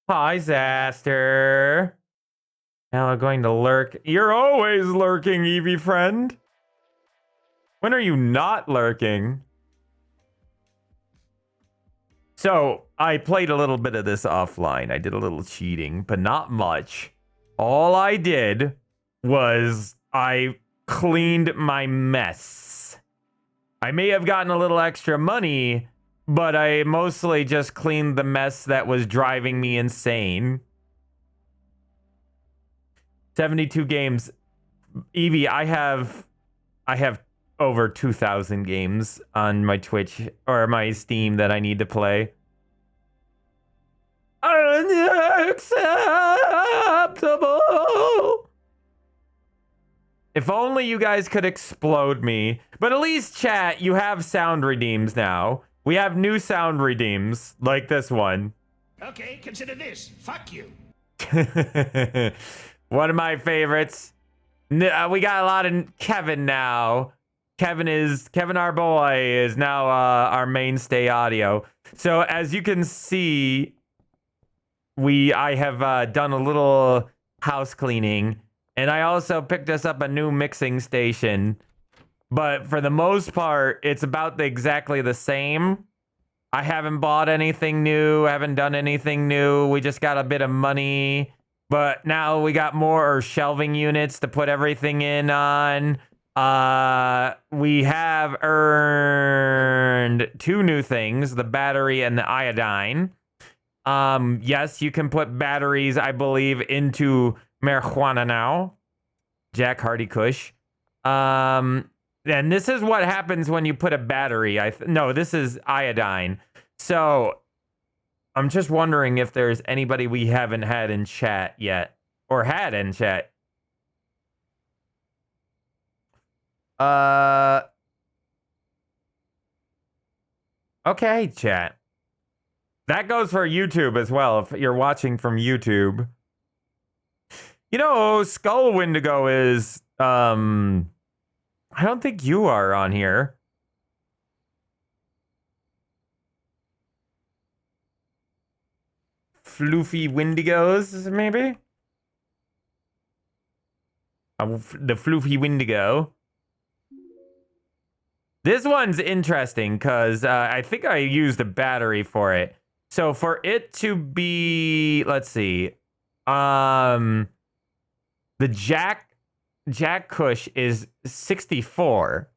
Hi, Zaster. Now I'm going to lurk. You're always lurking, Eevee friend. When are you not lurking? So, I played a little bit of this offline. I did a little cheating, but not much. All I did was I cleaned my mess. I may have gotten a little extra money, but I mostly just cleaned the mess that was driving me insane. 72 games. Eevee, I have over 2,000 games on my Twitch or my Steam that I need to play. Unacceptable. If only you guys could explode me. But at least, chat, you have sound redeems now. We have new sound redeems, like this one. Okay, consider this. Fuck you. One of my favorites. We got a lot of Kevin now. Kevin, our boy, is now our mainstay audio. So as you can see, I have done a little house cleaning, and I also picked us up a new mixing station. But for the most part, it's about exactly the same. I haven't bought anything new, haven't done anything new. We just got a bit of money, but now we got more shelving units to put everything in on. We have earned 2 new things, the battery and the iodine. Yes, you can put batteries, I believe, into marijuana now. Jack Hardy Kush. And this is what happens when you put a battery. No, this is iodine. So I'm just wondering if there's anybody we haven't had in chat yet, or had in chat. Okay, chat. That goes for YouTube as well, if you're watching from YouTube. You know, Skull Wendigo is, I don't think you are on here. Floofy Wendigos, maybe? The Floofy Wendigo. This one's interesting because I think I used a battery for it. So for it to be, let's see, the Jack Kush is 64,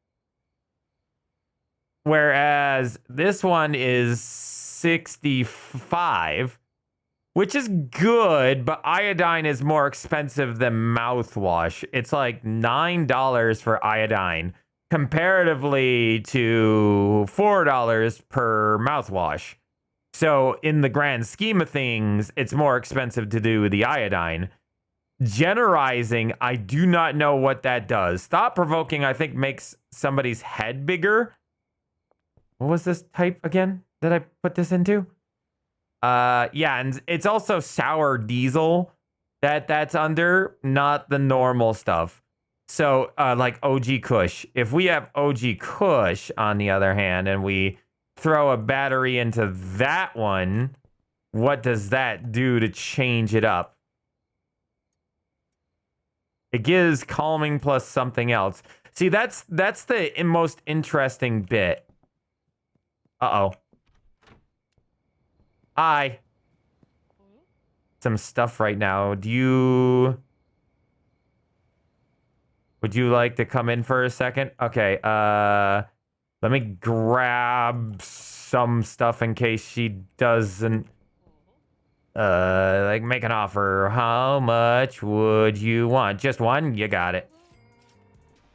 whereas this one is 65, which is good, but iodine is more expensive than mouthwash. It's like $9 for iodine, comparatively to $4 per mouthwash. So in the grand scheme of things, it's more expensive to do the iodine. Generizing, I do not know what that does. Thought provoking, I think, makes somebody's head bigger. What was this type again that I put this into? Yeah, and it's also sour diesel that's under, not the normal stuff. So, like OG Kush. If we have OG Kush, on the other hand, and we throw a battery into that one, what does that do to change it up? It gives calming plus something else. See, that's the most interesting bit. Uh-oh. Hi. Some stuff right now. Would you like to come in for a second? Okay, let me grab some stuff in case she doesn't like make an offer. How much would you want? Just one? You got it.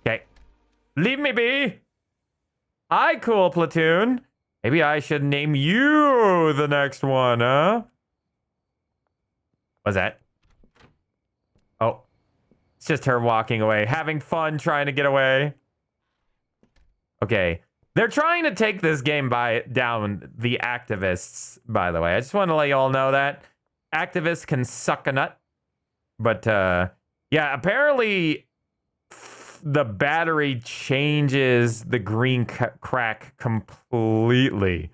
Okay. Leave me be. Hi, cool platoon. Maybe I should name you the next one, huh? What's that? Oh. It's just her walking away. Having fun trying to get away. Okay. They're trying to take this game down, the activists, by the way. I just want to let you all know that. Activists can suck a nut. But, yeah, apparently the battery changes the green crack completely.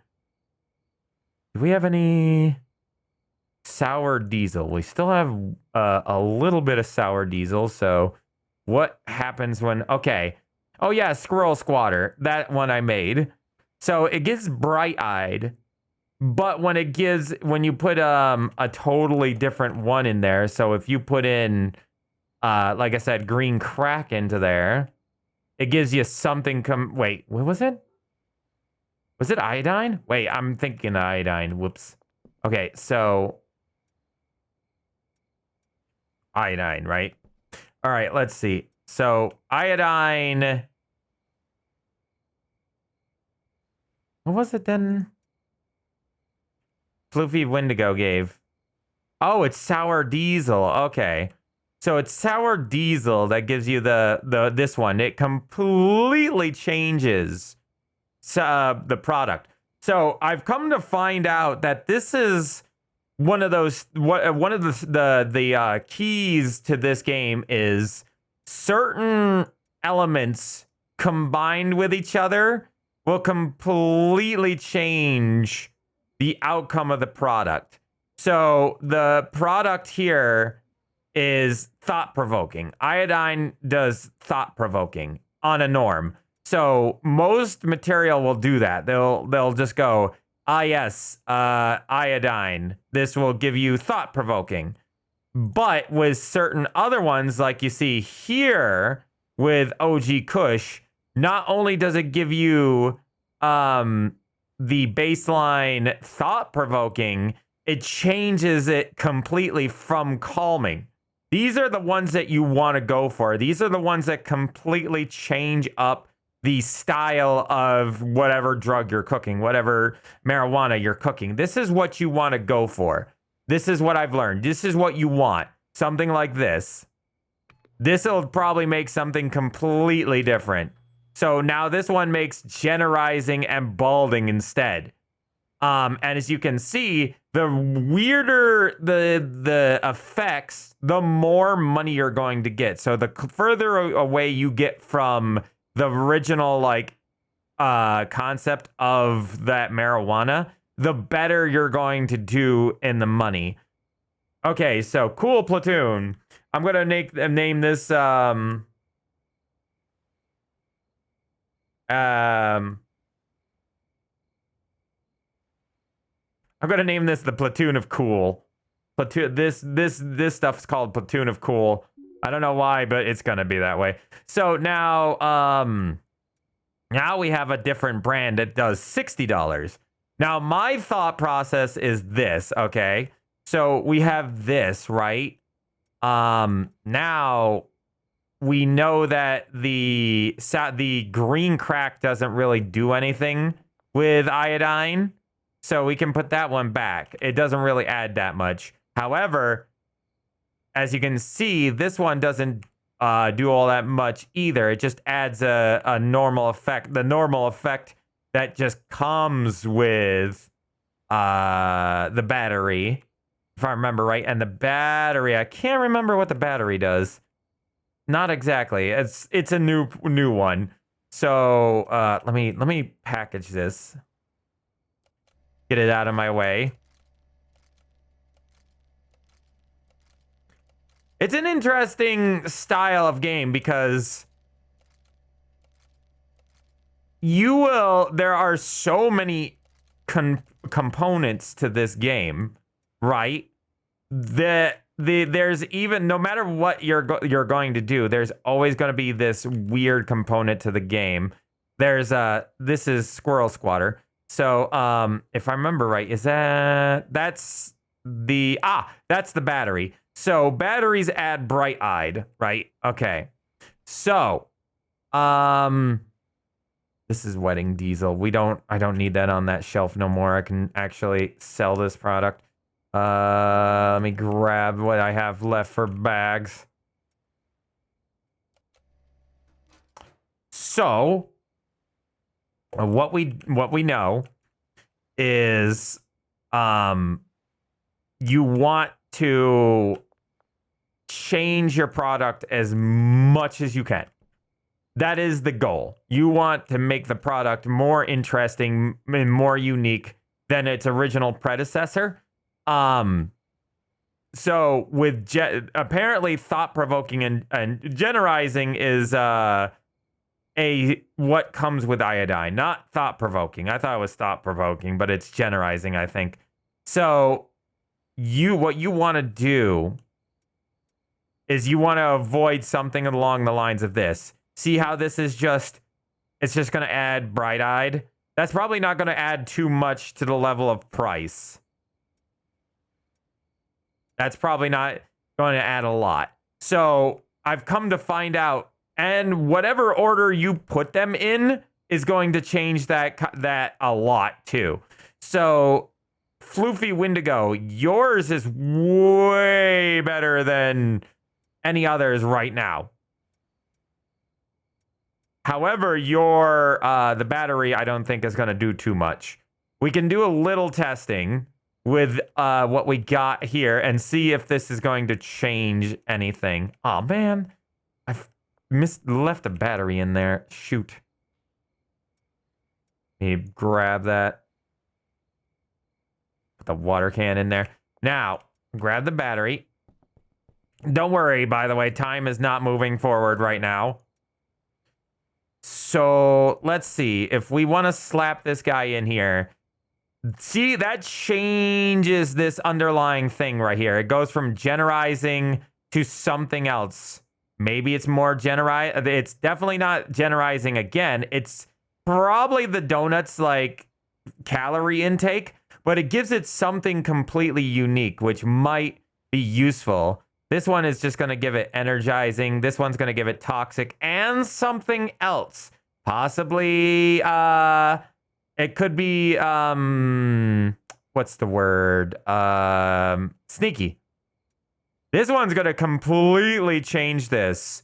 Do we have any... sour diesel. We still have a little bit of sour diesel. So what happens when, okay. Oh yeah, squirrel squatter. That one I made. So it gets bright-eyed, but when you put a totally different one in there, so if you put in like I said, green crack into there, it gives you something wait, what was it? Was it iodine? Wait, I'm thinking iodine. Whoops. Okay, so iodine, right? All right, let's see. So iodine. What was it then? Floofy Wendigo gave. Oh, it's sour diesel. Okay. So it's sour diesel that gives you this one. It completely changes the product. So I've come to find out that this is one of the keys to this game is certain elements combined with each other will completely change the outcome of the product. So the product here is thought-provoking. Iodine does thought-provoking on a norm. So most material will do that. They'll just go, yes, iodine. This will give you thought-provoking. But with certain other ones, like you see here with OG Kush, not only does it give you the baseline thought-provoking, it changes it completely from calming. These are the ones that you want to go for. These are the ones that completely change up the style of whatever drug you're cooking, whatever marijuana you're cooking. This is what you want to go for. This is what I've learned. This is what you want. Something like this. This will probably make something completely different. So now this one makes generizing and balding instead. And as you can see, the weirder the effects, the more money you're going to get. So the further away you get from the original concept of that marijuana, the better you're going to do in the money. Okay, so cool platoon. I'm gonna name this I'm gonna name this the Platoon of Cool. Platoon. This stuff's called Platoon of Cool. I don't know why, but it's gonna be that way. So now, now we have a different brand that does $60. Now my thought process is this. Okay, so we have this, right? Now we know that the green crack doesn't really do anything with iodine. So we can put that one back. It doesn't really add that much. However, as you can see, this one doesn't do all that much either. It just adds a normal effect. The normal effect that just comes with the battery, if I remember right. And the battery, I can't remember what the battery does. Not exactly. It's a new one. So let me package this. Get it out of my way. It's an interesting style of game because there are so many components to this game, right? There's even, no matter what you're going to do, there's always going to be this weird component to the game. This is Squirrel Squatter. So, if I remember right, that's the battery. So batteries add bright-eyed, right? Okay. So, this is wedding diesel. I don't need that on that shelf no more. I can actually sell this product. Let me grab what I have left for bags. So, what we know is you want to change your product as much as you can. That is the goal. You want to make the product more interesting and more unique than its original predecessor. So with apparently thought-provoking and generalizing is what comes with iodine, not thought-provoking. I thought it was thought-provoking, but it's generalizing, I think. So what you want to do is you want to avoid something along the lines of this. See how this is it's just going to add bright-eyed? That's probably not going to add too much to the level of price. That's probably not going to add a lot. So I've come to find out, and whatever order you put them in is going to change that a lot too. So Floofy Wendigo, yours is way better than any others right now. However, the battery I don't think is going to do too much. We can do a little testing with what we got here and see if this is going to change anything. Oh man, I've left a battery in there. Shoot. Let me grab that. Put the water can in there. Now, grab the battery. Don't worry, by the way, time is not moving forward right now. So let's see if we want to slap this guy in here. See, that changes this underlying thing right here. It goes from generalizing to something else. Maybe it's more it's definitely not generalizing again. It's probably the donuts like calorie intake, but it gives it something completely unique, which might be useful. This one is just going to give it energizing. This one's going to give it toxic and something else. Possibly, it could be, what's the word? Sneaky. This one's going to completely change this.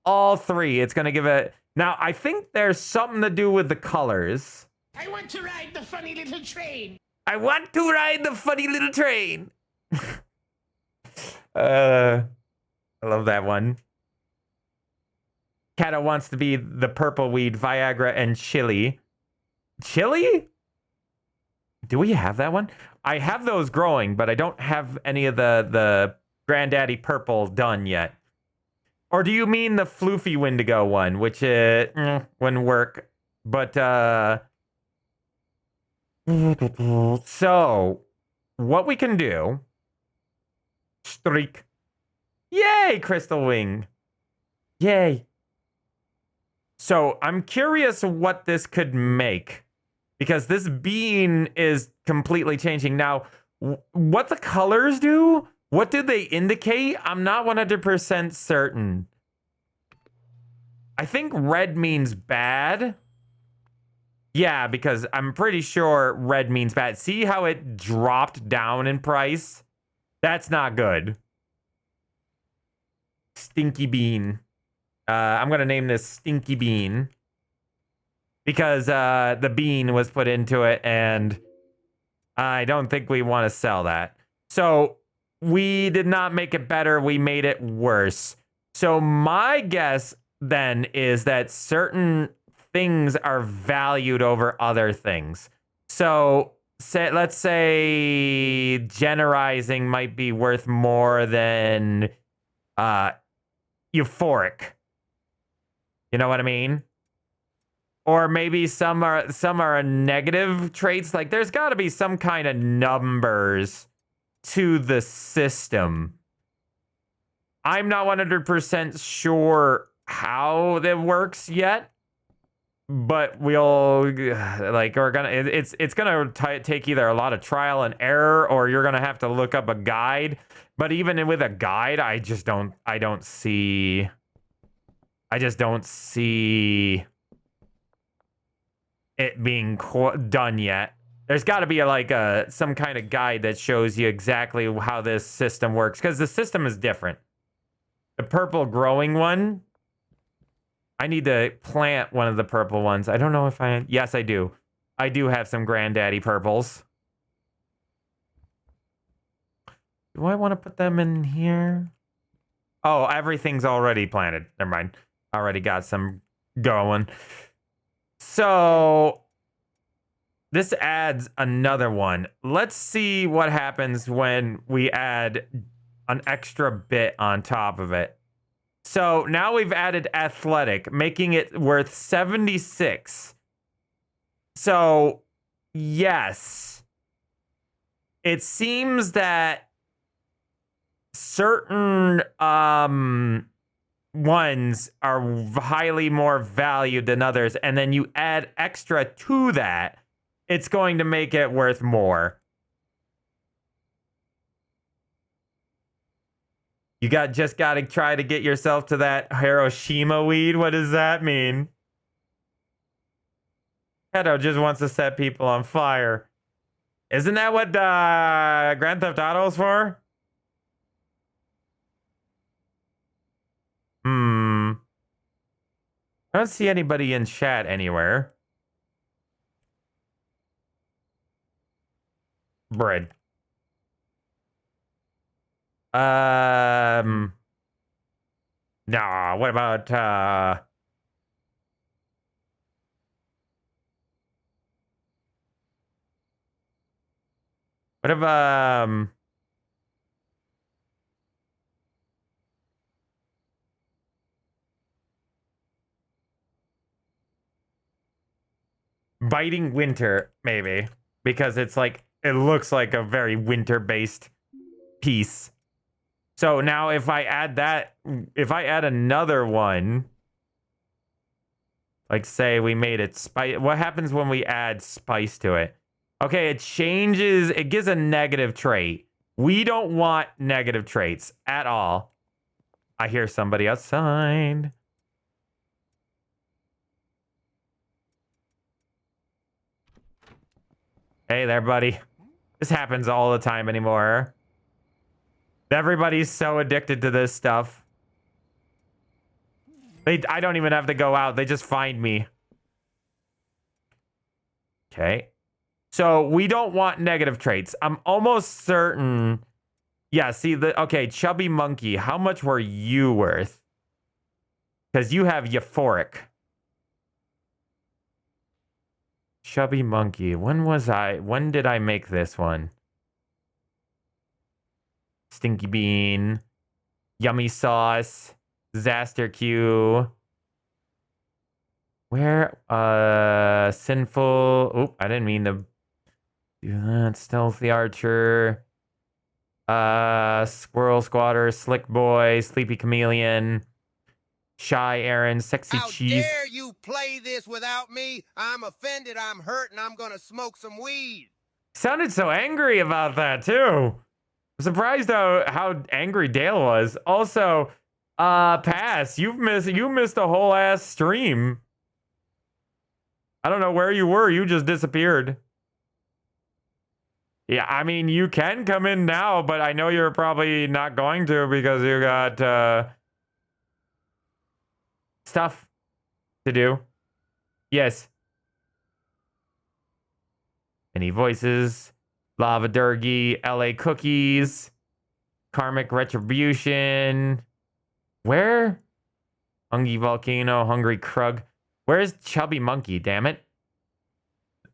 All three. It's going to give it... Now, I think there's something to do with the colors. I want to ride the funny little train. I want to ride the funny little train. I love that one. Kata wants to be the purple weed, Viagra, and chili. Chili? Do we have that one? I have those growing, but I don't have any of the Granddaddy Purple done yet. Or do you mean the Floofy Wendigo one, which wouldn't work? But, so, what we can do... Streak. Yay, Crystal Wing. Yay. So I'm curious what this could make, because this bean is completely changing. Now, what the colors do? What do they indicate? I'm not 100% certain. I think red means bad. Yeah, because I'm pretty sure red means bad. See how it dropped down in price? That's not good. Stinky Bean. I'm going to name this Stinky Bean. Because the bean was put into it, and I don't think we want to sell that. So we did not make it better. We made it worse. So my guess then is that certain things are valued over other things. So... let's say generalizing might be worth more than euphoric. You know what I mean? Or maybe some are negative traits. Like there's got to be some kind of numbers to the system. I'm not 100% sure how that works yet. But we'll it's gonna take either a lot of trial and error, or you're gonna have to look up a guide. But even with a guide, I just don't see it being done yet. There's got to be some kind of guide that shows you exactly how this system works, because the system is different. The purple growing one. I need to plant one of the purple ones. I don't know if yes, I do. I do have some Granddaddy Purples. Do I want to put them in here? Oh, everything's already planted. Never mind. Already got some going. So, this adds another one. Let's see what happens when we add an extra bit on top of it. So now we've added athletic, making it worth 76. So, yes. It seems that certain ones are highly more valued than others, and then you add extra to that, it's going to make it worth more. You just gotta try to get yourself to that Hiroshima weed. What does that mean? Hedo just wants to set people on fire. Isn't that what Grand Theft Auto is for? I don't see anybody in chat anywhere. Bread. Nah, what about what if biting winter, maybe. Because it's like it looks like a very winter-based piece. So now if I add another one, like say we made it spice, what happens when we add spice to it? Okay, it gives a negative trait. We don't want negative traits at all. I hear somebody outside. Hey there, buddy. This happens all the time anymore. Everybody's so addicted to this stuff. I don't even have to go out. They just find me. Okay. So we don't want negative traits. I'm almost certain. Yeah, see okay, chubby monkey. How much were you worth? Because you have euphoric. Chubby monkey. When did I make this one? Stinky bean. Yummy sauce. Zaster Q. Where? Sinful. Oop, I didn't mean to do that. Stealthy archer. Squirrel squatter. Slick boy. Sleepy chameleon. Shy Aaron. Sexy cheese. How dare you play this without me? I'm offended, I'm hurt, and I'm gonna smoke some weed. Sounded so angry about that, too. I'm surprised how angry Dale was. Also, Pass, you missed a whole ass stream. I don't know where you were. You just disappeared. Yeah, I mean, you can come in now, but I know you're probably not going to because you got stuff to do. Yes. Any voices? Lava Durgy, LA Cookies, Karmic Retribution. Where? Hungry Volcano, Hungry Krug. Where's Chubby Monkey, damn it?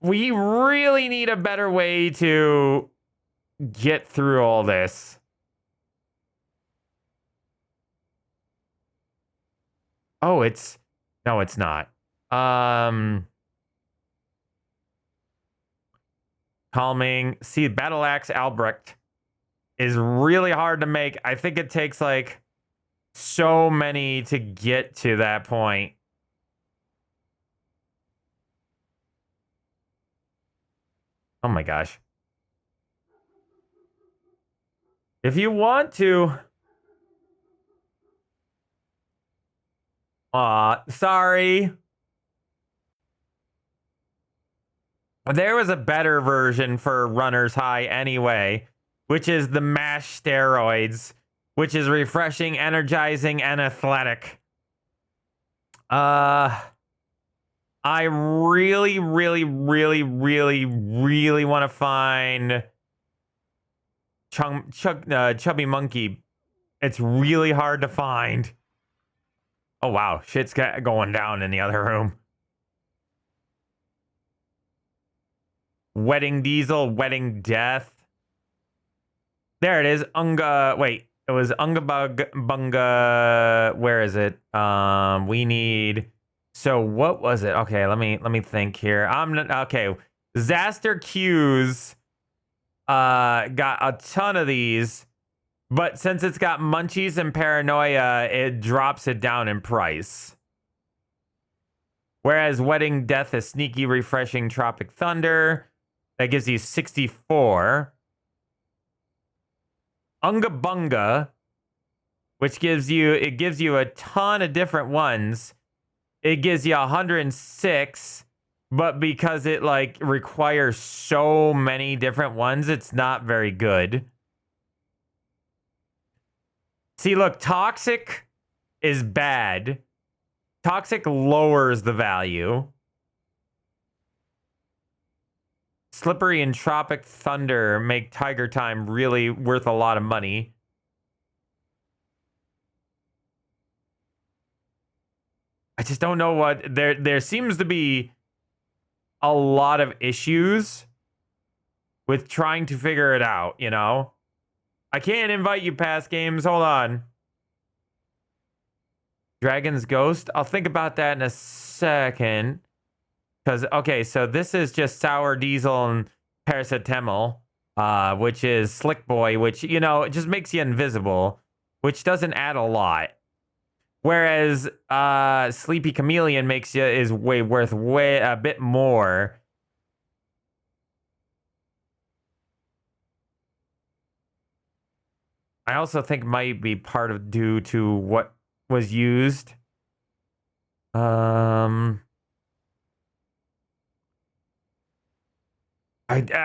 We really need a better way to get through all this. Oh, no, it's not. Calming. See, Battle Axe Albrecht is really hard to make. I think it takes like so many to get to that point. Oh my gosh. If you want to. Sorry. There was a better version for Runner's High anyway, which is the MASH steroids, which is refreshing, energizing, and athletic. I really, really, really, really, really want to find Chubby Monkey. It's really hard to find. Oh, wow. Shit's going down in the other room. Wedding Diesel, Wedding Death. There it is. Wait. It was Bunga. Where is it? We need. So what was it? Okay, let me think here. Okay. Zaster Q's got a ton of these, but since it's got munchies and paranoia, it drops it down in price. Whereas Wedding Death is sneaky, refreshing, Tropic Thunder. That gives you 64. Unga Bunga, which gives you a ton of different ones. It gives you 106, but because it like requires so many different ones, it's not very good. See, look, Toxic is bad. Toxic lowers the value. Slippery and Tropic Thunder make Tiger Time really worth a lot of money. I just don't know what there seems to be a lot of issues with trying to figure it out, you know? I can't invite you past games. Hold on. Dragon's Ghost. I'll think about that in a second. Because, okay, so this is just Sour Diesel and Paracetamol, which is Slick Boy, which, you know, it just makes you invisible, which doesn't add a lot. Whereas Sleepy Chameleon is worth a bit more. I also think might be due to what was used. I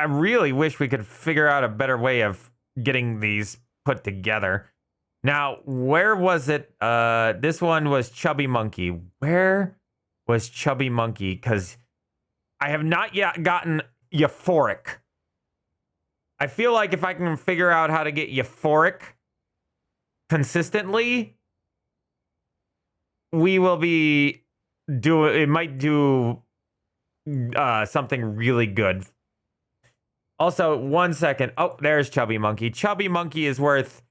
really wish we could figure out a better way of getting these put together. Now, where was it? This one was Chubby Monkey. Where was Chubby Monkey? Because I have not yet gotten Euphoric. I feel like if I can figure out how to get Euphoric consistently, we will be it might do something really good. Also, 1 second. Oh, there's Chubby Monkey. Chubby Monkey is worth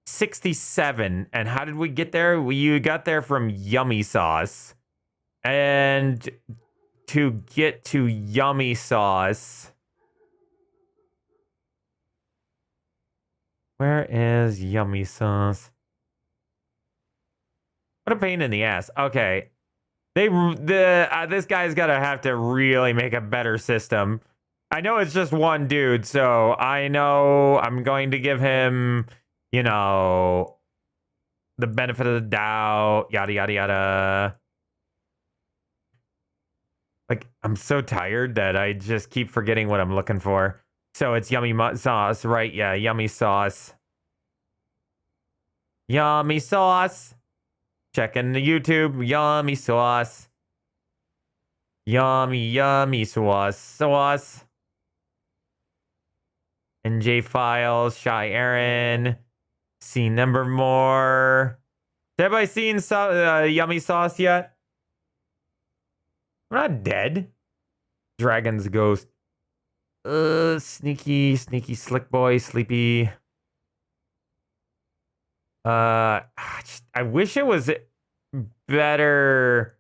67. And how did we get there? You got there from Yummy Sauce. And to get to Yummy Sauce, where is Yummy Sauce? What a pain in the ass. Okay. This guy's gotta have to really make a better system. I know it's just one dude, so I know I'm going to give him, you know, the benefit of the doubt, yada, yada, yada. Like, I'm so tired that I just keep forgetting what I'm looking for. So it's Yummy Sauce, right? Yeah, Yummy Sauce. Yummy Sauce. Checking the YouTube. Yummy Sauce. Yummy sauce. NJ Files, Shy Aaron, scene number more. Has everybody seen Yummy Sauce yet? I'm not dead. Dragon's Ghost. Sneaky, Slick Boy, Sleepy. I wish it was better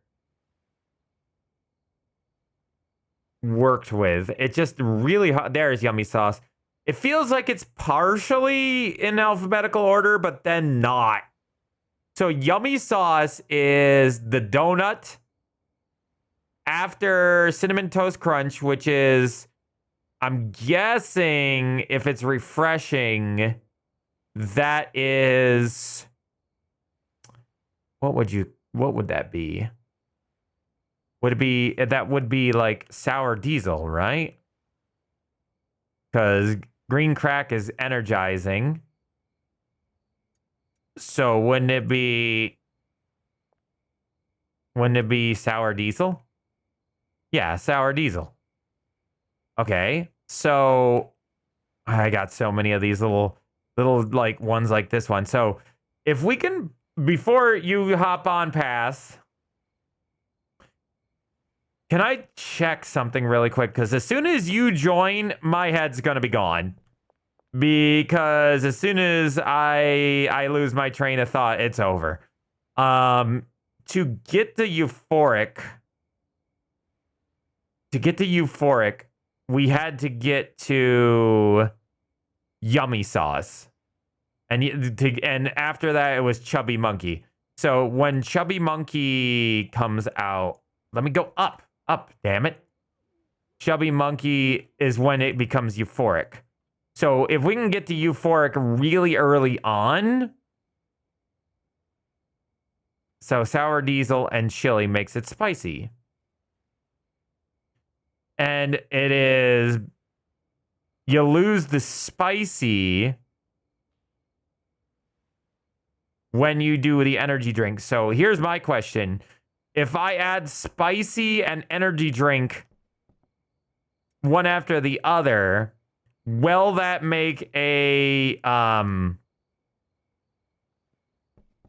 worked with. It just really hot. There's Yummy Sauce. It feels like it's partially in alphabetical order, but then not. So Yummy Sauce is the donut after Cinnamon Toast Crunch, which is, I'm guessing if it's refreshing, that is, what would that be? That would be like Sour Diesel, right? Because green crack is energizing. So wouldn't it be Sour Diesel? Yeah, Sour Diesel. Okay. So I got so many of these little like ones like this one. So if we can, before you hop on pass, can I check something really quick? Because as soon as you join, my head's going to be gone. because as soon as I lose my train of thought, it's over. To get the euphoric, we had to get to yummy sauce. And after that, it was Chubby Monkey. So when Chubby Monkey comes out, let me go up, damn it. Chubby Monkey is when it becomes euphoric. So if we can get to euphoric really early on, so sour diesel and chili makes it spicy. And it is, you lose the spicy when you do the energy drink. So here's my question. If I add spicy and energy drink one after the other, will that make a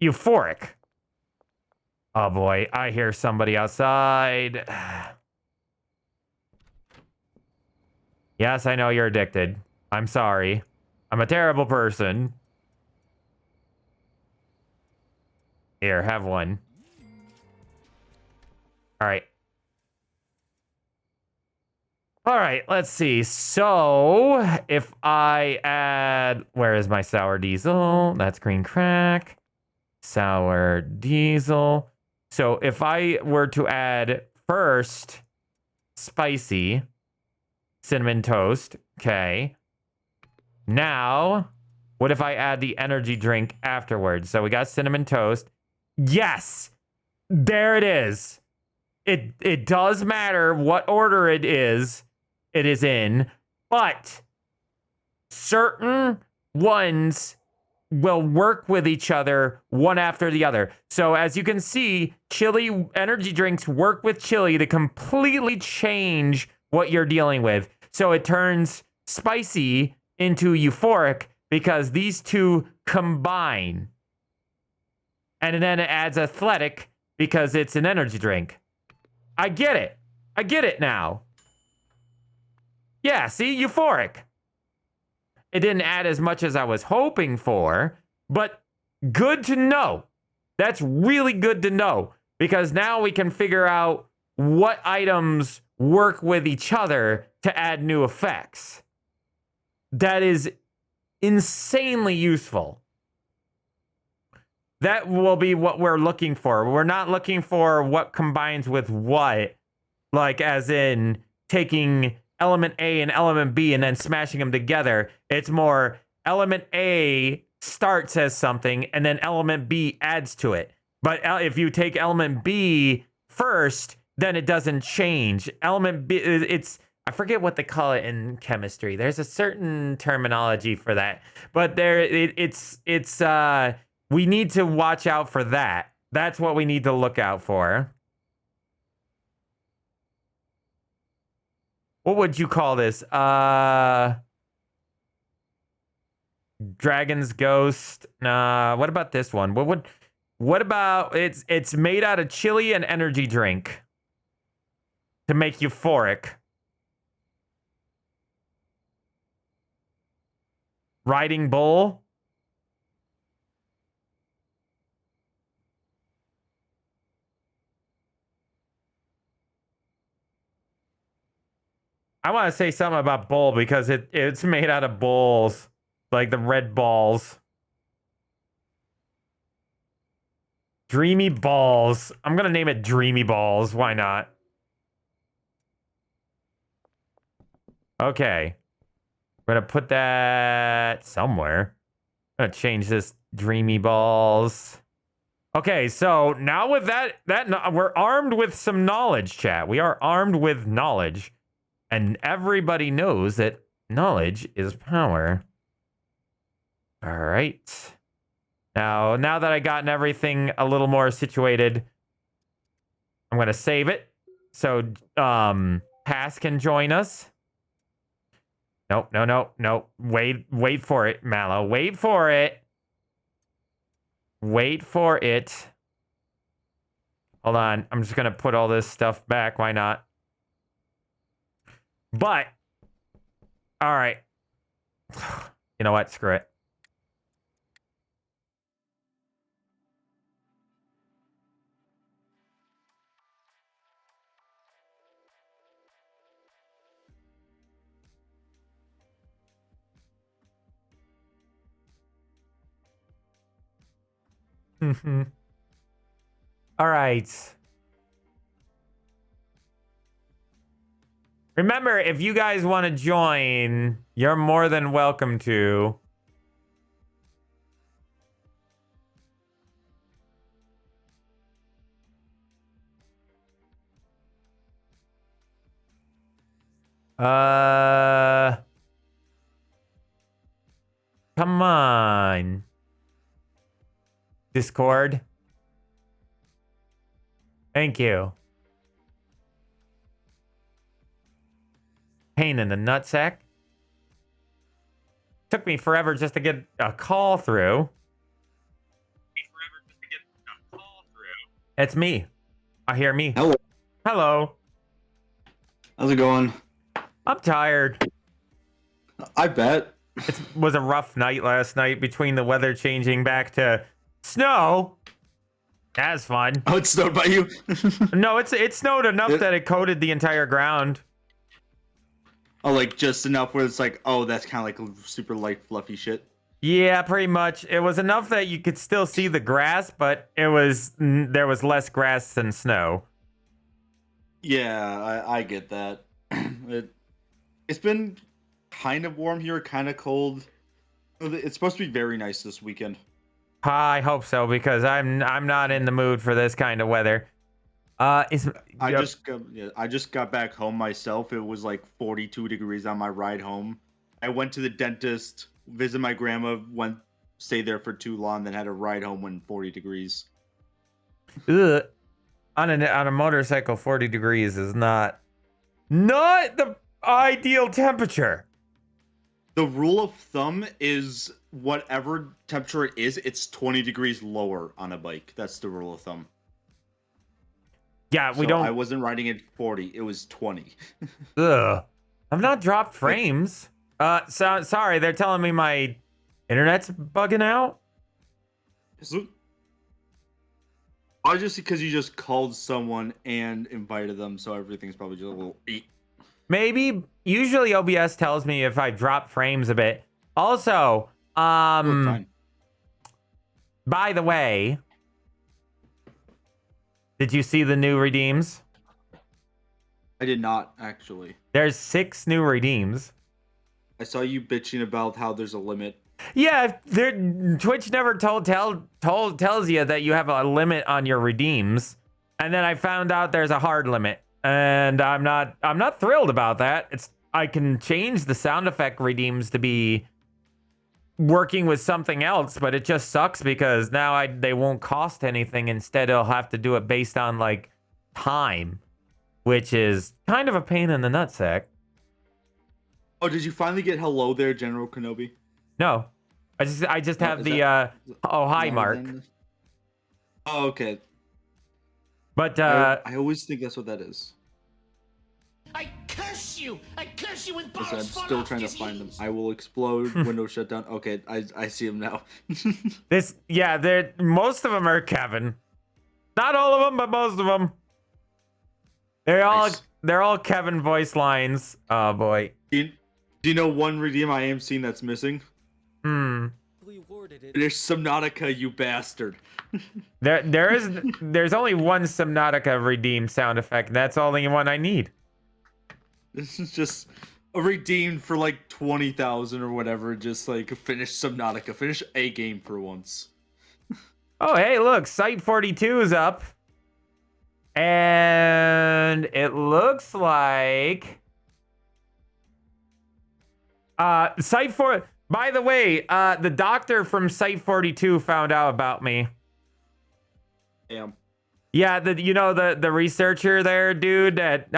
euphoric? Oh boy, I hear somebody outside. Yes, I know you're addicted. I'm sorry. I'm a terrible person. Here, have one. All right. All right, let's see. So, if I add... Where is my sour diesel? That's green crack. Sour diesel. So, if I were to add first spicy cinnamon toast, okay. Now, what if I add the energy drink afterwards? So, we got cinnamon toast. Yes! There it is. It does matter what order it is in, but certain ones will work with each other one after the other. So as you can see, chili energy drinks work with chili to completely change what you're dealing with. So it turns spicy into euphoric because these two combine. And then it adds athletic because it's an energy drink. I get it. I get it now. Yeah, see? Euphoric. It didn't add as much as I was hoping for, but good to know. That's really good to know because now we can figure out what items work with each other to add new effects. That is insanely useful. That will be what we're looking for. We're not looking for what combines with what, like as in taking element A and element B and then smashing them together. It's more element A starts as something and then element B adds to it. But if you take element B first, then it doesn't change. Element B, I forget what they call it in chemistry. There's a certain terminology for that. But we need to watch out for that. That's what we need to look out for. What would you call this? Dragon's Ghost. Nah, what about this one? What about it's made out of chili and energy drink to make euphoric. Riding Bull. I want to say something about bull because it's made out of bulls, like the red balls. Dreamy Balls. I'm going to name it Dreamy Balls. Why not? Okay. I'm going to put that somewhere. I'm going to change this Dreamy Balls. Okay, so now with that we're armed with some knowledge, chat. We are armed with knowledge. And everybody knows that knowledge is power. All right. Now that I gotten everything a little more situated, I'm going to save it. So, Pass can join us. Nope, no. Wait for it, MalO. Wait for it. Wait for it. Hold on. I'm just going to put all this stuff back. Why not? But, all right. You know what? Screw it. All right. Remember, if you guys want to join, you're more than welcome to. Come on. Discord. Thank you. Pain in the nutsack. Took me forever just to get a call through. It's me. I hear me. Hello. Hello. How's it going? I'm tired. I bet. It was a rough night last night between the weather changing back to snow. That's fun. Oh, it snowed by you? No, it snowed enough that it coated the entire ground. Oh, like just enough where it's like, oh, that's kind of like super light, fluffy shit. Yeah, pretty much. It was enough that you could still see the grass, but there was less grass than snow. Yeah, I get that. It's been kind of warm here, kind of cold. It's supposed to be very nice this weekend. I hope so, because I'm not in the mood for this kind of weather. I just got back home myself. It was like 42 degrees on my ride home. I went to the dentist, visit my grandma, stayed there for too long, then had a ride home when 40 degrees. Ugh. On a motorcycle, 40 degrees is not the ideal temperature. The rule of thumb is whatever temperature it is, it's 20 degrees lower on a bike. That's the rule of thumb. Yeah, I wasn't riding at 40, it was 20. Ugh. I've not dropped frames. Sorry, they're telling me my internet's bugging out. Just because you just called someone and invited them, so everything's probably just a little eat. Maybe. Usually OBS tells me if I drop frames a bit. Also, Fine. by the way, did you see the new redeems? I did not, actually. There's 6 new redeems. I saw you bitching about how there's a limit. Yeah, Twitch never tells you that you have a limit on your redeems, and then I found out there's a hard limit, and I'm not thrilled about that. I can change the sound effect redeems to be working with something else, but it just sucks because now they won't cost anything. Instead, I'll have to do it based on like time, which is kind of a pain in the nutsack. Oh, did you finally get hello there, General Kenobi? No, I just have the oh hi mark. Oh, okay. But I always think that's what that is. I curse you! I curse you with balls. I'm fall still off trying to his find them. knees. I will explode. Windows shut down. Okay, I see them now. most of them are Kevin. Not all of them, but most of them. They're all Kevin voice lines. Oh boy. Do you know one redeem I am seeing that's missing? There's Subnautica, you bastard. There's only one Subnautica redeem sound effect. That's the only one I need. This is just a redeem for like 20,000 or whatever. Just like finish Subnautica, finish a game for once. Oh hey, look, Site 42 is up, and it looks like Site 4. By the way, the doctor from Site 42 found out about me. Damn. Yeah, the researcher there, dude, that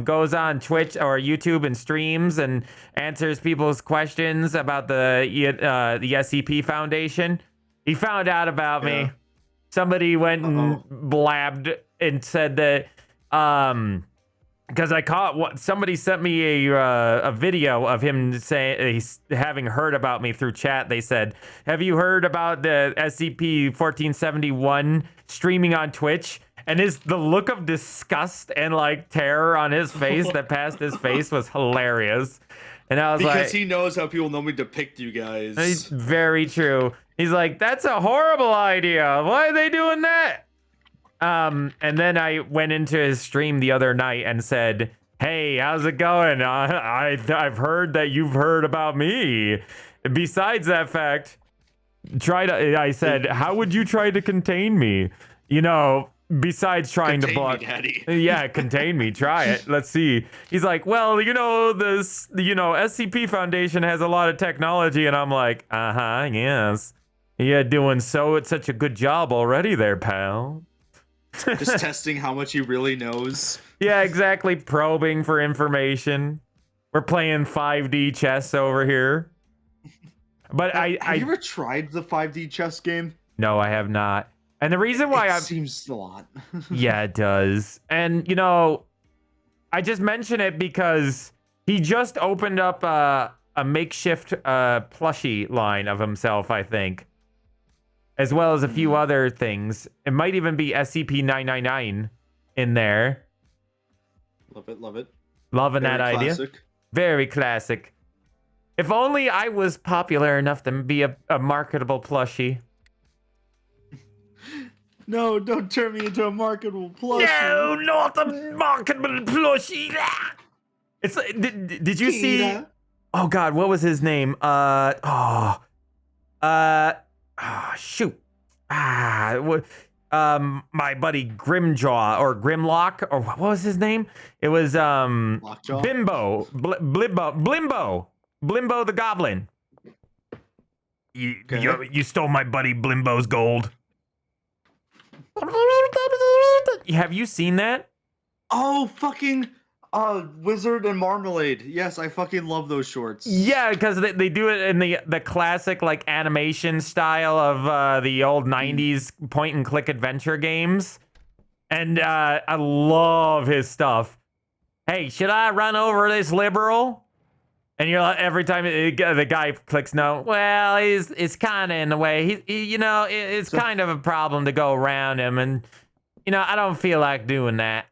goes on Twitch or YouTube and streams and answers people's questions about the SCP Foundation. He found out about me. Somebody went and blabbed and said that because I caught what somebody sent me a video of him saying he's having heard about me through chat. They said, "Have you heard about the SCP-1471 streaming on Twitch?" And the look of disgust and like terror on his face that passed his face was hilarious. And I was like, because he knows how people normally depict you guys. Very true. He's like, "That's a horrible idea. Why are they doing that?" And then I went into his stream the other night and said, "Hey, how's it going? I've heard that you've heard about me. Besides that fact, I said, how would you try to contain me? You know, besides trying to block." Daddy. Yeah, contain me. Try it. Let's see. He's like, "Well, SCP Foundation has a lot of technology," and I'm like, yes. Yeah, doing such a good job already there, pal. Just testing how much he really knows. Yeah, exactly. Probing for information. We're playing 5D chess over here. But have you ever tried the 5D chess game? No, I have not. And the reason why it seems a lot. Yeah, it does. And I just mention it because he just opened up a makeshift plushie line of himself, I think. As well as a few other things. It might even be SCP-999 in there. Love it, love it. Loving that idea. Very classic. If only I was popular enough to be a marketable plushie. No, don't turn me into a marketable plushie. No, not a marketable plushie. It's like, did you see? Oh God, what was his name? Shoot. My buddy Grimjaw or Grimlock or what was his name? It was Lockjaw? Blimbo the Goblin. You stole my buddy Blimbo's gold. Have you seen that? Oh, fucking Wizard and Marmalade. Yes, I fucking love those shorts. Yeah, because they do it in the classic like animation style of the old 90s point and click adventure games. And I love his stuff. "Hey, should I run over this liberal?" And you're like, every time the guy clicks no, "Well, it's kind of in the way. It's kind of a problem to go around him. And, I don't feel like doing that."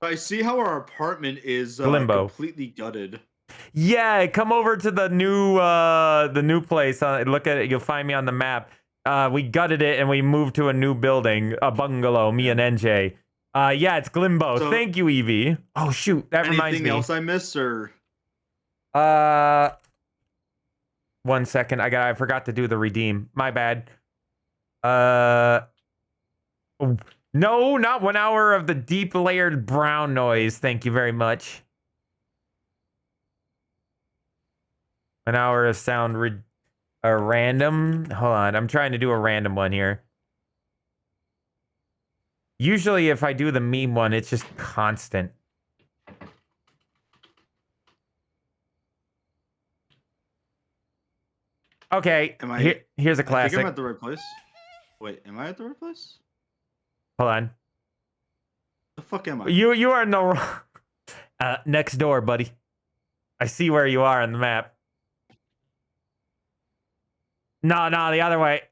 I see how our apartment is completely gutted. Yeah, come over to the new place. Look at it. You'll find me on the map. We gutted it and we moved to a new building, a bungalow. Me and NJ. Yeah, it's Glimbo. So, thank you, Evie. Oh shoot, that reminds me. Anything else I missed or? 1 second. I forgot to do the redeem. My bad. No, not 1 hour of the deep layered brown noise. Thank you very much. 1 hour of sound random. Hold on. I'm trying to do a random one here. Usually if I do the meme one, it's just constant. Okay. Here's a classic. I think I'm at the right place. Wait, am I at the right place? Hold on. The fuck am I? You are in the wrong. Next door, buddy. I see where you are on the map. No, the other way.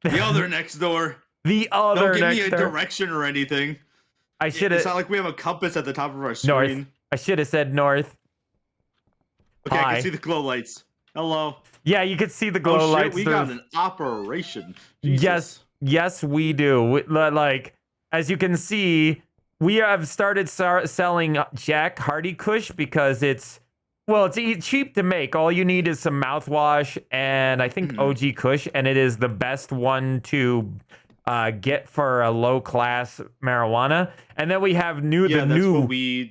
The other next door. The other next door. Don't give me a direction or anything. I should have. It's not like we have a compass at the top of our screen. North. I should have said north. Okay, Hi. I can see the glow lights. Hello. Yeah, you could see the glow lights. We got an operation. Jesus. Yes, we do. Like, as you can see, we have started selling Jack Hardy Kush because it's cheap to make. All you need is some mouthwash and I think OG Kush, and it is the best one to get for a low class marijuana. And then we have the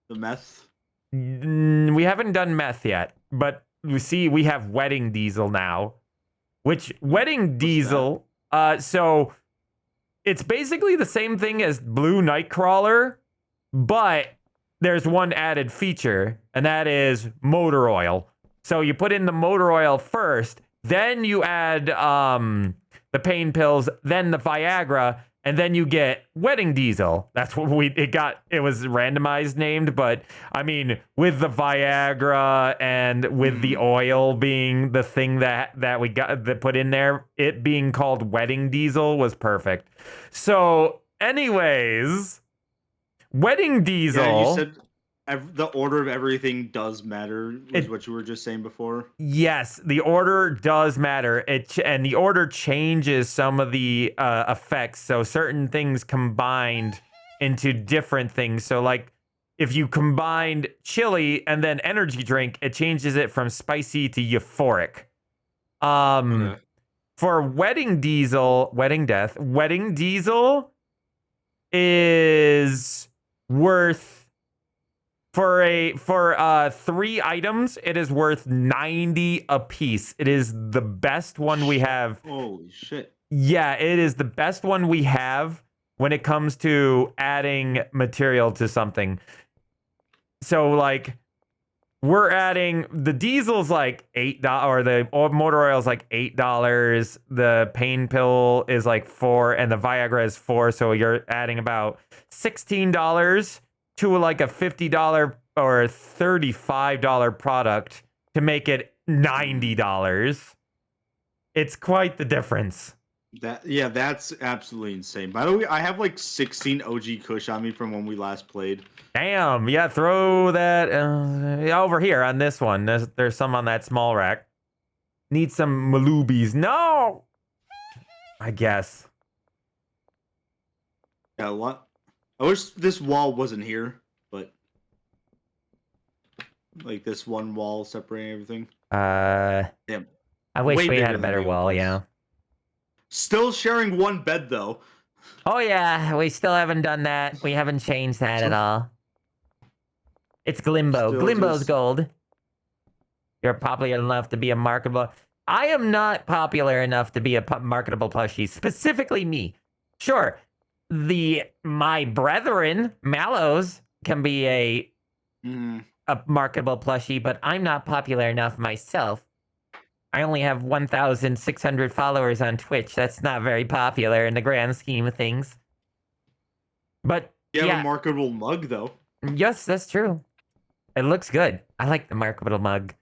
meth. We haven't done meth yet, but we have wedding diesel now, which wedding diesel. So it's basically the same thing as Blue Nightcrawler, but there's one added feature, and that is motor oil. So you put in the motor oil first, then you add the pain pills, then the Viagra, And then you get wedding diesel. That's what it was randomized named, but I mean, with the Viagra and with the oil being the thing that we got that put in there, it being called wedding diesel was perfect. So, anyways, wedding diesel. Yeah, you said the order of everything does matter, is what you were just saying before. Yes, the order does matter. And the order changes some of the effects. So certain things combined into different things. So like if you combined chili and then energy drink, it changes it from spicy to euphoric. Okay. For wedding diesel is worth for 3 items, it is worth 90 a piece. It is the best one we have. Holy shit. Yeah, it is the best one we have when it comes to adding material to something. So like we're adding the diesel's like $8 or the motor oil is like $8. The pain pill is like $4 and the Viagra is $4. So you're adding about $16 to like a $50 or $35 product to make it $90. It's quite the difference. That's absolutely insane. By the way, I have like 16 OG Kush on me from when we last played. Damn, yeah, throw that over here on this one. There's some on that small rack. Need some Malubies. No! I guess. Yeah, a lot. I wish this wall wasn't here, but like this one wall separating everything. Damn. I wish Way we had bigger a than better it wall, was. yeah. Still sharing one bed though. Oh yeah, we still haven't done that. We haven't changed that at all. It's Glimbo. Still Glimbo's just- gold. You're popular enough to be a marketable. I am not popular enough to be a marketable plushie. Specifically me. Sure, my brethren, MalOs, can be a marketable plushie, but I'm not popular enough myself. I only have 1,600 followers on Twitch. That's not very popular in the grand scheme of things. But You have yeah, a marketable mug though. yes, that's true. It looks good. I like the marketable mug.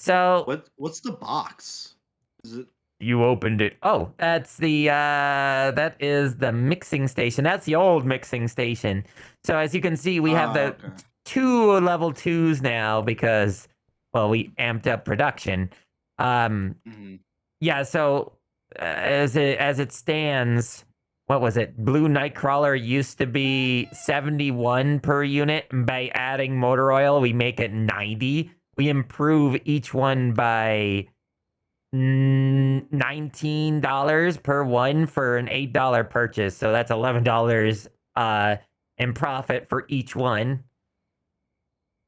So What's the box? Is it? you opened it. Oh, that is the mixing station. That's the old mixing station. So as you can see, we have the Okay. 2 level 2s now because, well, we amped up production. Yeah. So as it stands, what was it? Blue Nightcrawler used to be 71 per unit. And by adding motor oil, we make it 90. We improve each one by $19 per one for an $8 purchase. So that's $11 in profit for each one.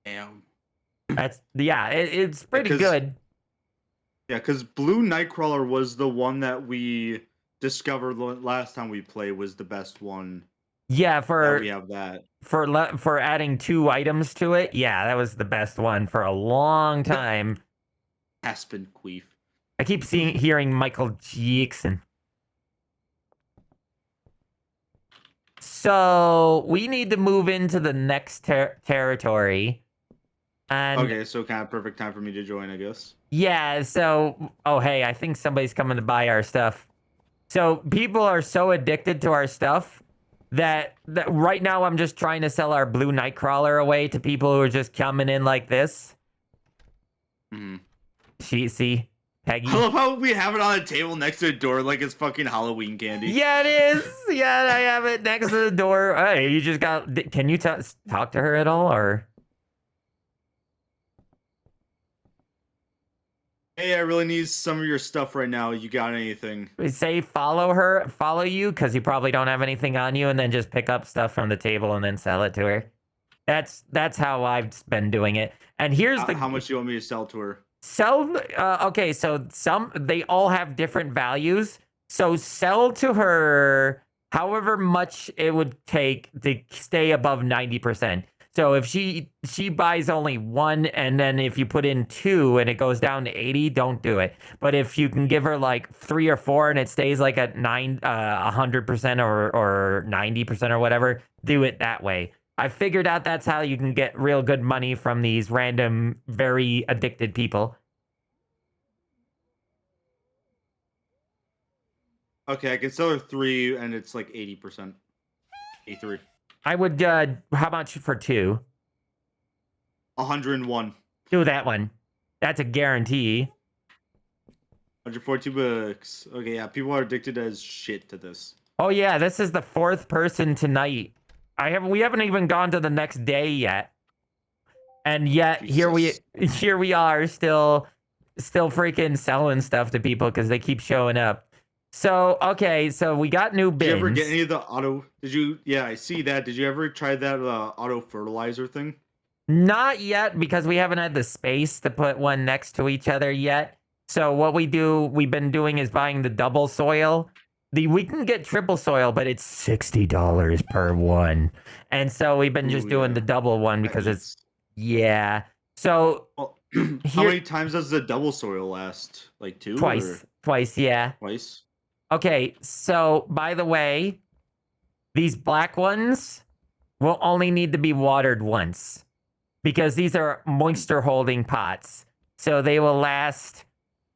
Damn. It's pretty good. Yeah, because Blue Nightcrawler was the one that we discovered last time we played was the best one. Yeah, we have that for adding 2 items to it. Yeah, that was the best one for a long time. Aspen Queef. I keep hearing Michael Jackson. So we need to move into the next territory. And Okay, so kind of perfect time for me to join, I guess. yeah, so hey, I think somebody's coming to buy our stuff. So people are so addicted to our stuff that right now I'm just trying to sell our Blue Nightcrawler away to people who are just coming in like this. See, Peggy. I love how we have it on a table next to the door like it's fucking Halloween candy. Yeah, it is. Yeah, I have it next to the door. Hey, you just got. Can you talk to her at all, or? Hey, I really need some of your stuff right now. You got anything? Say follow you, because you probably don't have anything on you, and then just pick up stuff from the table and then sell it to her. That's how I've been doing it. And here's how much do you want me to sell to her? Okay, so they all have different values. So sell to her however much it would take to stay above 90%. So if she buys only one, and then if you put in 2 and it goes down to 80, don't do it. But if you can give her like 3 or 4 and it stays like at 100% or 90% or whatever, do it that way. I figured out that's how you can get real good money from these random, very addicted people. Okay, I can sell her 3 and it's like 80%. 83. I would, how much for 2? 101. Do that one. That's a guarantee. 142 bucks. Okay, yeah, people are addicted as shit to this. Oh yeah, this is the 4th person tonight. We haven't even gone to the next day yet. And yet Jesus. here we are still freaking selling stuff to people because they keep showing up. So okay, so we got new bins. Did you ever get any of the auto? Yeah, I see that. Did you ever try that auto fertilizer thing? Not yet, because we haven't had the space to put one next to each other yet. So what we've been doing is buying the double soil. We can get triple soil, but it's $60 per one. And so we've been just doing the double one because it's, yeah. So well, how many times does the double soil last? Like 2? Twice, yeah. Twice? Okay, so by the way, these black ones will only need to be watered once because these are moisture holding pots. So they will last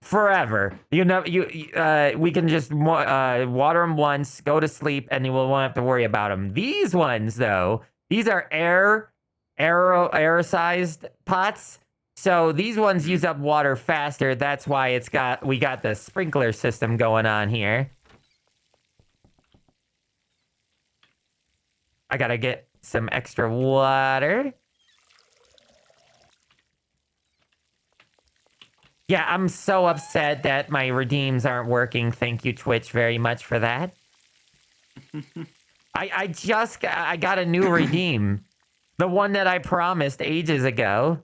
forever. We can just water them once, go to sleep, and you won't have to worry about them. These ones, though, these are air-sized pots. So these ones use up water faster. That's why we got the sprinkler system going on here. I gotta get some extra water. Yeah, I'm so upset that my redeems aren't working. Thank you, Twitch, very much for that. I got a new redeem. The one that I promised ages ago.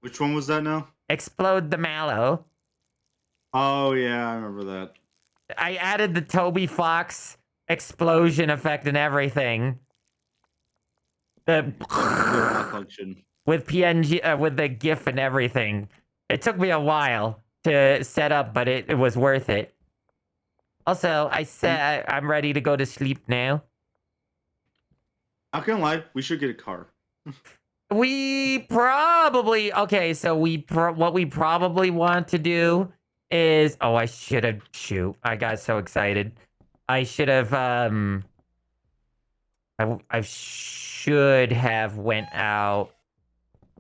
Which one was that now? Explode the MalO. Oh, yeah, I remember that. I added the Toby Fox explosion effect and everything. Function. With PNG, with the GIF and everything. It took me a while to set up, but it was worth it. Also, I said I'm ready to go to sleep now. Not gonna lie, we should get a car. We probably... Okay, so what we probably want to do is... Oh, I should have... Shoot, I got so excited. I should have... I should have went out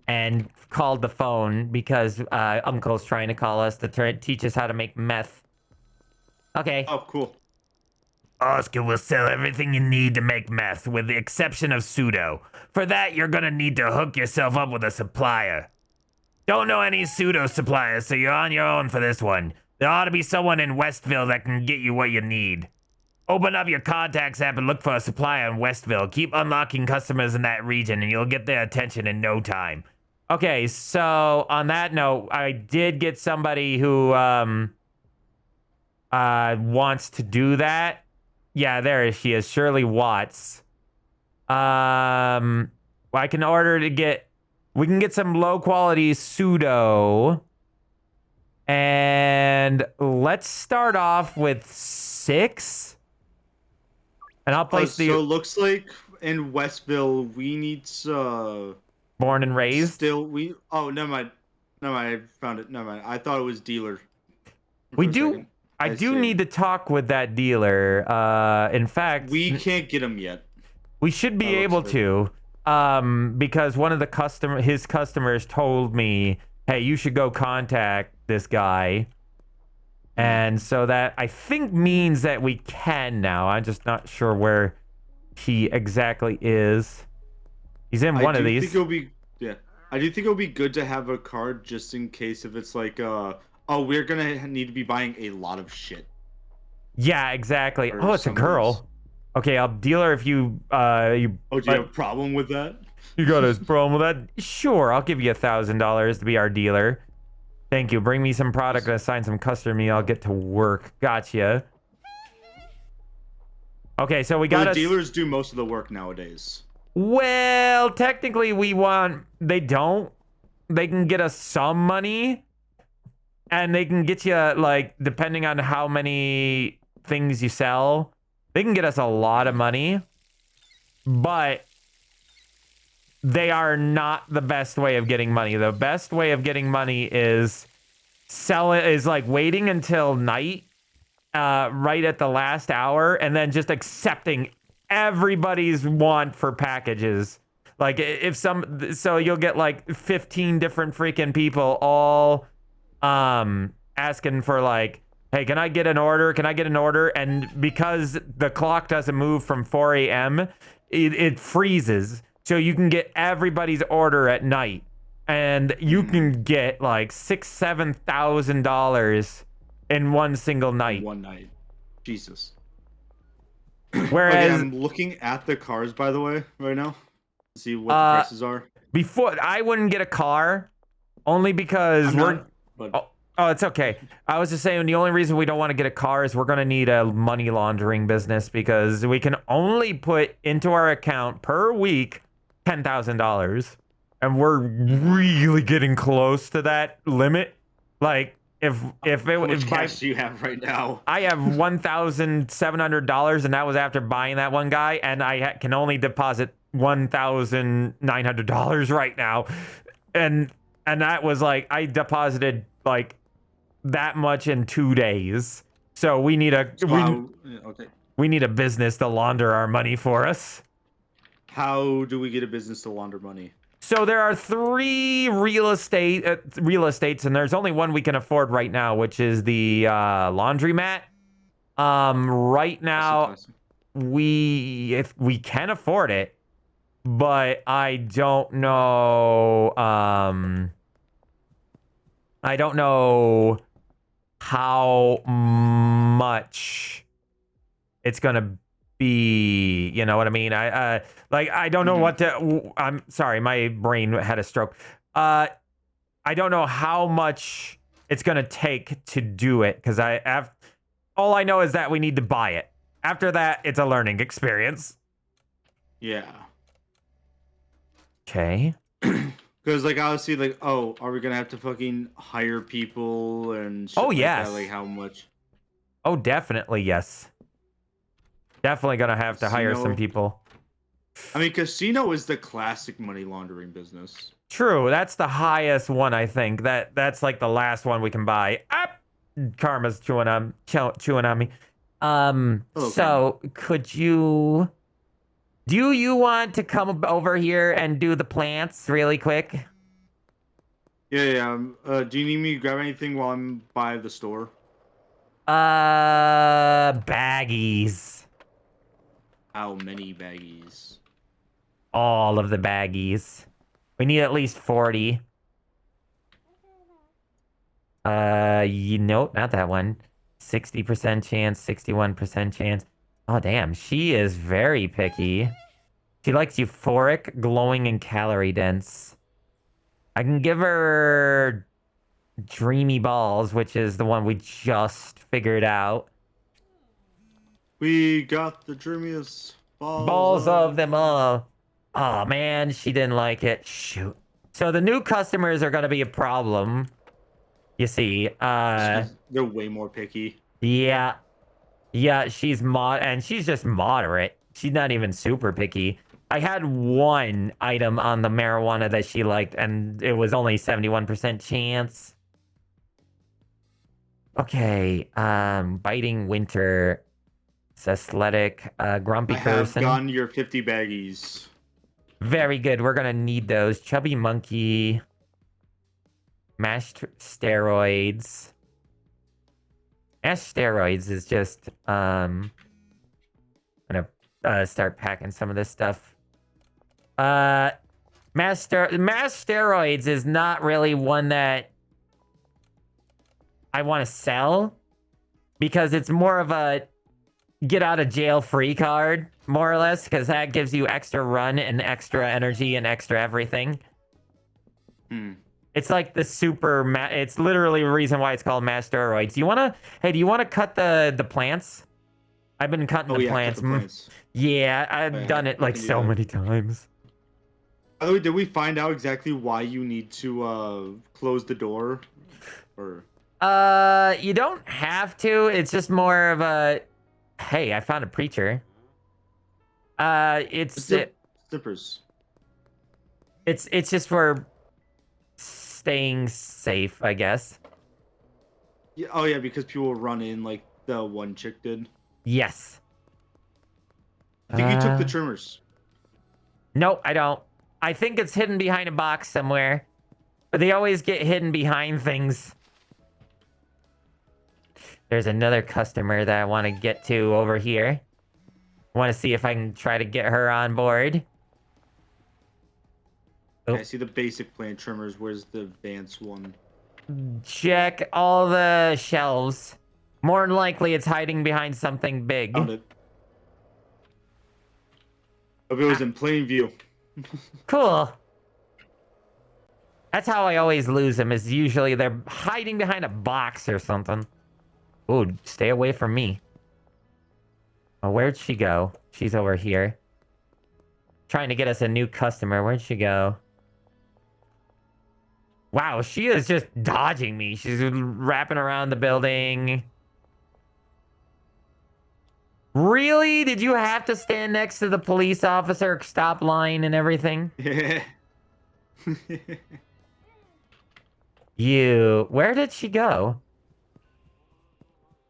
and called the phone because Uncle's trying to call us to teach us how to make meth. Okay. Oh, cool. Oscar will sell everything you need to make meth, with the exception of pseudo. For that, you're gonna need to hook yourself up with a supplier. Don't know any pseudo suppliers, so you're on your own for this one. There ought to be someone in Westville that can get you what you need. Open up your contacts app and look for a supplier in Westville. Keep unlocking customers in that region and you'll get their attention in no time. Okay, so on that note, I did get somebody who wants to do that. Yeah, there she is, Shirley Watts. I can order to get... We can get some low quality pseudo. And let's start off with 6. And I'll place So it looks like in Westville we need born and raised. Oh, never mind. I found it. Never mind. I thought it was dealer. I do need to talk with that dealer. In fact, we can't get him yet. We should be able to, because one of his customers told me, "Hey, you should go contact this guy." And so that, I think, means that we can now. I'm just not sure where he exactly is. He's in one of these. I do think it'll be good to have a card just in case if it's like, oh, we're gonna need to be buying a lot of shit. Yeah, exactly. Oh, it's a girl. Okay, I'll dealer if you do you have a problem with that? You got a problem with that? Sure, I'll give you $1,000 to be our dealer. Thank you. Bring me some product and assign some customer me. I'll get to work. Gotcha. Okay, so we got the dealers do most of the work nowadays. Well, technically they don't. They can get us some money. And they can get you, like, depending on how many things you sell, they can get us a lot of money. But they are not the best way of getting money. The best way of getting money is like waiting until night, right at the last hour, and then just accepting everybody's want for packages. Like so you'll get like 15 different freaking people all asking for like, hey, can I get an order? Can I get an order? And because the clock doesn't move from 4 a.m., it freezes. So you can get everybody's order at night. And you can get like $6,000-$7,000 in one single night. One night. Jesus. Whereas okay, I'm looking at the cars, by the way, right now. To see what the prices are. Before, I wouldn't get a car only because Oh, it's okay. I was just saying the only reason we don't want to get a car is we're going to need a money laundering business because we can only put into our account per week $10,000. And we're really getting close to that limit. Like, how much cash do you have right now? I have $1,700, and that was after buying that one guy, and I can only deposit $1,900 right now. And that was like, I deposited like that much in 2 days. So we need we need a business to launder our money for us. How do we get a business to launder money? So there are 3 real estates, and there's only one we can afford right now, which is the laundromat. Right now, if we can afford it, but I don't know. I don't know how much it's gonna be. You know what I mean? I don't know what to. I'm sorry, my brain had a stroke. I don't know how much it's gonna take to do it because all I know is that we need to buy it. After that, it's a learning experience. Yeah. Okay. Because, like, obviously, like, oh, are we gonna have to fucking hire people and shit like yes. that? Like, how much? Oh, definitely, yes. Definitely gonna have to hire some people. I mean, casino is the classic money laundering business. True, that's the highest one, I think. That's like the last one we can buy. Ah! Karma's chewing on me. So could you... Do you want to come over here and do the plants really quick? Yeah. Do you need me to grab anything while I'm by the store? Baggies. How many baggies? All of the baggies. We need at least 40. Nope, not that one. 60% chance, 61% chance. Oh, damn. She is very picky. She likes euphoric, glowing, and calorie dense. I can give her dreamy balls, which is the one we just figured out. We got the dreamiest Balls of them all. Oh, man. She didn't like it. Shoot. So the new customers are going to be a problem. You see. They're way more picky. Yeah. Yeah, she's she's just moderate. She's not even super picky. I had one item on the marijuana that she liked, and it was only 71% chance. Okay, biting winter. It's athletic, grumpy person. I have gotten your 50 baggies. Very good. We're gonna need those. Chubby monkey. Mashed steroids. Steroids is just I'm gonna start packing some of this stuff. Mass steroids is not really one that I want to sell because it's more of a get out of jail free card, more or less, because that gives you extra run and extra energy and extra everything. It's like the it's literally the reason why it's called mass steroids. Do you want to cut the plants? I've been cutting Oh the yeah, plants. cut the plants. Yeah, I've Yeah, done it I like can do so that. many times. By the way, did we find out exactly why you need to close the door? Or You don't have to. It's just more of a, hey, I found a preacher. zippers. It's just for staying safe, I guess. Yeah. Oh yeah, because people will run in like the one chick did. Yes. I think you took the trimmers. Nope, I don't. I think it's hidden behind a box somewhere. But they always get hidden behind things. There's another customer that I want to get to over here. I want to see if I can try to get her on board. Oh. I see the basic plant trimmers. Where's the advanced one? Check all the shelves. More than likely, it's hiding behind something big. Found it. Hope it was in plain view. Cool. That's how I always lose them, is usually they're hiding behind a box or something. Ooh, stay away from me. Oh, where'd she go? She's over here. Trying to get us a new customer. Where'd she go? Wow, she is just dodging me. She's wrapping around the building. Really? Did you have to stand next to the police officer, stop line and everything? Yeah. Where did she go?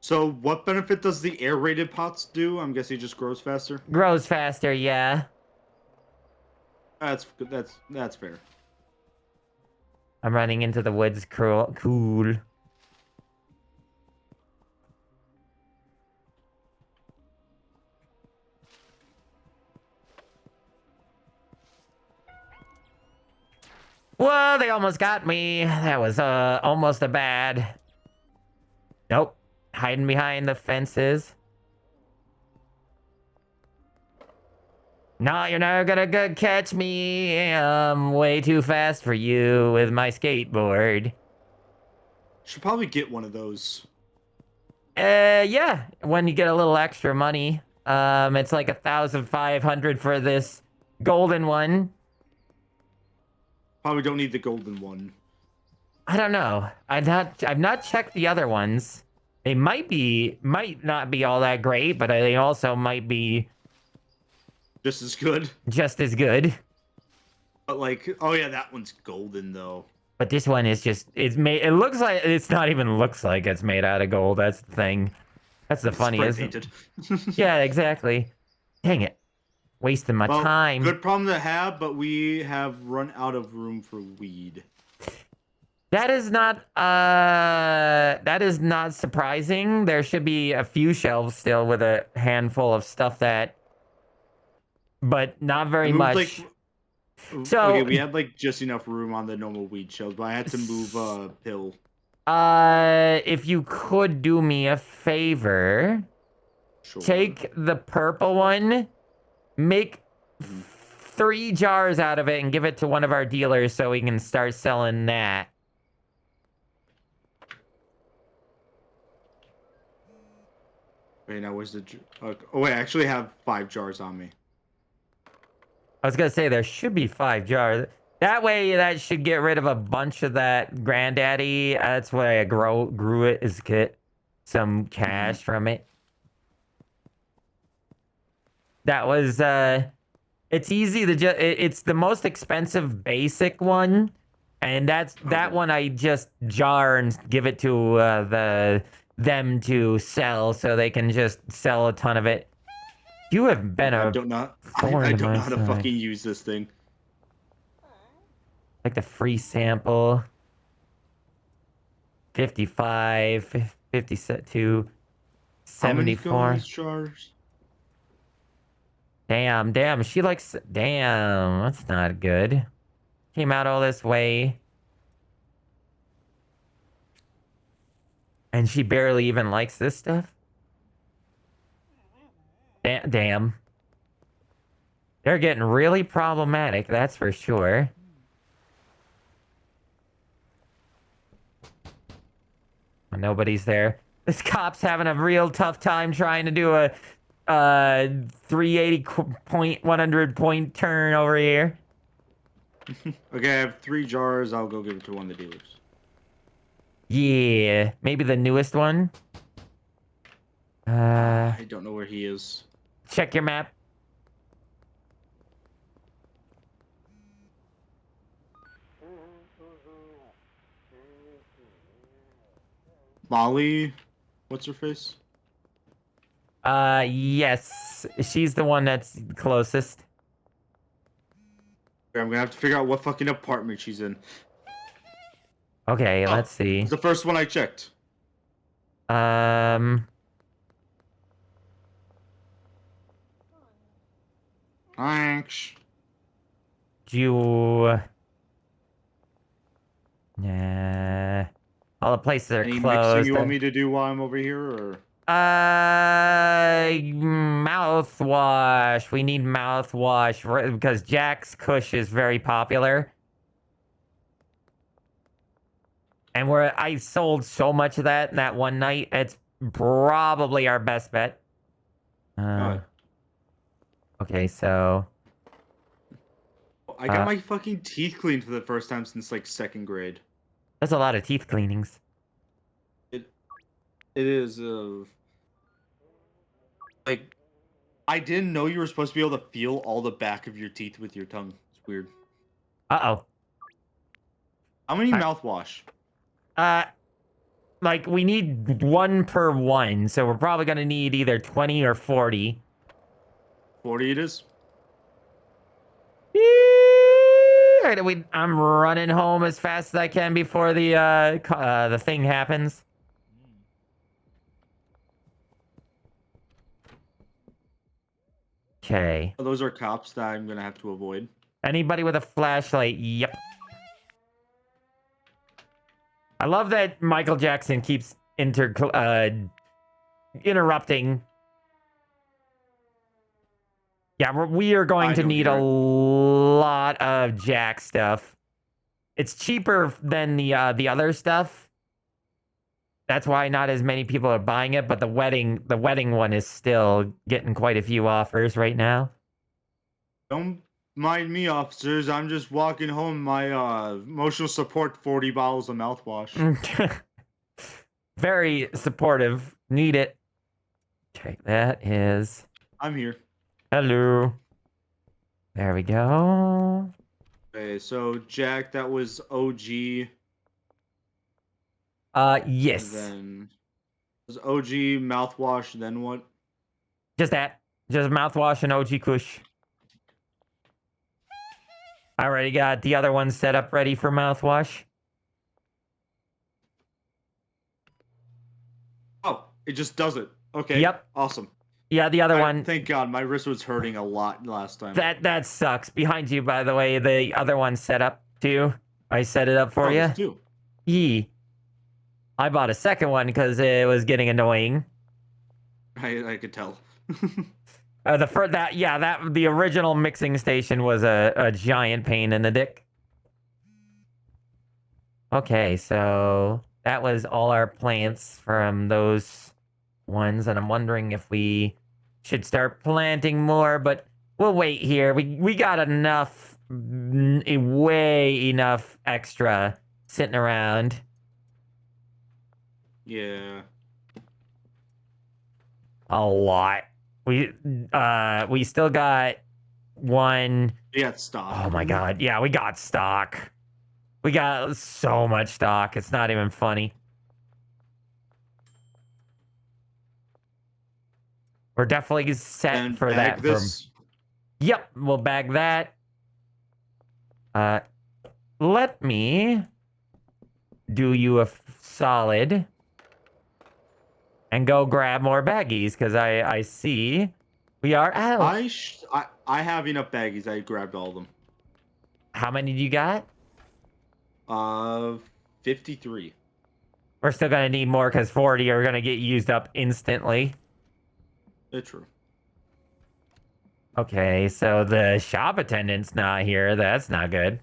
So, what benefit does the aerated pots do? I'm guessing it just grows faster. Grows faster, yeah. That's fair. I'm running into the woods. Cool. Whoa, they almost got me. That was almost a bad. Nope. Hiding behind the fences. No, you're not gonna catch me. I'm way too fast for you with my skateboard. Should probably get one of those. Yeah. When you get a little extra money. It's like 1,500 for this golden one. Probably don't need the golden one. I don't know. I've not checked the other ones. They might not be all that great, but they also might be just as good. Just as good. But like, oh yeah, that one's golden though. But this one is just, it looks like, it's not even looks like it's made out of gold. That's the thing. That's the funniest. Yeah, exactly. Dang it. Wasting my time. Good problem to have, but we have run out of room for weed. That is not surprising. There should be a few shelves still with a handful of stuff but not very much. So okay, we had like just enough room on the normal weed shelves, but I had to move pill. If you could do me a favor, sure. Take the purple one, make 3 jars out of it and give it to one of our dealers so we can start selling that. Wait, now where's the... Oh wait, I actually have 5 jars on me. I was gonna say, there should be 5 jars. That way, that should get rid of a bunch of that granddaddy. That's why I grew it, is get some cash from it. That was, it's easy to it's the most expensive basic one. And that one I just jar and give it to them to sell so they can just sell a ton of it. You have been I don't know how to fucking use this thing. Like the free sample. 55, 52, 74. Damn, she likes... Damn, that's not good. Came out all this way. And she barely even likes this stuff? Damn. They're getting really problematic, that's for sure. Nobody's there. This cop's having a real tough time trying to do a 380 point 100 point turn over here. Okay, I have 3 jars. I'll go give it to one of the dealers. Yeah, maybe the newest one. I don't know where he is. Check your map. Molly, what's her face? Yes, she's the one that's closest. Okay, I'm gonna have to figure out what fucking apartment she's in. Okay, Oh, let's see. it's the first one I checked. Um, Thanks. you. Nah. All the places are Any closed. mixing you want me to do while I'm over here, or? Mouthwash. We need mouthwash because Jack's Kush is very popular. And I sold so much of that one night. It's probably our best bet. Okay, so I got my fucking teeth cleaned for the first time since like 2nd grade. that's a lot of teeth cleanings. It is like I didn't know you were supposed to be able to feel all the back of your teeth with your tongue. It's weird. Uh-oh. How many mouthwash? Like we need 1 per 1, so we're probably gonna need either 20 or 40. 40 it is. I'm running home as fast as I can before the thing happens. Okay. Those are cops that I'm gonna have to avoid. Anybody with a flashlight? Yep. I love that Michael Jackson keeps interrupting. Yeah, we are going to need a lot of Jack stuff. It's cheaper than the other stuff. That's why not as many people are buying it, but the wedding one is still getting quite a few offers right now. Don't mind me, officers. I'm just walking home my emotional support 40 bottles of mouthwash. Very supportive. Need it. Okay, that is... I'm here. Hello. There we go. Okay, so Jack, that was OG. Yes. Then was OG mouthwash. Then what? Just that. Just mouthwash and OG Kush. I already got the other one set up ready for mouthwash. Oh, it just does it. Okay. Yep. Awesome. Yeah, the other one. Thank God, my wrist was hurting a lot last time. That sucks. Behind you, by the way, the other one set up too. I set it up for you. Too. Yee. I bought a second one because it was getting annoying. I could tell. The original mixing station was a giant pain in the dick. Okay, so that was all our plants from those ones, and I'm wondering if we should start planting more, but we'll wait here. We got enough, way enough extra sitting around. Yeah. A lot. We still got one. We got stock. Oh my god. Yeah, we got stock. We got so much stock. It's not even funny. We're definitely set and for bag that. This. Yep, we'll bag that. Let me do you a solid and go grab more baggies because I see we are out. I have enough baggies. I grabbed all of them. How many do you got? 53. We're still gonna need more because 40 are gonna get used up instantly. It's true. Okay, so the shop attendant's not here. That's not good.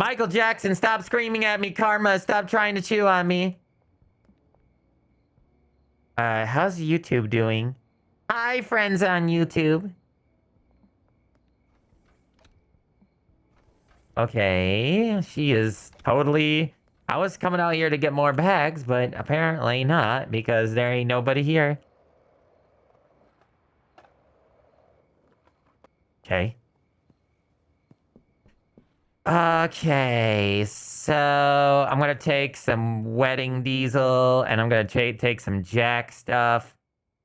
Michael Jackson, stop screaming at me. Karma, stop trying to chew on me. How's YouTube doing? Hi, friends on YouTube. Okay, she is totally... I was coming out here to get more bags, but apparently not, because there ain't nobody here. Okay. Okay, so I'm gonna take some wedding diesel, and I'm gonna take some jack stuff.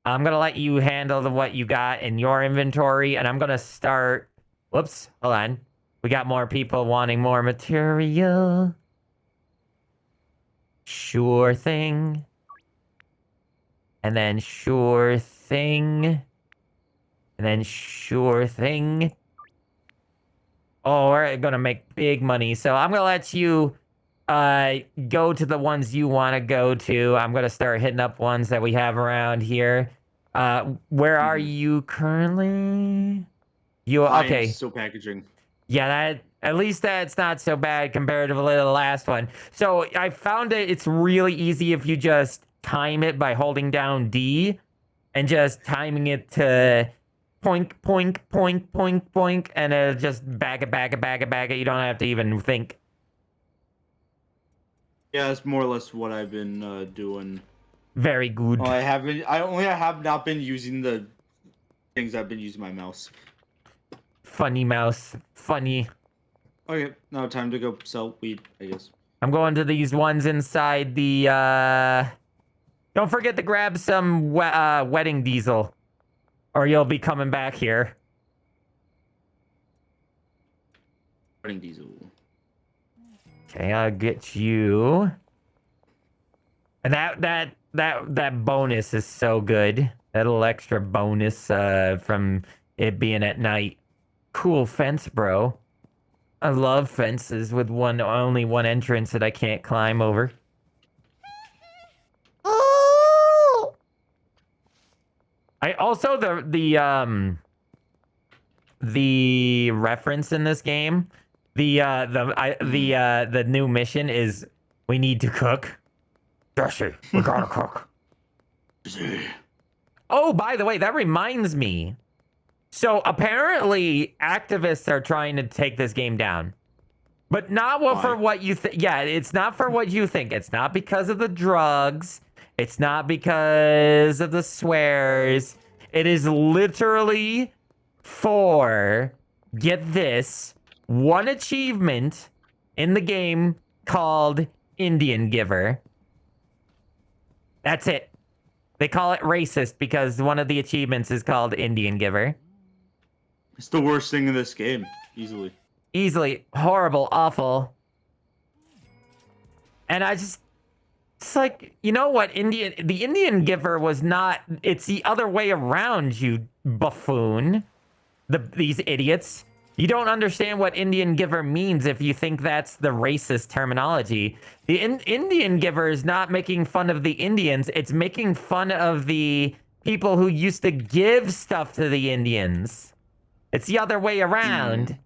I'm gonna let you handle what you got in your inventory, and I'm gonna start... Whoops, hold on. We got more people wanting more material. Sure thing. And then sure thing. And then sure thing. Oh, we're gonna make big money. So I'm gonna let you go to the ones you want to go to. I'm gonna start hitting up ones that we have around here. Where are you currently? You okay? I'm still packaging. Yeah, that at least that's not so bad comparatively to the last one. So I found it's really easy if you just time it by holding down D and just timing it to poink, poink, poink, poink, poink, and just bag it. You don't have to even think. Yeah, that's more or less what I've been doing. Very good. Oh, I have not been using the things. I've been using my mouse. Funny mouse. Funny. Okay, now time to go sell weed, I guess. I'm going to these ones inside the, Don't forget to grab some wedding diesel, or you'll be coming back here. Wedding diesel. Okay, I'll get you. And that bonus is so good. That little extra bonus from it being at night. Cool fence, bro. I love fences with only one entrance that I can't climb over. Oh! I also the reference in this game, the new mission is we need to cook. Jesse, we gotta cook. Oh, by the way, that reminds me. So apparently activists are trying to take this game down. But not for what you think. Yeah, it's not for what you think. It's not because of the drugs. It's not because of the swears. It is literally for, get this, one achievement in the game called Indian Giver. That's it. They call it racist because one of the achievements is called Indian Giver. It's the worst thing in this game, easily. Easily. Horrible. Awful. And it's like, you know what? The Indian Giver was not... It's the other way around, you buffoon. These idiots. You don't understand what Indian Giver means if you think that's the racist terminology. The Indian Giver is not making fun of the Indians. It's making fun of the people who used to give stuff to the Indians. It's the other way around.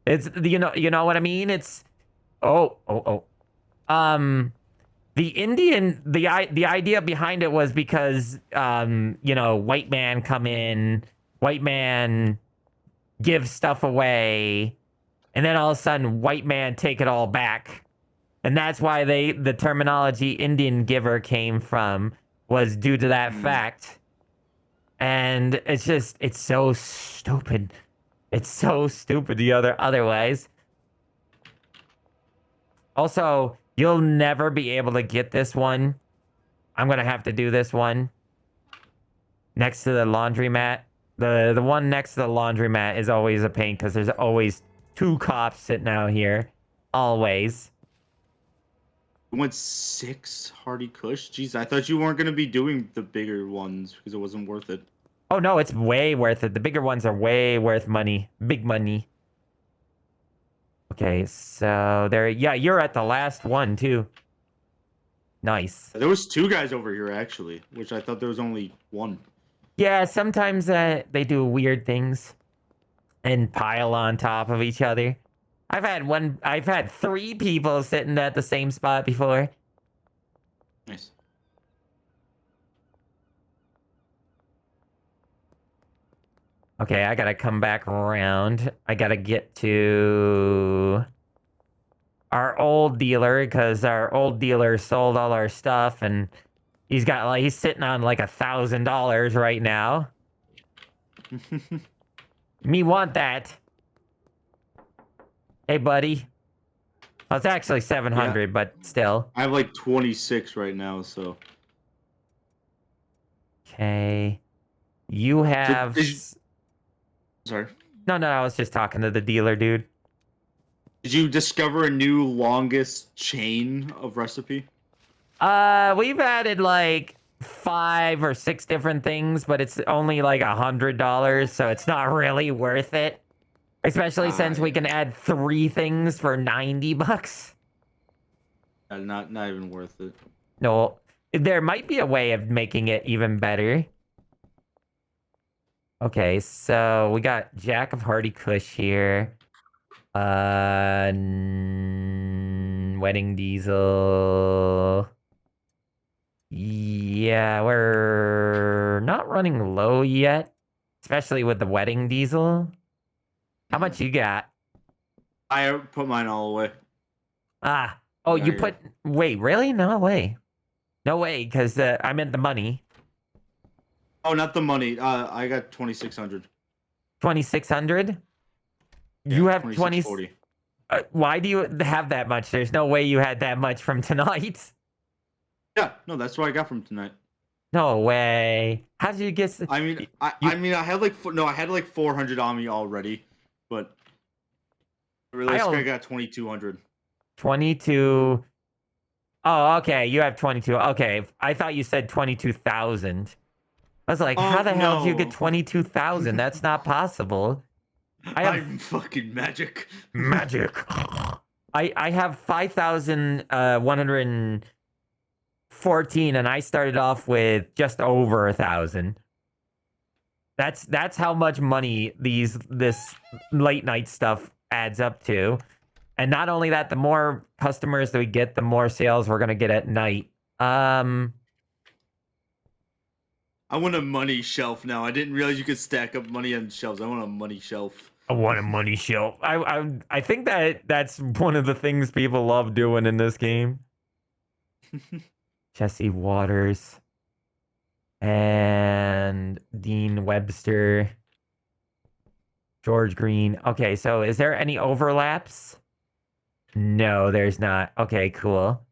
It's, you know what I mean? It's, the idea behind it was because, white man come in, white man give stuff away, and then all of a sudden, white man take it all back. And that's why the terminology Indian Giver came from, was due to that fact. And it's so stupid. It's so stupid otherwise. Also, you'll never be able to get this one. I'm going to have to do this one. Next to the laundromat. The one next to the laundromat is always a pain because there's always 2 cops sitting out here. Always. You went 6 Hardy Kush? Jeez, I thought you weren't going to be doing the bigger ones because it wasn't worth it. Oh, no, it's way worth it. The bigger ones are way worth money. Big money. Okay, so there... Yeah, you're at the last one, too. Nice. There was 2 guys over here, actually, which I thought there was only 1. Yeah, sometimes they do weird things and pile on top of each other. I've had 3 people sitting at the same spot before. Nice. Okay, I gotta come back around. I gotta get to our old dealer because our old dealer sold all our stuff and he's sitting on like $1,000 right now. Me want that. Hey, buddy. Well, it's actually 700, but still. I have like 26 right now, so. Okay. You have... Sorry. No, I was just talking to the dealer, dude. Did you discover a new longest chain of recipe? We've added like 5 or 6 different things, but it's only like $100, so it's not really worth it. Especially since we can add 3 things for $90. Not even worth it. No, there might be a way of making it even better. Okay, so we got Jack of Hardy Kush here. Wedding Diesel. Yeah, we're not running low yet, especially with the Wedding Diesel. How much you got? I put mine all away. Oh, you put... Wait, really? No way. No way, because I meant the money. Oh, not the money. I got 2,600. 2,600? Yeah, You have 2,640. Why do you have that much? There's no way you had that much from tonight. Yeah, no, that's what I got from tonight. No way. How did you get... I mean, I had like I had like 400 on me already, but realistically, I got 2,200. 22. Oh, okay. You have 22. Okay. I thought you said 22,000. I was like, how the hell did you get 22,000? That's not possible. I'm fucking magic. Magic. I have 5,114 and I started off with just over 1,000. That's how much money this late night stuff adds up to. And not only that, the more customers that we get, the more sales we're gonna get at night. I want a money shelf now. I didn't realize you could stack up money on shelves. I want a money shelf. I want a money shelf. I think that's one of the things people love doing in this game. Jesse Waters and Dean Webster, George Green. Okay, so is there any overlaps? No, there's not. Okay, cool.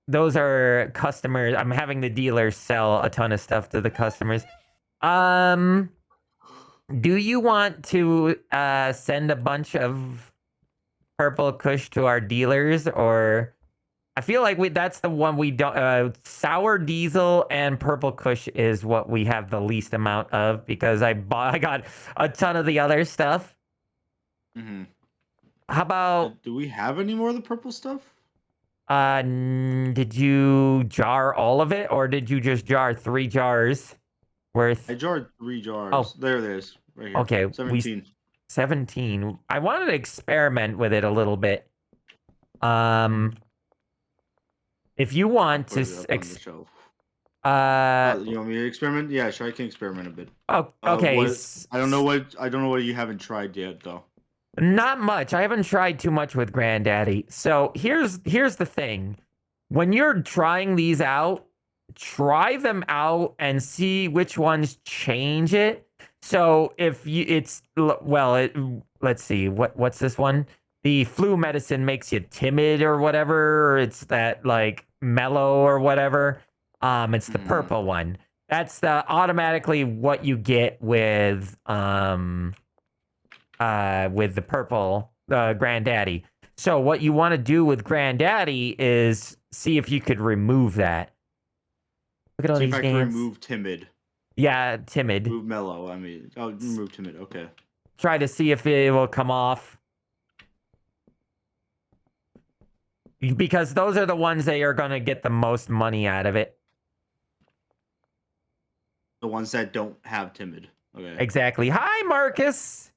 Those are customers. I'm having the dealers sell a ton of stuff to the customers. Do you want to send a bunch of Purple Kush to our dealers, or I feel like that's the one we don't. Sour Diesel and Purple Kush is what we have the least amount of because I got a ton of the other stuff. Mm-hmm. How about? Do we have any more of the purple stuff? Did you jar all of it, or did you just jar 3 jars worth? I jarred 3 jars. Oh, there it is, right here. Okay, 17. 17. I wanted to experiment with it a little bit. If you want to, you want me to experiment? Yeah, sure. I can experiment a bit. Oh, okay. I don't know what you haven't tried yet, though. Not much. I haven't tried too much with Granddaddy. So here's the thing. When you're trying these out, try them out and see which ones change it. So if let's see, what's this one? The flu medicine makes you timid or whatever. Or it's that like MalO or whatever. It's the purple one. That's the automatically what you get with the purple Granddaddy. So what you want to do with Granddaddy is see if you could remove that. Look at all these games. Remove timid. Yeah, timid. Remove MalO. I mean, remove timid. Okay. Try to see if it will come off. Because those are the ones that are going to get the most money out of it. The ones that don't have timid. Okay. Exactly. Hi, Marcus.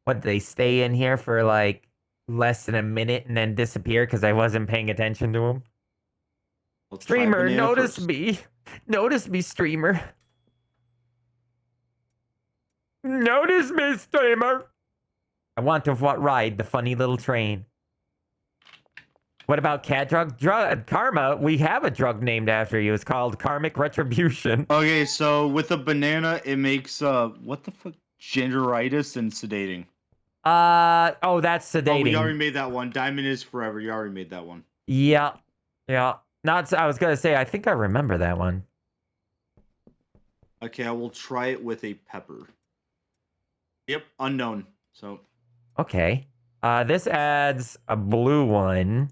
What, they stay in here for like less than a minute and then disappear because I wasn't paying attention to them? Let's try Streamer, banana notice first. me. Notice me, streamer. Notice me, streamer. I want to ride the funny little train. What about cat drug? Karma, we have a drug named after you. It's called Karmic Retribution. Okay, so with a banana, it makes what the fuck? Gingeritis and sedating. Oh, that's Oh, we sedating. already made that one. Diamond is forever. You already made that one. Yeah. Yeah. Not, I was gonna say, I think I remember that one. Okay, I will try it with a pepper. Yep, unknown. So. Okay. This adds a blue one.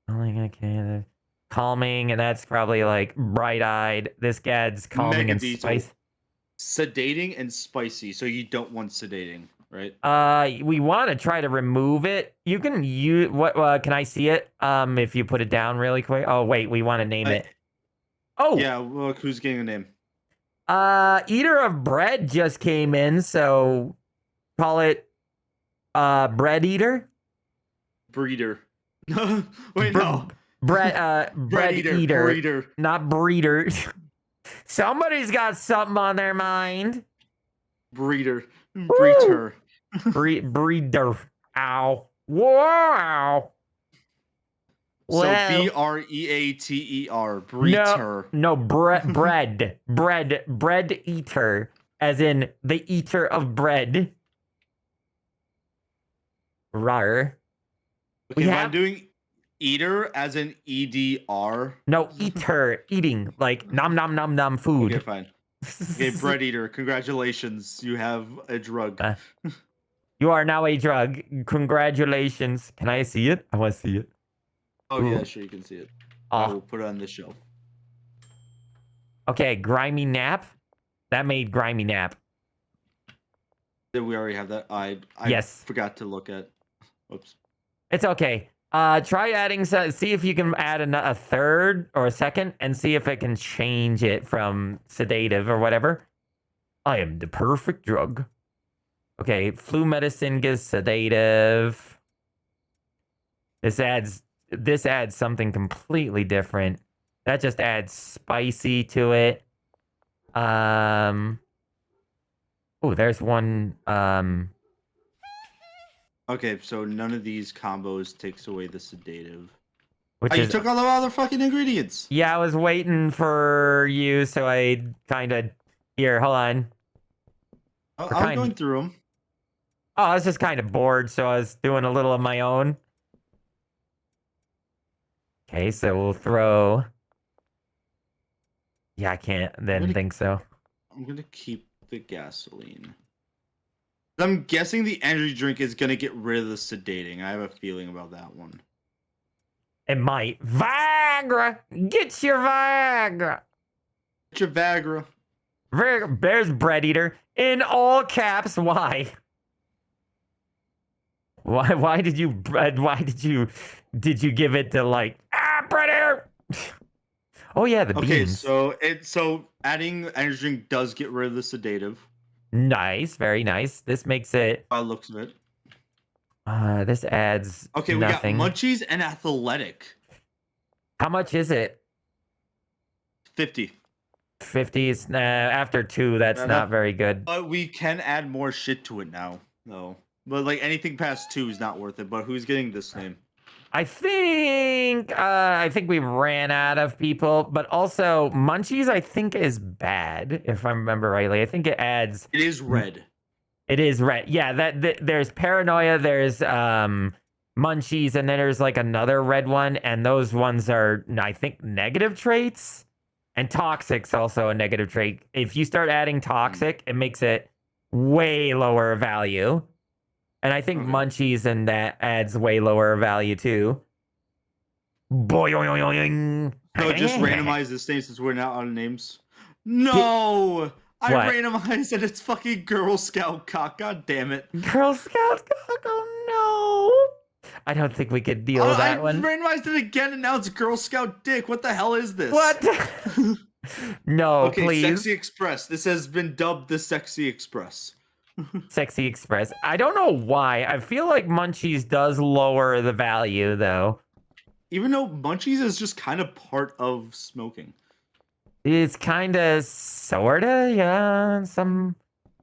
Okay. Calming, and that's probably like bright-eyed. This adds calming and Megadethal. spice. Sedating and spicy, so you don't want sedating, right? We want to try to remove it. You can use what? Can I see it? If you put it down really quick. Oh wait, we want to name it. Oh yeah. Look, who's getting a name? Eater of Bread just came in, so call it Bread Eater. Breeder. Wait, no. Bread eater. Breeder. Not breeder. Somebody's got something on their mind. Breeder. Breeder. Breeder. Ow. Wow. So Well, Breater. Breeder. No, bread eater, as in the eater of bread. Rar. Okay, I'm doing eater as in EDR. No, eater, eating, like nom nom nom nom food. Okay, fine. Okay, bread eater. Congratulations, you have a drug. You are now a drug. Congratulations. Can I see it? I want to see it. Oh yeah, sure, you can see it. I will put it on the shelf. Okay, grimy nap. That made grimy nap. Did we already have that? I yes. Forgot to look at. Oops. It's okay. Try adding. See if you can add a third or a second, and see if it can change it from sedative or whatever. I am the perfect drug. Okay, flu medicine gives sedative. This adds something completely different. That just adds spicy to it. Oh, there's one. Okay, so none of these combos takes away the sedative. Which you took all the other fucking ingredients. Yeah, I was waiting for you, so I kind of... Here, hold on. I'm going through them. Oh, I was just kind of bored, so I was doing a little of my own. Okay, so we'll throw... Yeah, I didn't think so. I'm going to keep the gasoline. I'm guessing the energy drink is going to get rid of the sedating. I have a feeling about that one. It might. Viagra! Get your Viagra! Get your Viagra. There's Bread Eater. In all caps, why? Why did you give it to like, Bread Eater? Oh yeah, the beans. Okay, so adding energy drink does get rid of the sedative. Nice, very nice. This makes it. By the looks of it. This adds. Okay, nothing. we got munchies and athletic. How much is it? 50. 50 is after 2. That's not very good. But we can add more shit to it now, though. But like anything past 2 is not worth it. But who's getting this name? I think we ran out of people, but also munchies I think is bad if I remember rightly. I think it adds. It is red. It is red. Yeah, there's paranoia, there's munchies, and then there's like another red one, and those ones are I think negative traits, and toxic's also a negative trait. If you start adding toxic, it makes it way lower value. And I think munchies and that adds way lower value too. Boing. So just randomize this name since we're now out of names. No! I randomized and it's fucking Girl Scout cock. God damn it. Girl Scout cock? Oh no. I don't think we could deal with that one. I randomized it again and now it's Girl Scout dick. What the hell is this? What? No, Okay, please. Sexy Express. This has been dubbed the Sexy Express. Sexy Express. I don't know why. I feel like Munchies does lower the value, though. Even though Munchies is just kind of part of smoking. It's kind of, sorta, yeah, in some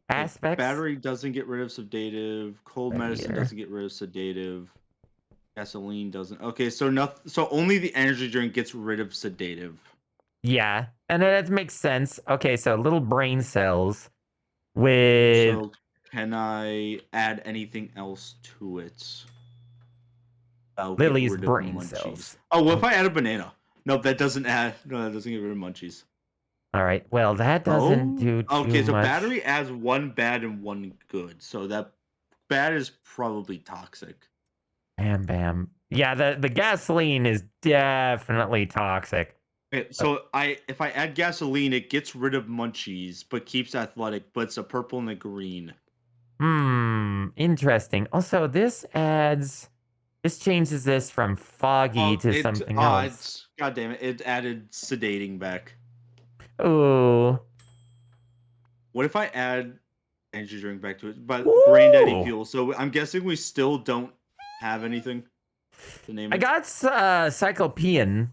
aspects. Battery doesn't get rid of sedative. Cold medicine doesn't get rid of sedative. Gasoline doesn't. Okay, so only the energy drink gets rid of sedative. Yeah, and that makes sense. Okay, so little brain cells with... So can I add anything else to it? I'll get Lily's rid of brain munchies. cells. Oh, what if I add a banana? Nope, that doesn't add. No, that doesn't get rid of munchies. All right, well, that doesn't do too Okay, so much. battery adds one bad and one good. So that bad is probably toxic. Bam, bam. Yeah, the gasoline is definitely toxic. Okay, so if I add gasoline, it gets rid of munchies, but keeps athletic, but it's a purple and a green. Interesting. Also, this changes this from foggy to something else. God damn it, it added sedating back. Ooh. What if I add energy drink back to it? But Ooh. Granddaddy fuel. So I'm guessing we still don't have anything to name it. I got Cyclopean,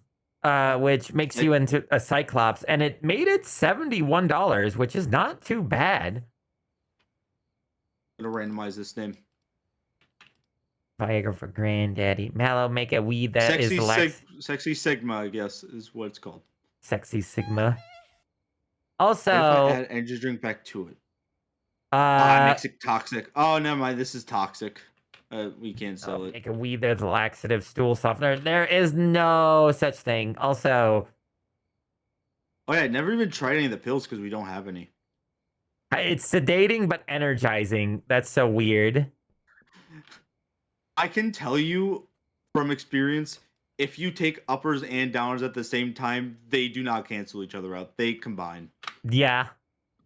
which makes you into a Cyclops, and it made it $71, which is not too bad. I'm gonna randomize this name. Viagra for Granddaddy. MalO, make a weed that is Sexy Sigma, I guess, is what it's called. Sexy Sigma. Also, what if I add energy drink back to it? It makes it toxic. Oh, never mind. This is toxic. We can't sell it. Make a weed that's laxative stool softener. There is no such thing. Also, oh yeah, I never even tried any of the pills because we don't have any. It's sedating but energizing. That's so weird. I can tell you from experience, if you take uppers and downers at the same time, they do not cancel each other out. They combine. Yeah.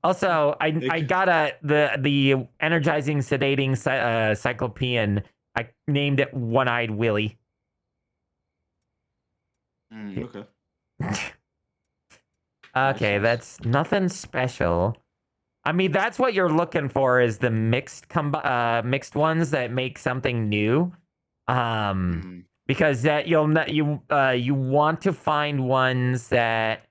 Also, I got the energizing sedating Cyclopean. I named it One-Eyed Willy. Okay. Okay, that's nothing special. I mean, that's what you're looking for, is the mixed ones that make something new. Because that you want to find ones that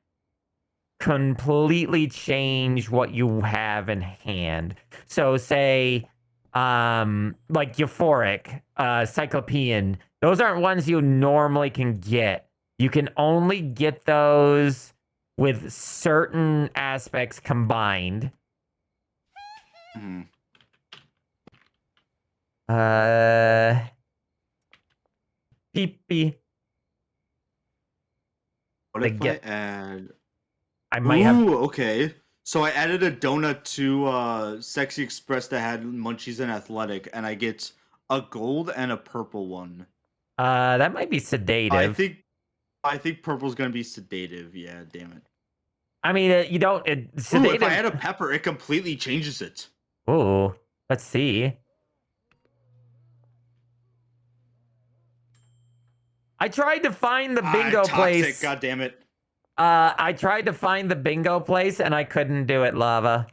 completely change what you have in hand. So say like euphoric, Cyclopean, those aren't ones you normally can get. You can only get those with certain aspects combined. Pee-pee. What if I add... I might have... okay. So I added a donut to Sexy Express that had munchies and athletic, and I get a gold and a purple one. That might be sedative. I think purple's gonna be sedative. Yeah, damn it. I mean, you don't... sedative... Ooh, if I add a pepper, it completely changes it. Ooh, let's see. I tried to find the bingo place. God damn it. I tried to find the bingo place and I couldn't do it, Lava.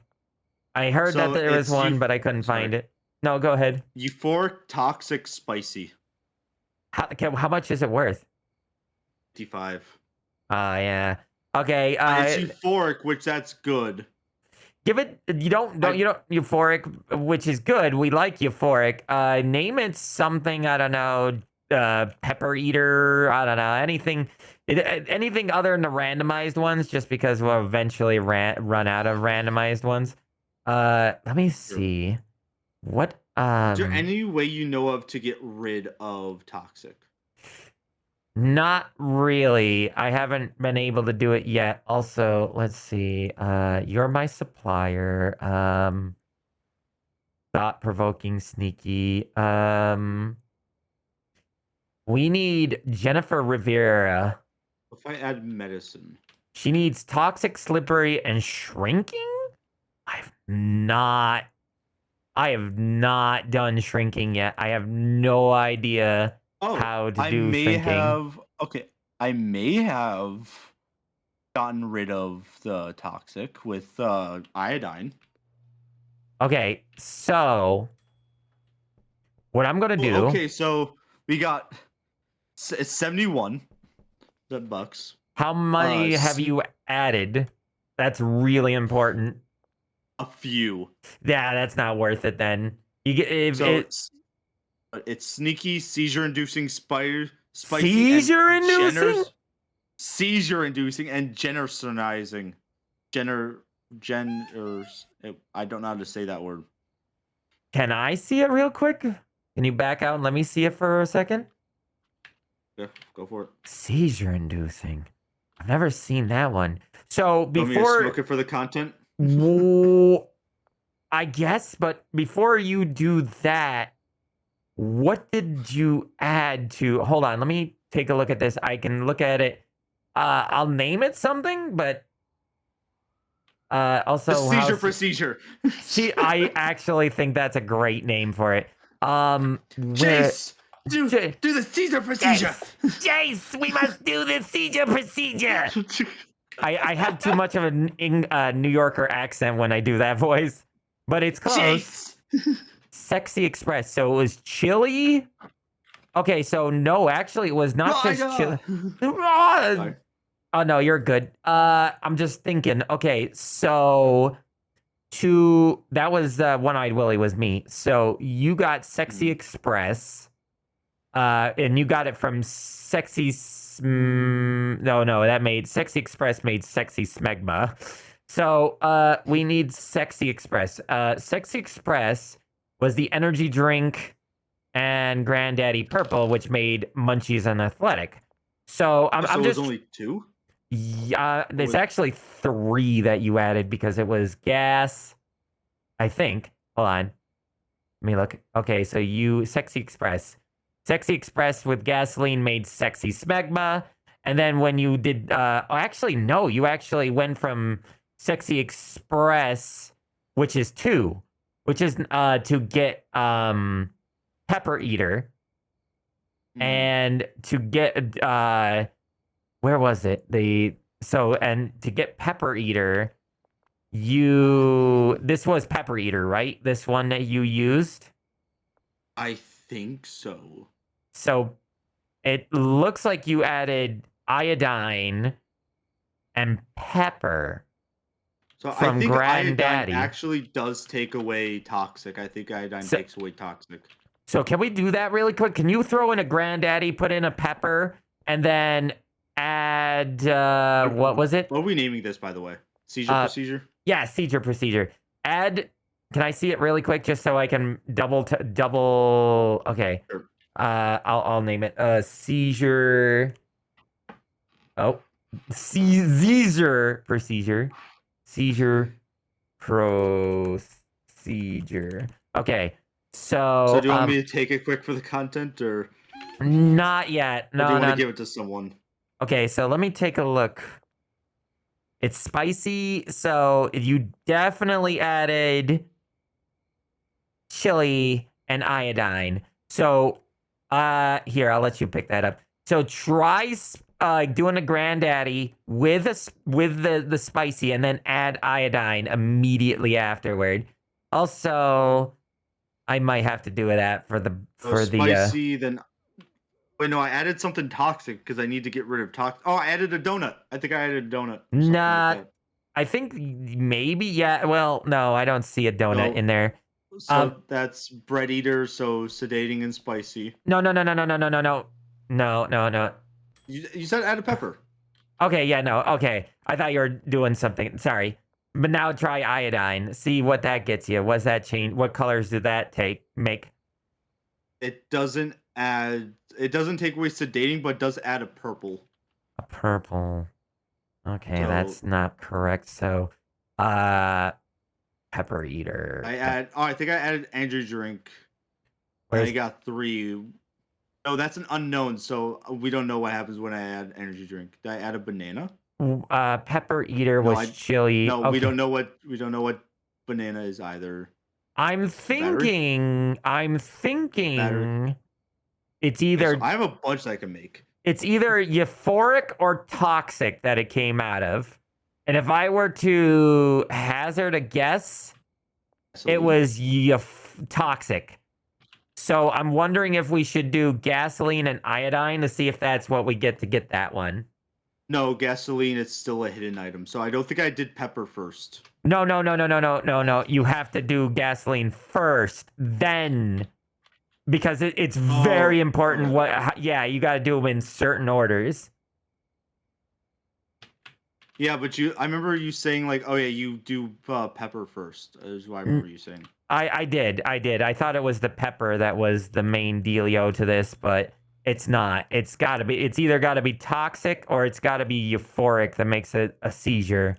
I heard that there was one, but I couldn't find it. No, go ahead. Euphoric, toxic, spicy. How much is it worth? 55. Yeah. Okay. It's euphoric, which that's good. Give it. You don't euphoric, which is good. We like euphoric. Name it something. I don't know. Pepper eater. I don't know. Anything other than the randomized ones, just because we'll eventually run out of randomized ones. Let me see. What? Is there any way you know of to get rid of toxic? Not really. I haven't been able to do it yet. Also, let's see. You're my supplier. Thought-provoking, sneaky. We need Jennifer Rivera. If I add medicine. She needs toxic, slippery, and shrinking? I have not done shrinking yet. I have no idea how to do shrinking. I may have gotten rid of the toxic with iodine. Okay, so what I'm gonna do? Okay, so we got it's 71 bucks. How many have you added? That's really important. A few. Yeah, that's not worth it then. You get if So it it's sneaky, seizure-inducing, spicy, seizure-inducing. Seizure-inducing and generalizing. I don't know how to say that word. Can I see it real quick? Can you back out and let me see it for a second? Yeah, go for it. Seizure-inducing. I've never seen that one. So Want me to before, smoke it for the content? I guess, but before you do that, what did you add to? Hold on, let me take a look at this. I can look at it. I'll name it something, but also Seizure procedure. See, I actually think that's a great name for it. Jace, do the seizure procedure. Jace, we must do the seizure procedure. I have too much of a New Yorker accent when I do that voice, but it's close. Jace. Sexy Express. So it was chili. Okay, so no, actually, it was not just chili. Oh no, you're good. I'm just thinking. Okay, so that was One-Eyed Willie was me. So you got Sexy Express, and you got it from Sexy. No, that made Sexy Express made Sexy Smegma. So we need Sexy Express. Sexy Express was the energy drink and Granddaddy Purple, which made Munchies and Athletic. So I'm so just it was only 2. Yeah, there's actually 3 that you added because it was gas, I think. Hold on. Let me look. Okay, so Sexy Express. Sexy Express with gasoline made Sexy Smegma. And then when you did, actually, no, you actually went from Sexy Express, which is 2, which is to get Pepper Eater. And to get, where was it? And to get Pepper Eater, this was Pepper Eater, right? This one that you used? I think so. So it looks like you added iodine and pepper. So from I think Granddaddy. iodine actually does take away toxic. I think iodine takes away toxic. So can we do that really quick? Can you throw in a Granddaddy, put in a pepper, and then add what was it? What are we naming this, by the way? Seizure procedure? Yeah, seizure procedure. Add. Can I see it really quick just so I can double? Okay. Sure. I'll name it seizure. Oh, seizure procedure. Seizure procedure. Okay. So do you want me to take it quick for the content, or not yet? No, or do you want to give it to someone? Okay, so let me take a look. It's spicy, so you definitely added chili and iodine. So, here, I'll let you pick that up. So try doing a Granddaddy with the spicy, and then add iodine immediately afterward. Also, I might have to do that for the spicy. Then wait, no, I added something toxic because I need to get rid of toxic. Oh, I added a donut. I think I added a donut. Not. I think maybe, yeah. Well, no, I don't see a donut in there. So that's bread eater, so sedating and spicy. No. You said add a pepper. Okay, yeah, no, okay. I thought you were doing something. Sorry. But now try iodine. See what that gets you. What's that change? What colors did that make? It doesn't take away sedating, but does add a purple. A purple. Okay, that's not correct. So, pepper eater. I think I added energy drink. I got 3. No, that's an unknown, so we don't know what happens when I add energy drink. Did I add a banana? Pepper eater was chili. No, okay. we don't know what banana is either. I'm thinking Battery? it's either. Okay, so I have a bunch that I can make. It's either euphoric or toxic that it came out of. And if I were to hazard a guess, it was toxic. So I'm wondering if we should do gasoline and iodine to see if that's what we get to get that one. No, gasoline is still a hidden item. So I don't think I did pepper first. No. You have to do gasoline first, then, because it's very important. Okay. Yeah, you got to do them in certain orders. Yeah, but I remember you saying like, oh yeah, you do pepper first. Is what I remember you saying. I did. I thought it was the pepper that was the main dealio to this, but it's not. It's either got to be toxic or it's got to be euphoric that makes it a seizure.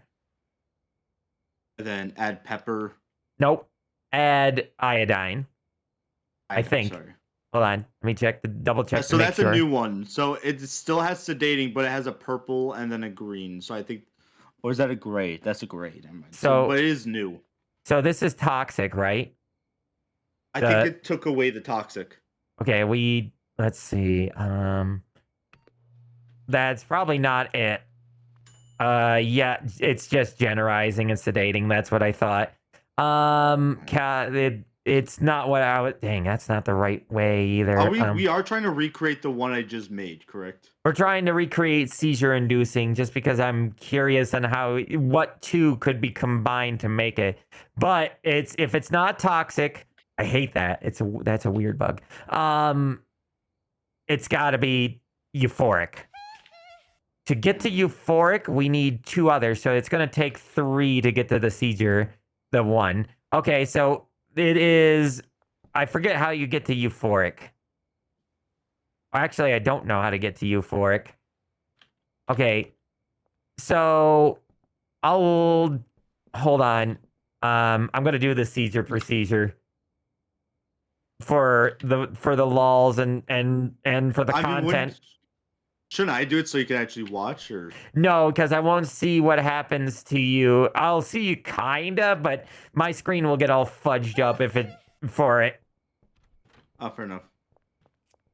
And then add pepper. Nope. Add iodine. I think. Sorry. Hold on. Let me double check. So that's a new one. So it still has sedating, but it has a purple and then a green. So I think, or is that a gray? That's a gray. So, but it is new. So this is toxic, right? I think it took away the toxic. Okay, let's see. That's probably not it. Yeah, it's just generalizing and sedating. That's what I thought. It's not what I was. Dang, that's not the right way either. We are trying to recreate the one I just made, correct? We're trying to recreate seizure-inducing, just because I'm curious on what two could be combined to make it. But if it's not toxic, I hate that. That's a weird bug. It's got to be euphoric. To get to euphoric, we need 2 others, so it's going to take 3 to get to the seizure, the 1. Okay, so it is... I forget how you get to euphoric. Actually, I don't know how to get to euphoric. Okay, so hold on. I'm going to do the seizure procedure for the lulz and for the content. Shouldn't I do it so you can actually watch, or no? Because I won't see what happens to you. I'll see you kinda, but my screen will get all fudged up for it. Oh, fair enough.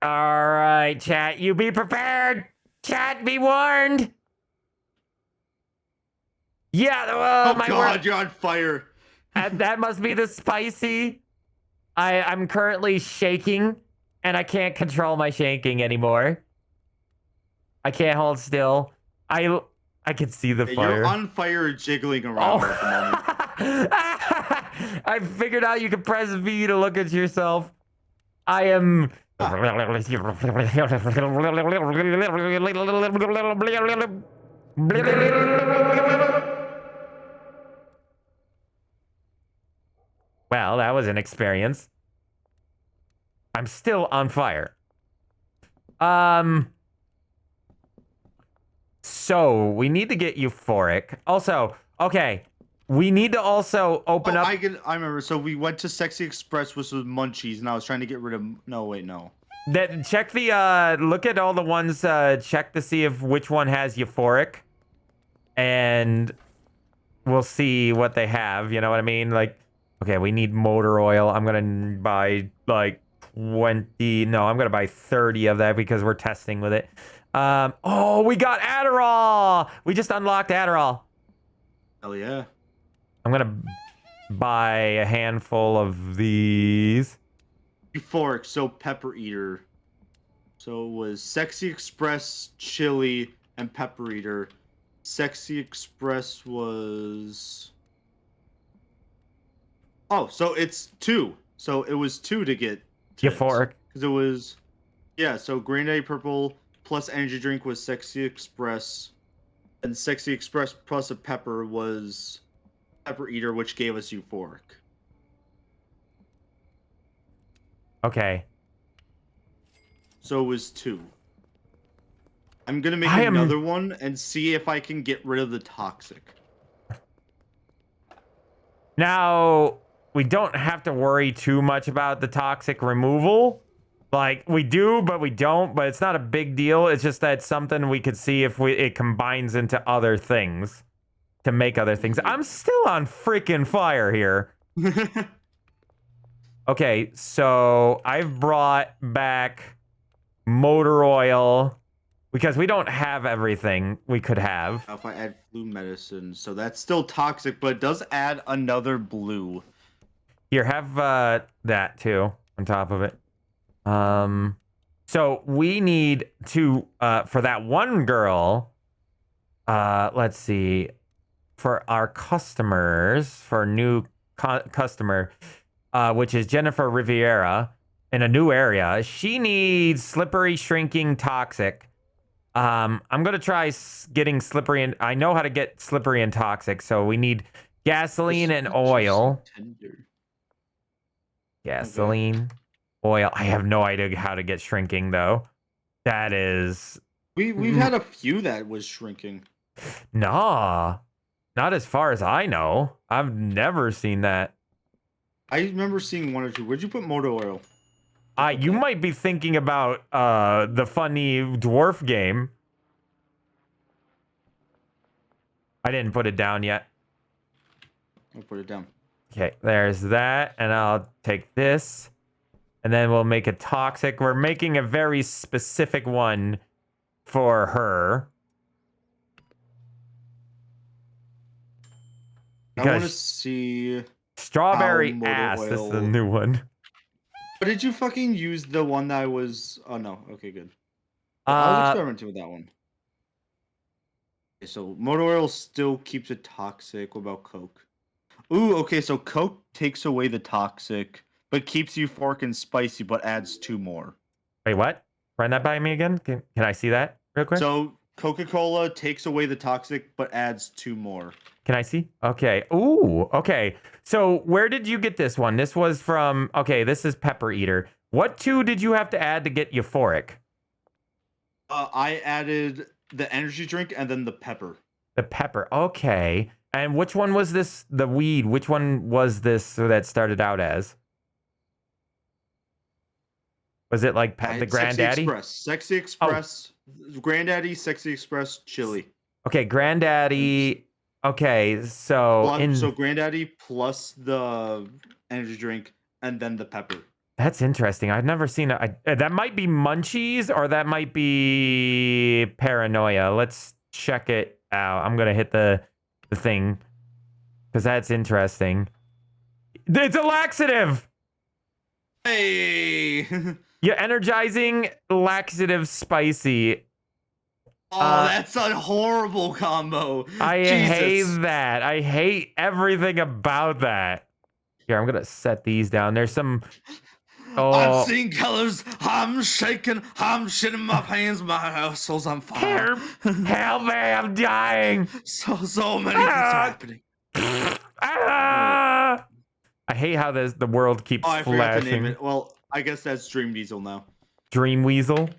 All right, chat. You be prepared. Chat, be warned. Yeah. Oh God, you're on fire. That must be the spicy. I'm currently shaking, and I can't control my shaking anymore. I can't hold still. I can see the fire. You're on fire, jiggling around at the moment. I figured out you can press V to look at yourself. I am. Well, that was an experience. I'm still on fire. So we need to get euphoric. Also, okay, we need to also open up. I remember. So we went to Sexy Express, which was Munchies, and I was trying to get rid of. No, wait, no. Check look at all the ones. Check to see if which one has euphoric, and we'll see what they have. You know what I mean? Like, okay, we need motor oil. I'm gonna buy like 20. No, I'm gonna buy 30 of that because we're testing with it. Oh, we got Adderall. We just unlocked Adderall. Hell yeah. I'm gonna buy a handful of these. Euphoric, so Pepper Eater. So it was Sexy Express, Chili, and Pepper Eater. Sexy Express was... Oh, so it's 2. So it was 2 to get... Euphoric. Because it was... Yeah, so Green Day Purple plus energy drink was Sexy Express. And Sexy Express plus a pepper was Pepper Eater, which gave us Euphoric. Okay. So it was 2. I'm gonna make another one and see if I can get rid of the toxic. Now, we don't have to worry too much about the toxic removal. Like, we do, but we don't, but it's not a big deal. It's just that it's something we could see if it combines into other things to make other things. I'm still on freaking fire here. Okay, so I've brought back motor oil because we don't have everything we could have. If I add flu medicine, so that's still toxic, but it does add another blue. Here, have that too on top of it. So we need to for that one girl. Let's see, for our customers, for a new customer, which is Jennifer Riviera in a new area. She needs slippery, shrinking, toxic. I'm gonna try getting slippery, and I know how to get slippery and toxic. So we need gasoline and oil. Gasoline, oil. I have no idea how to get shrinking though. That is. We've had a few that was shrinking. Nah, not as far as I know. I've never seen that. I remember seeing one or two. Where'd you put motor oil? You might be thinking about the funny dwarf game. I didn't put it down yet. I'll put it down. Okay, there's that, and I'll take this, and then we'll make a toxic. We're making a very specific one for her. I want to see strawberry ass. This is the new one. But did you fucking use the one that was? Oh no. Okay, good. I was experimenting with that one. Okay, so motor oil still keeps it toxic. What about Coke? Ooh, okay. So Coke takes away the toxic, but keeps euphoric and spicy, but adds 2 more. Wait, what? Run that by me again. Can I see that real quick? So Coca-Cola takes away the toxic, but adds 2 more. Can I see? Okay. Ooh, okay. So where did you get this one? This was from, okay, this is Pepper Eater. What 2 did you have to add to get euphoric? I added the energy drink and then the pepper. The pepper, okay. And which one was this, the weed? Which one was this that started out as? Was it like the Granddaddy? Sexy Express, Granddaddy, Sexy Express, Chili. Okay, Granddaddy. Okay, so so Granddaddy plus the energy drink and then the pepper. That's interesting. I've never seen it. That might be Munchies or that might be Paranoia. Let's check it out. I'm gonna hit the thing because that's interesting. It's a laxative. Hey. Yeah, energizing, laxative, spicy. Oh, that's a horrible combo. I hate that. I hate everything about that. Here, I'm gonna set these down. There's some. Oh, I'm seeing colors. I'm shaking. I'm shitting my pants. My soul's on fire. Help me! I'm dying. So many things are happening. I hate how the world keeps I flashing. forgot to name it. Well, I guess that's Dream Diesel now. Dream Weasel.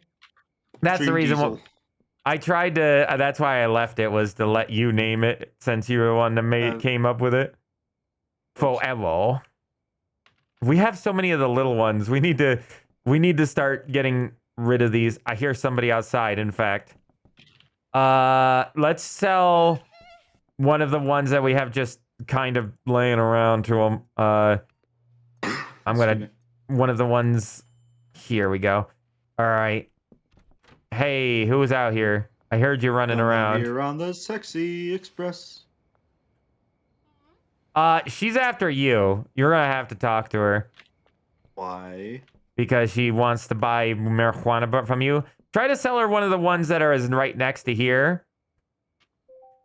That's the reason why I tried to. That's why I left it, was to let you name it since you were the one that came up with it. Forever. We have so many of the little ones. We need to start getting rid of these. I hear somebody outside. In fact, let's sell one of the ones that we have just kind of laying around to them. I'm gonna one of the ones. Here we go. All right. Hey, who was out here? I heard you running around. Here on the Sexy Express. She's after you. You're gonna have to talk to her. Why? Because she wants to buy marijuana from you. Try to sell her one of the ones that are right next to here.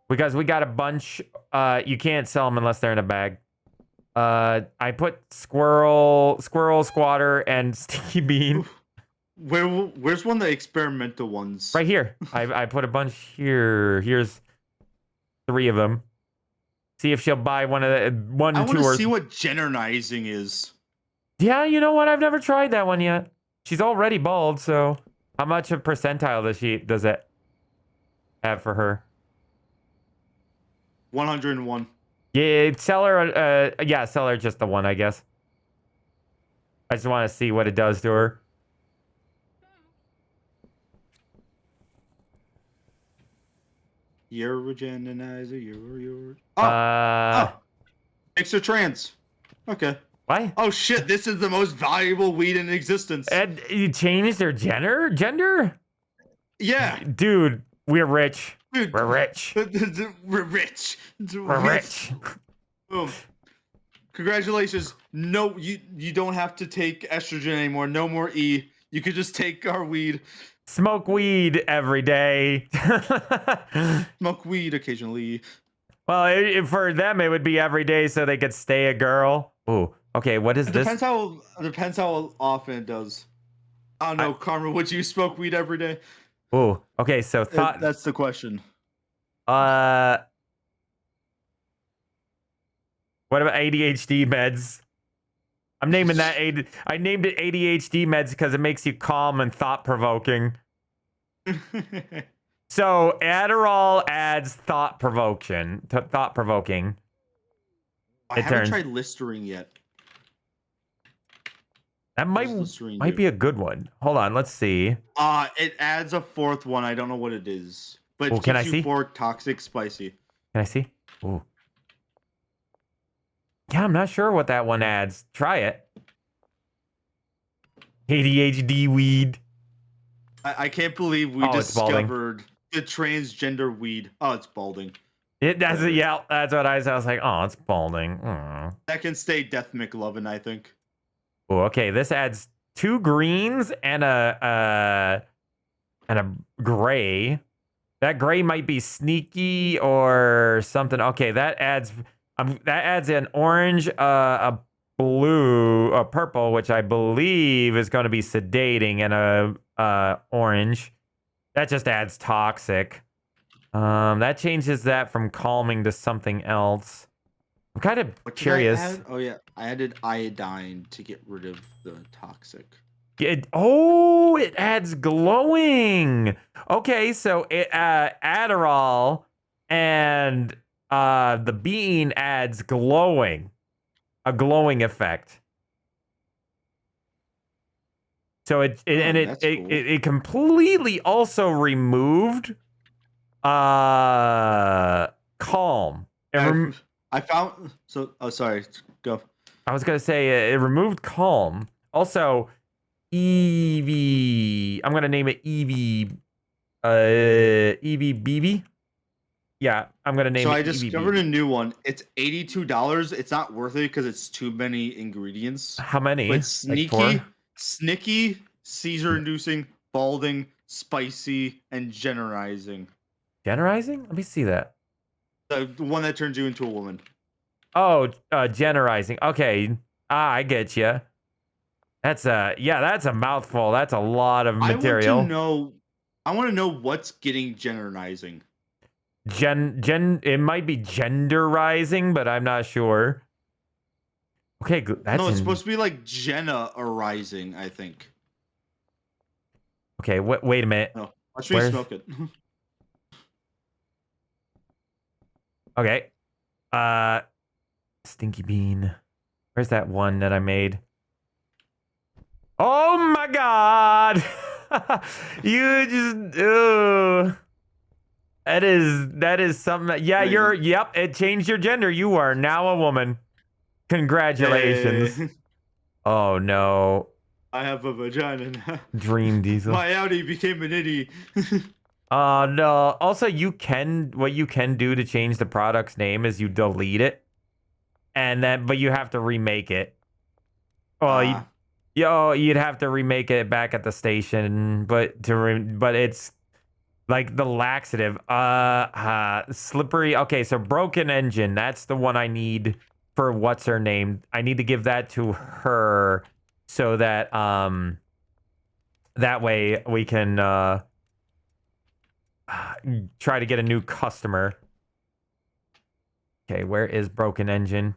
Because we got a bunch. You can't sell them unless they're in a bag. I put squirrel, squatter, and sticky bean. Where's one of the experimental ones? Right here. I put a bunch here. Here's 3 of them. See if she'll buy one of the one, I 2, or. I want to see what generizing is. Yeah, you know what? I've never tried that one yet. She's already bald, so how much of percentile does it have for her? 101. Yeah, sell her. Sell her just the one, I guess. I just want to see what it does to her. You're a generizer. You're. Oh. Extra trans. Okay. What? Oh shit! This is the most valuable weed in existence. And you changed their gender? Yeah, Dude, we're rich. dude. We're rich. We're rich. We're rich. Boom. Congratulations. No, you don't have to take estrogen anymore. No more E. You could just take our weed. Smoke weed every day. Smoke weed occasionally. Well, for them, it would be every day so they could stay a girl. Ooh, okay, what is It this? depends how often it does. I don't know, Karma. Would you smoke weed every day? Ooh, okay, so That's the question. what about ADHD meds? I'm naming that I named it ADHD meds because it makes you calm and thought-provoking. So Adderall adds thought-provoking. I haven't tried Listerine yet. That might be a good one. Hold on, let's see. It adds a fourth one. I don't know what it is, but Ooh, it can I gives see? you 4 toxic spicy. Can I see? Ooh. Yeah, I'm not sure what that one adds. Try it. ADHD weed. I can't believe we discovered the transgender weed. Oh, it's balding. That's what I was like, oh, it's balding. That can stay Death McLovin, I think. Oh, okay. This adds 2 greens and a gray. That gray might be sneaky or something. Okay, that adds an orange, a blue, a purple, which I believe is going to be sedating, and a orange. That just adds toxic. That changes that from calming to something else. I'm kind of curious. Oh yeah, I added iodine to get rid of the toxic. It adds glowing. Okay, so Adderall and the bean adds a glowing effect. So it completely also removed calm. I found sorry, go. I was gonna say it removed calm. Also, EV. I'm gonna name it EV. EVBB. Yeah, I'm gonna name it. So I discovered a new one. It's $82. It's not worth it because it's too many ingredients. How many? But snicky, seizure-inducing, balding, spicy, and generizing. Generizing? Let me see that. The one that turns you into a woman. Oh, generizing. Okay. I get you. That's a mouthful. That's a lot of material. I want to know what's getting generizing. It might be genderizing, but I'm not sure. Okay, good. It's supposed to be like Jenna arising, I think. Okay, wait a minute. No, watch me smoke it. Okay. Stinky bean. Where's that one that I made? Oh my god! You just that is something. Yeah, yep, it changed your gender. You are now a woman. Congratulations. Yay. Oh no. I have a vagina now. Dream Diesel. My Audi became an itty. Oh no. Also, what you can do to change the product's name is you delete it. But you have to remake it. Well, you'd have to remake it back at the station, but it's like the laxative. Slippery. Okay, so broken engine. That's the one I need for what's her name. I need to give that to her so that that way we can try to get a new customer. Okay, where is broken engine?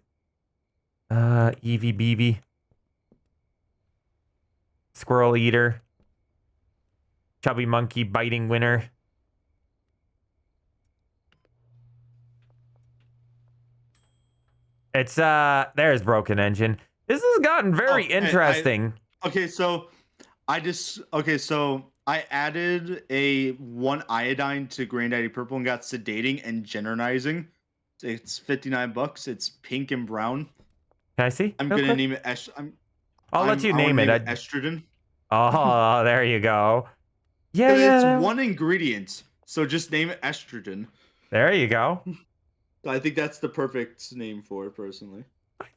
EVBB. Squirrel eater. Chubby monkey biting winner. It's there's broken engine. This has gotten very interesting. So I added a 1 iodine to Granddaddy Purple and got sedating and generizing. It's $59. It's pink and brown. Can I see? I'm gonna name it I'll let you name it. Estrogen. Oh, there you go. Yeah, It's yeah. one ingredient, so just name it estrogen. There you go. I think that's the perfect name for it, personally.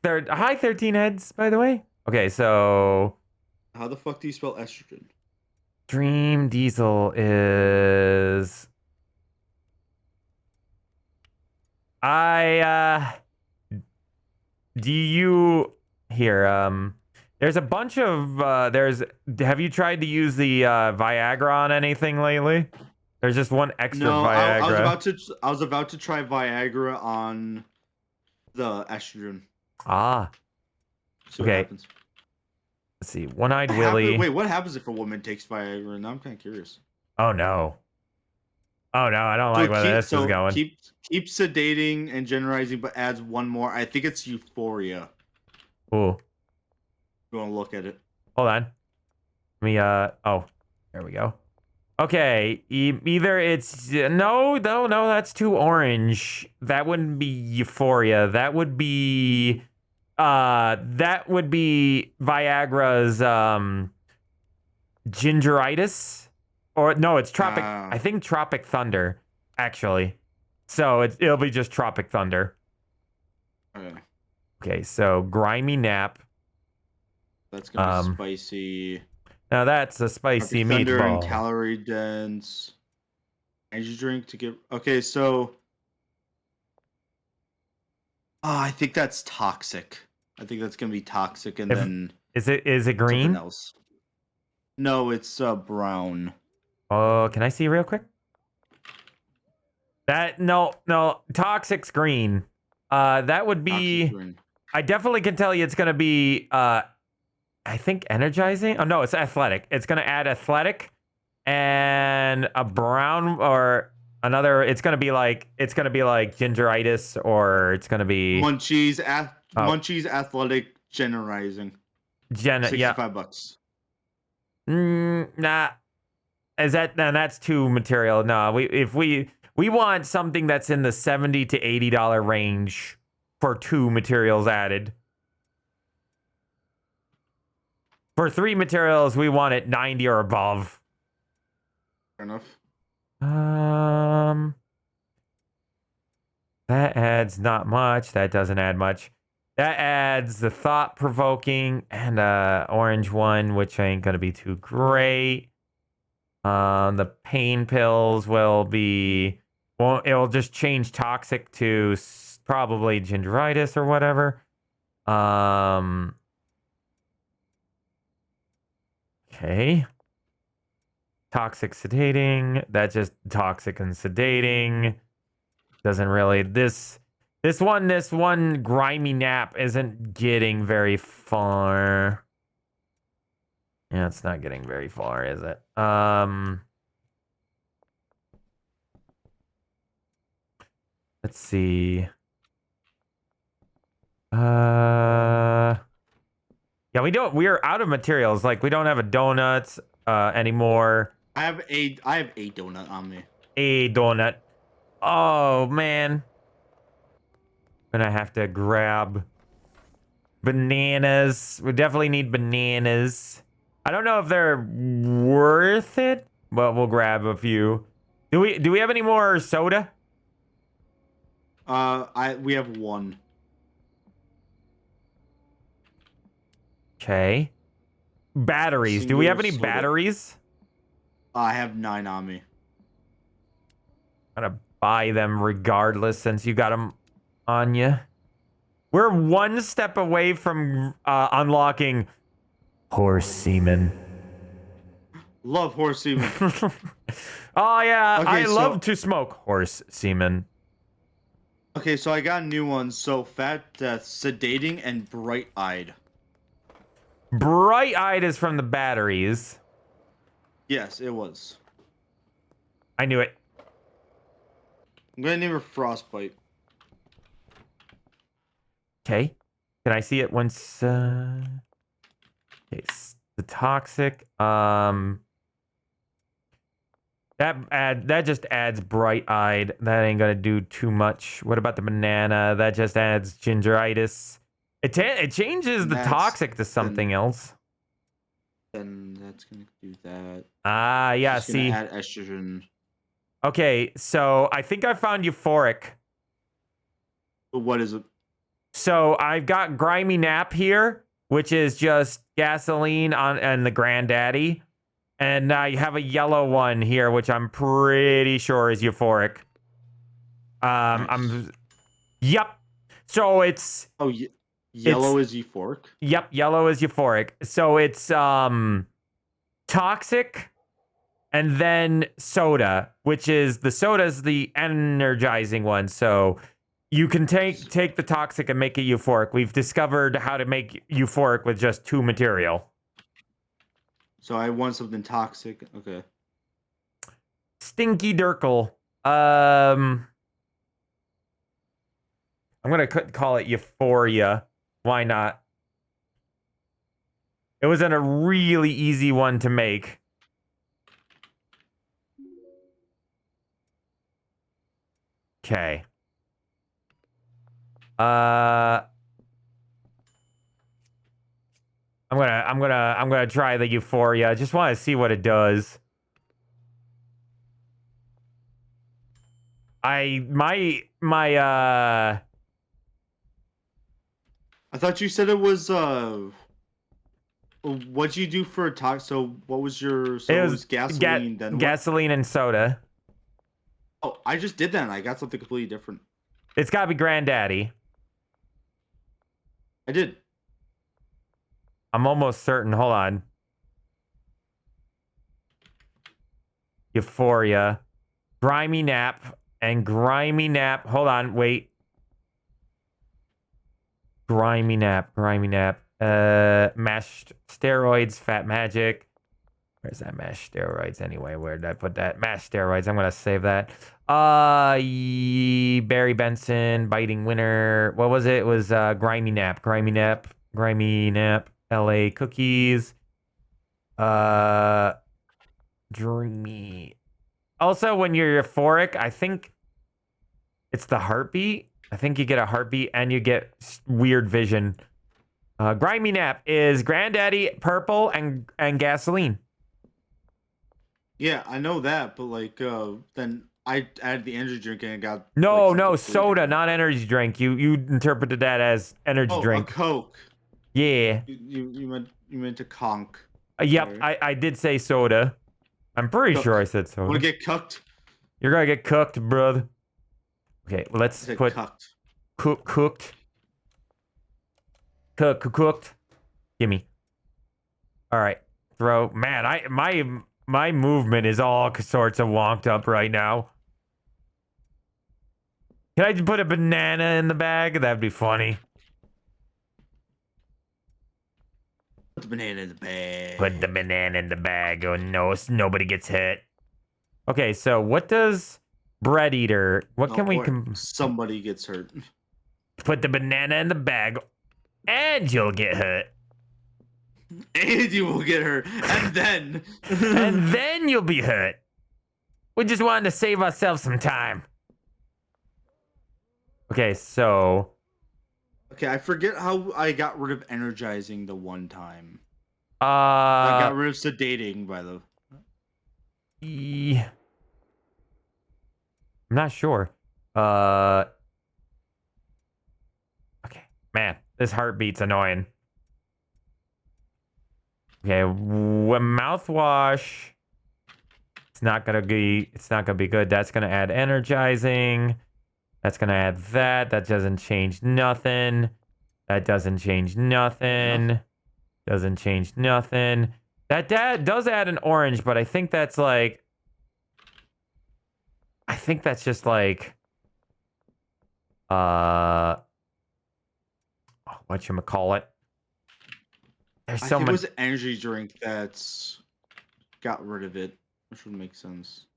Hi, 13 heads, by the way. Okay, so How the fuck do you spell estrogen? Dream Diesel is do you here there's a bunch of have you tried to use the Viagra on anything lately? There's just one extra No, Viagra. I was about to try Viagra on the estrogen. Ah, See what okay. happens. Let's see. One-eyed Willie. Wait, what happens if a woman takes Viagra? Now I'm kind of curious. Oh no. Oh no, I don't like where this is going. Keep sedating and generalizing, but adds one more. I think it's euphoria. Ooh. You want to look at it? Hold on. Let me oh, there we go. Okay, either it's no, that's too orange. That wouldn't be euphoria. That would be Viagra's gingeritis. Or no, it's Tropic. I think Tropic Thunder, actually. So it'll be just Tropic Thunder. Okay, so Grimy Nap. That's gonna be spicy. Now that's a spicy Tropic Thunder meatball. and calorie dense. Energy drink to get. Okay, so. I think that's toxic. I think that's gonna be toxic, and then. Is it green? Else. No, it's brown. Oh, can I see real quick? No, toxic's green. That would be. I definitely can tell you it's gonna be. I think energizing. Oh no, it's athletic. It's gonna add athletic, and a brown or another. It's gonna be like gingeritis, or it's gonna be Munchies. Munchies athletic generalizing. $65. Nah. Is that that's too material? No, we want something that's in the $70 to $80 range for 2 materials added. For 3 materials, we want it 90 or above. Fair enough. That adds not much. That doesn't add much. That adds the thought-provoking and orange one, which ain't gonna be too great. The pain pills will be, well, it'll just change toxic to probably gingeritis or whatever. Okay. Toxic sedating. That's just toxic and sedating. Doesn't really, this one grimy nap isn't getting very far. Yeah, it's not getting very far, is it? Let's see. Yeah, we're out of materials. Like, we don't have a donut anymore. I have a donut on me. A donut. Oh man. Gonna have to grab bananas. We definitely need bananas. I don't know if they're worth it, but we'll grab a few. Do we have any more soda? We have 1. Okay. Batteries. Do we have any batteries? I have 9 on me. I'm gonna buy them regardless since you got them on you. We're 1 step away from unlocking horse semen. Love horse semen. Oh yeah, Okay, I love to smoke horse semen. Okay, so I got new ones. So fat death, sedating, and bright-eyed. Bright-eyed is from the batteries. Yes, it was. I knew it. I'm gonna name her Frostbite. Okay. Can I see it once? Okay, the toxic. That just adds bright-eyed. That ain't gonna do too much. What about the banana? That just adds gingeritis. It changes the toxic to something else. Then that's gonna do that. Ah, yeah. Just gonna add estrogen. Okay, so I think I found euphoric. What is it? So I've got grimy nap here, which is just gasoline and the granddaddy. And I have a yellow one here, which I'm pretty sure is euphoric. Nice. Yep. So it's yellow is euphoric. Yep, yellow is euphoric. So it's toxic, and then soda, which is the energizing one. So you can take the toxic and make it euphoric. We've discovered how to make euphoric with just 2 material. So I want something toxic. Okay. Stinky Dirkle. I'm gonna call it Euphoria. Why not? It wasn't a really easy one to make. Okay. I'm gonna try the Euphoria. I just want to see what it does. I thought you said it was what'd you do for a talk? So what was your it was gasoline then what? Gasoline and soda. Oh, I just did that and I got something completely different. It's gotta be granddaddy. I did. I'm almost certain. Hold on. Euphoria. Grimy nap. And grimy nap. Hold on. Wait. Grimy nap. Grimy nap. Mashed steroids. Fat magic. Where's that mashed steroids anyway? Where did I put that? Mashed steroids. I'm gonna save that. Barry Benson. Biting winner. What was it? It was grimy nap. Grimy nap. Grimy nap. LA cookies. Dreamy. Also, when you're euphoric, I think it's the heartbeat. I think you get a heartbeat and you get weird vision. Grimy nap is granddaddy, purple, and gasoline. Yeah, I know that, but like then I added the energy drink and it got no soda, not energy drink. You interpreted that as energy drink. A Coke. Yeah. You meant to conk. Yep, I did say soda. I'm pretty sure I said soda. Wanna get cooked? You're gonna get cooked, brother. Okay, let's put cooked. Cooked. Gimme. All right, throw. Man, my movement is all sorts of wonked up right now. Can I just put a banana in the bag? That'd be funny. Put the banana in the bag. Put the banana in the bag. Oh no, nobody gets hit. Okay, so what does bread eater? What can we? Somebody gets hurt. Put the banana in the bag, and you'll get hurt. And you will get hurt, and then and then you'll be hurt. We just wanted to save ourselves some time. Okay, so. Okay, I forget how I got rid of energizing the one time. I got rid of sedating by the. I'm not sure. Okay, man, this heartbeat's annoying. Okay, mouthwash. It's not gonna be good. That's gonna add energizing. That's gonna add that. That doesn't change nothing. That doesn't change nothing. Doesn't change nothing. That does add an orange, but I think that's like. I think that's just like. Whatchamacallit. There's so much. It was an energy drink that's got rid of it, which would make sense.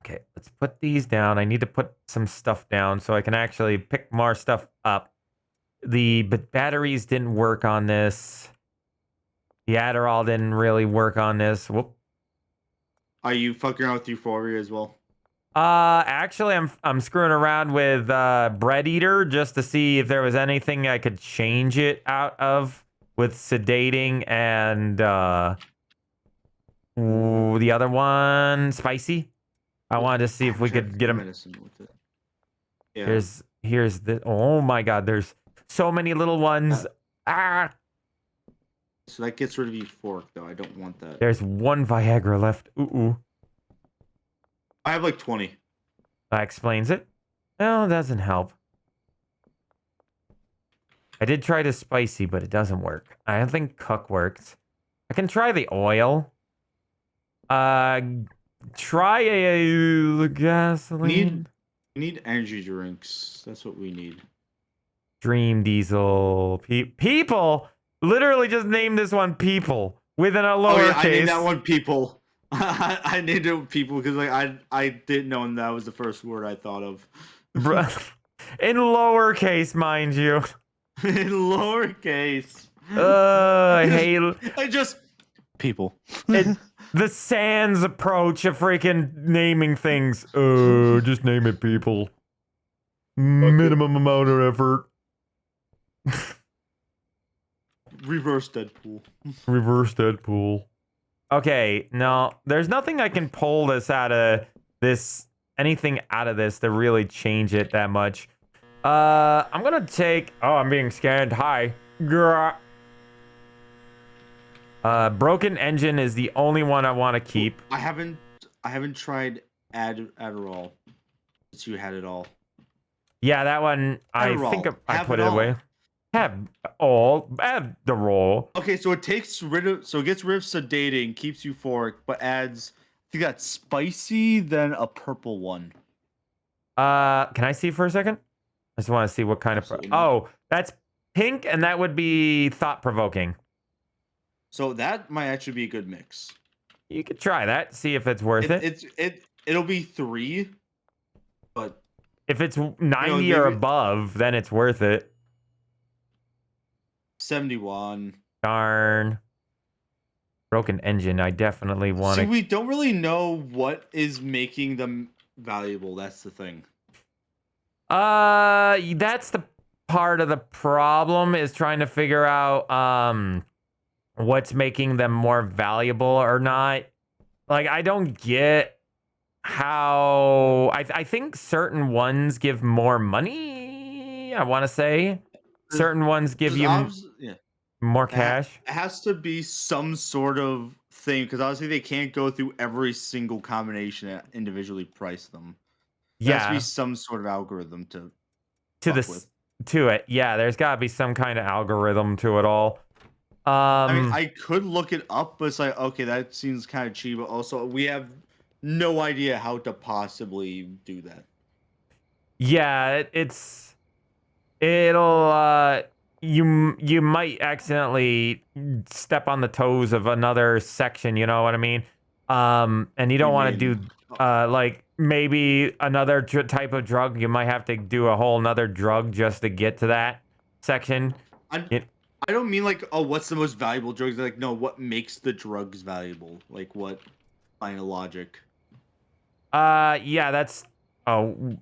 Okay, let's put these down. I need to put some stuff down so I can actually pick more stuff up. The batteries didn't work on this. The Adderall didn't really work on this. Whoop. Are you fucking around with Euphoria as well? Actually, I'm screwing around with bread eater just to see if there was anything I could change it out of with sedating and the other one, spicy. I wanted to see if we could get him. Medicine with it. Yeah. Here's the. Oh my God! There's so many little ones. Ah! So that gets rid of euphoric, though. I don't want that. There's one Viagra left. Ooh. I have like 20. That explains it. No, it doesn't help. I did try the spicy, but it doesn't work. I don't think cook works. I can try the oil. Try a gasoline. We need energy drinks. That's what we need. Dream Diesel. People? Literally just named this one People. Within a lowercase. Oh, yeah, I named that one People. I named it People because like I didn't know and that was the first word I thought of. In lowercase, mind you. In lowercase. I hate... I just... People. The Sans approach of freaking naming things. Just name it People. Minimum amount of effort. Reverse Deadpool. Reverse Deadpool. Okay, no, there's nothing I can pull this out of this, anything out of this to really change it that much. I'm gonna take, oh, I'm being scanned. Hi. Grr. Broken engine is the only one I want to keep. I haven't tried Adderall. Since you had it all. Yeah, that one, Adderall. I think I put it it all. away. Have the roll. Okay, so it gets rid of sedating, keeps euphoric, but adds, I think that's spicy, then a purple one. Can I see for a second? I just want to see what kind of. Oh, that's pink, and that would be thought-provoking. So that might actually be a good mix. You could try that, see if it's worth it. It'll be 3, but if it's 90 or above, then it's worth it. 71. Darn. Broken engine. I definitely want to. See, we don't really know what is making them valuable. That's the thing. That's the part of the problem is trying to figure out what's making them more valuable or not. Like, I don't get how I think certain ones give more money. I want to say certain ones give you more cash. It has to be some sort of thing because obviously they can't go through every single combination and individually price them. There has to be some sort of algorithm to it. Yeah, there's got to be some kind of algorithm to it all. I mean, I could look it up, but it's like, okay, that seems kind of cheap. But also, we have no idea how to possibly do that. Yeah, it'll you might accidentally step on the toes of another section, you know what I mean? And you don't want to do like maybe another type of drug. You might have to do a whole nother drug just to get to that section. I don't mean like, oh, what's the most valuable drugs? Like, no, what makes the drugs valuable? Like, what line of logic? Yeah, that's. Oh,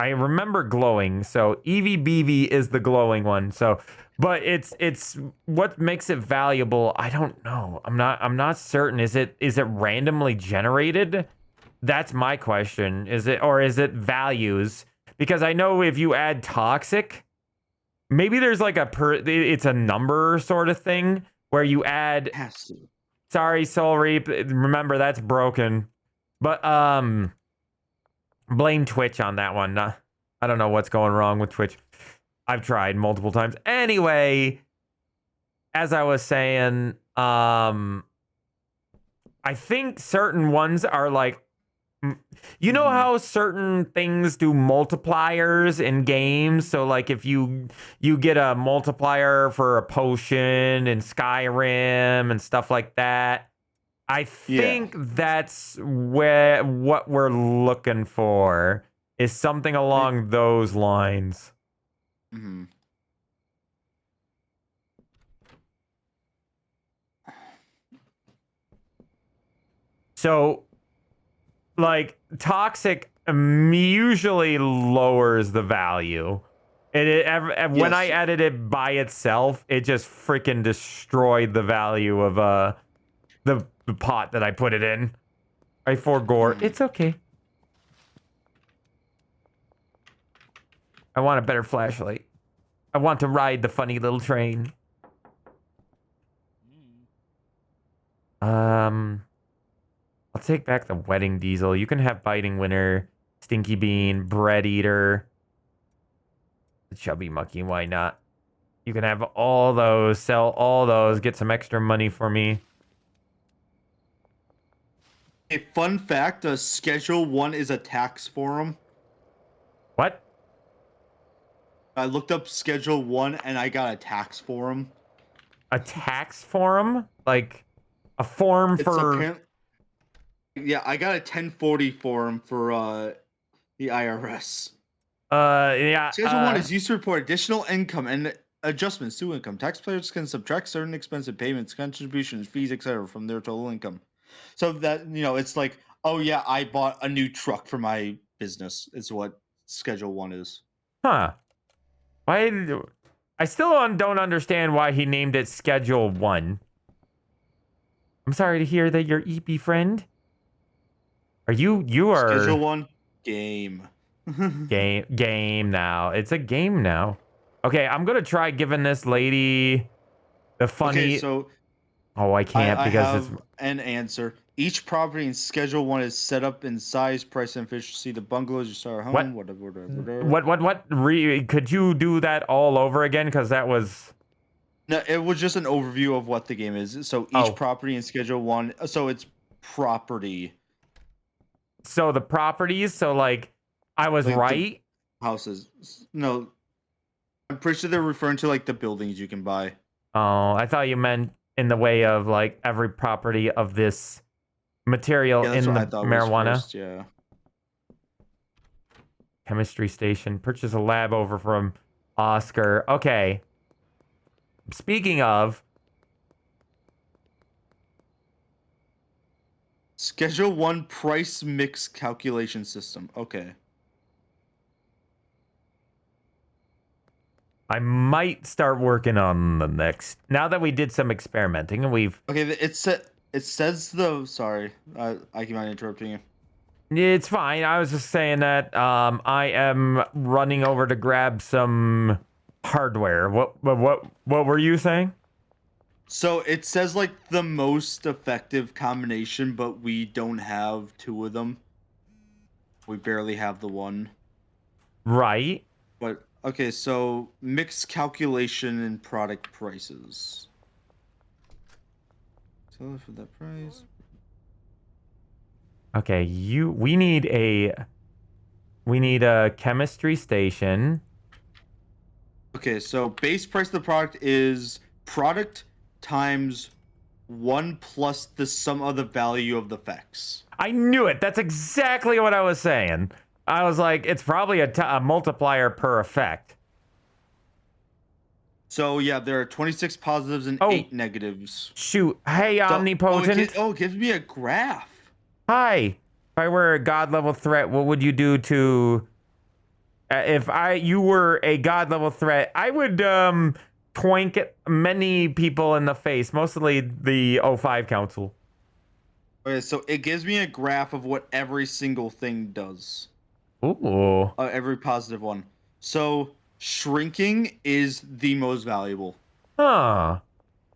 I remember glowing. So EVBV is the glowing one. So, but it's what makes it valuable. I don't know. I'm not certain. Is it randomly generated? That's my question. Is it values? Because I know if you add toxic. Maybe there's like it's a number sort of thing where you add. Has to. Sorry, Soul Reap. Remember that's broken, but blame Twitch on that one. I don't know what's going wrong with Twitch. I've tried multiple times. Anyway, as I was saying, I think certain ones are like. You know how certain things do multipliers in games? So like if you get a multiplier for a potion in Skyrim and stuff like that. I think that's what we're looking for is something along those lines. Mm-hmm. So like toxic usually lowers the value When I Yes. edited it by itself, it just freaking destroyed the value of the pot that I put it in. I forgore. It's okay. I want a better flashlight. I want to ride the funny little train. I'll take back the wedding diesel. You can have biting winter, stinky bean, bread eater, the chubby monkey. Why not? You can have all those, sell all those, get some extra money for me. A fun fact: Schedule 1 is a tax forum. What? I looked up Schedule 1 and I got a tax forum. A tax forum? Like a form for... Yeah, I got a 1040 forum for the IRS. Yeah. Schedule 1 is used to report additional income and adjustments to income. Taxpayers can subtract certain expensive payments, contributions, fees, etc. from their total income. So that, it's like, oh yeah, I bought a new truck for my business. Is what Schedule 1 is. Huh. I still don't understand why he named it Schedule 1. I'm sorry to hear that your EP friend. You are Schedule 1 game. game now. It's a game now. Okay, I'm gonna try giving this lady the funny. Okay, so oh, I can't I because have an answer. Each property in Schedule 1 is set up in size, price, and efficiency. The bungalows, your starter home, whatever. What? Could you do that all over again? Because that was... No, it was just an overview of what the game is. So each property in Schedule 1, so it's property. So the properties, so like, I was Like right? Houses. No, I'm pretty sure they're referring to like the buildings you can buy. Oh, I thought you meant in the way of like every property of this material in the marijuana. First, yeah. Chemistry station. Purchase a lab over from Oscar. Okay. Speaking of... Schedule 1 price mix calculation system. Okay. I might start working on the next. Now that we did some experimenting and we've... Okay, it says the... Sorry, I keep on interrupting you. It's fine. I was just saying that I am running over to grab some hardware. What were you saying? So it says like the most effective combination, but we don't have two of them. We barely have the one. Right. But okay, so mix calculation and product prices. So for that price. Okay, we need a chemistry station. Okay, so base price of the product is product times 1 plus the sum of the value of the effects. I knew it. That's exactly what I was saying. I was like, it's probably a multiplier per effect. So yeah, there are 26 positives and 8 negatives. Shoot. Hey, So, Omnipotent. it gives me a graph. Hi. If I were a god level threat, what would you do to... if you were a god level threat, I would twink many people in the face, mostly the O5 Council. Okay, so it gives me a graph of what every single thing does. Ooh. Every positive one. So shrinking is the most valuable. Huh.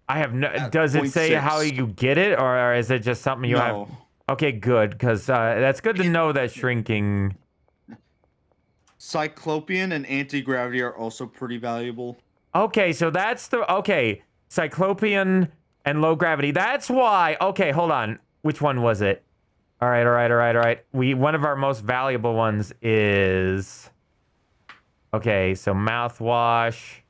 I have no... Does it say 0.6. how you get it, or is it just something you have... Okay, good, because that's good to know that shrinking... Cyclopean and anti-gravity are also pretty valuable. Okay, so that's the... Okay, Cyclopean and low gravity. That's why... Okay, hold on. Which one was it? All right. One of our most valuable ones is... Okay, so mouthwash.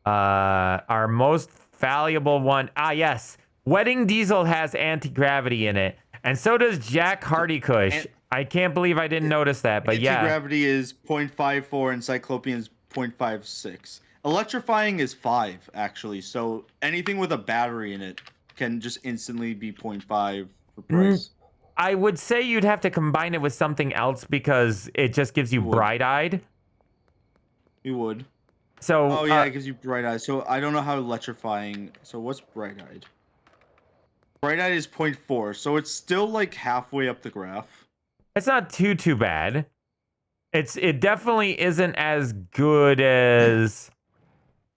Our most valuable one... Ah, yes. Wedding Diesel has anti-gravity in it. And so does Jack Hardy Kush. I can't believe I didn't notice that, but yeah. Anti-gravity is 0.54 and Cyclopean is 0.56. Electrifying is 5, actually. So anything with a battery in it can just instantly be 0.5 for price. I would say you'd have to combine it with something else because it just gives you bright-eyed. We would. So Oh yeah, it gives you bright eyes. So I don't know how electrifying. So what's bright eyed? Bright eyed is 0.4, so it's still like halfway up the graph. it's not too bad. It definitely isn't as good as,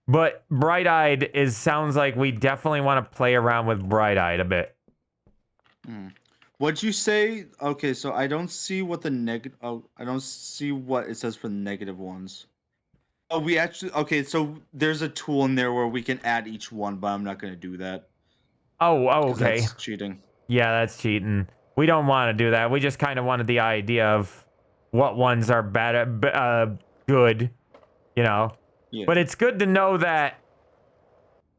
but bright-eyed sounds like we definitely want to play around with bright-eyed a bit. What'd you say? Okay, so I don't see what the negative. Oh, I don't see what it says for the negative ones. Oh, we actually. Okay, so there's a tool in there where we can add each one, but I'm not gonna do that. Oh, 'Cause okay. that's cheating. Yeah, that's cheating. We don't want to do that. We just kind of wanted the idea of what ones are better, good, you know. Yeah. But it's good to know that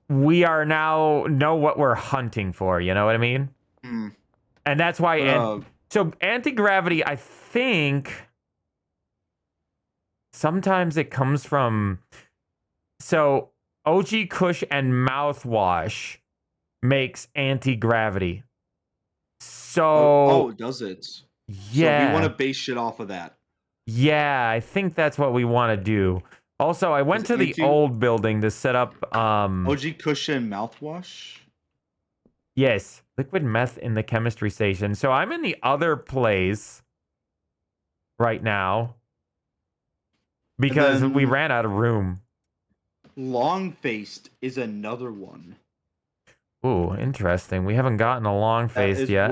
we are now know what we're hunting for. You know what I mean? Hmm. And that's why. So anti-gravity, I think sometimes it comes from. So OG Kush and mouthwash makes anti-gravity. So does it? So we yeah. want to base shit off of that. Yeah, I think that's what we want to do. Also, I went to the old building to set up OG cushion mouthwash? yes, liquid meth in the chemistry station. So I'm in the other place right now because we ran out of room. Long-faced is another one. Ooh, interesting. We haven't gotten a long-faced yet.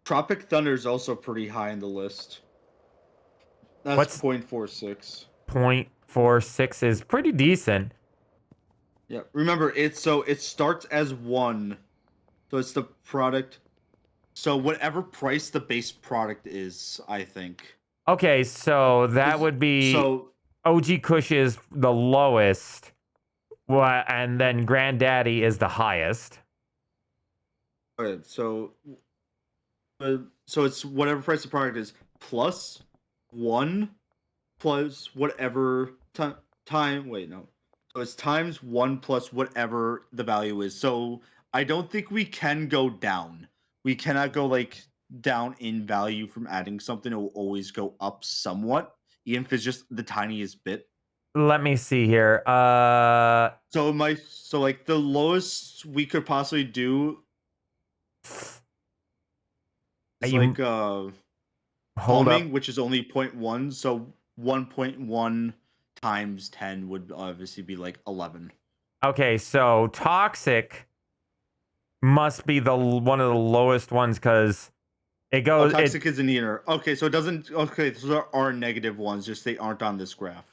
Tropic Thunder is also pretty high in the list. That's What's 0.46. 0.46 is pretty decent. Yeah, remember it starts as 1. So it's the product. So whatever price the base product is, I think. Okay, so that would be OG Kush is the lowest. And then Granddaddy is the highest. Okay, so it's whatever price the product is plus 1 plus whatever time. Wait, no. So it's times 1 plus whatever the value is. So I don't think we can go down. We cannot go like down in value from adding something. It will always go up somewhat, even if it's just the tiniest bit. Let me see here. So like the lowest we could possibly do is like plumbing, which is only 0.1. So 1.1 times 10 would obviously be like 11. Okay, so toxic must be the one of the lowest ones because it goes. Toxic is in either. Okay, so it doesn't. Okay, so there are negative ones, just they aren't on this graph.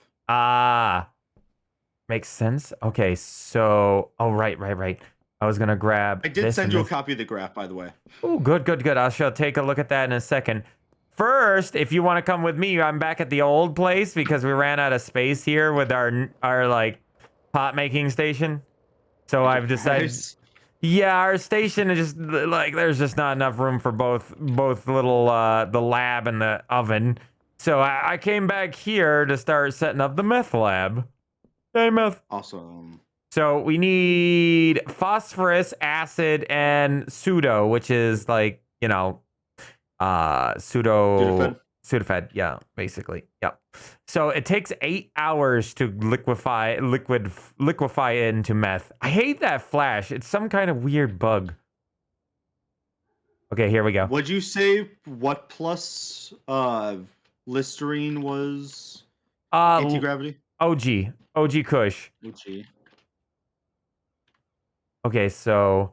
Makes sense. Okay, so right. I was gonna grab. I did send you a copy of the graph, by the way. Oh, good. I shall take a look at that in a second. First, if you want to come with me, I'm back at the old place because we ran out of space here with our like pot making station. So I've decided. Yeah, our station is just like there's just not enough room for both little the lab and the oven. So I came back here to start setting up the meth lab. Hey, meth. Awesome. So we need phosphorus, acid, and pseudo, which is like, you know, Sudafed, yeah, basically. Yep. So it takes 8 hours to liquefy it into meth. I hate that flash. It's some kind of weird bug. Okay, here we go. Would you say what plus Listerine was anti-gravity? OG Kush. OG. Okay, so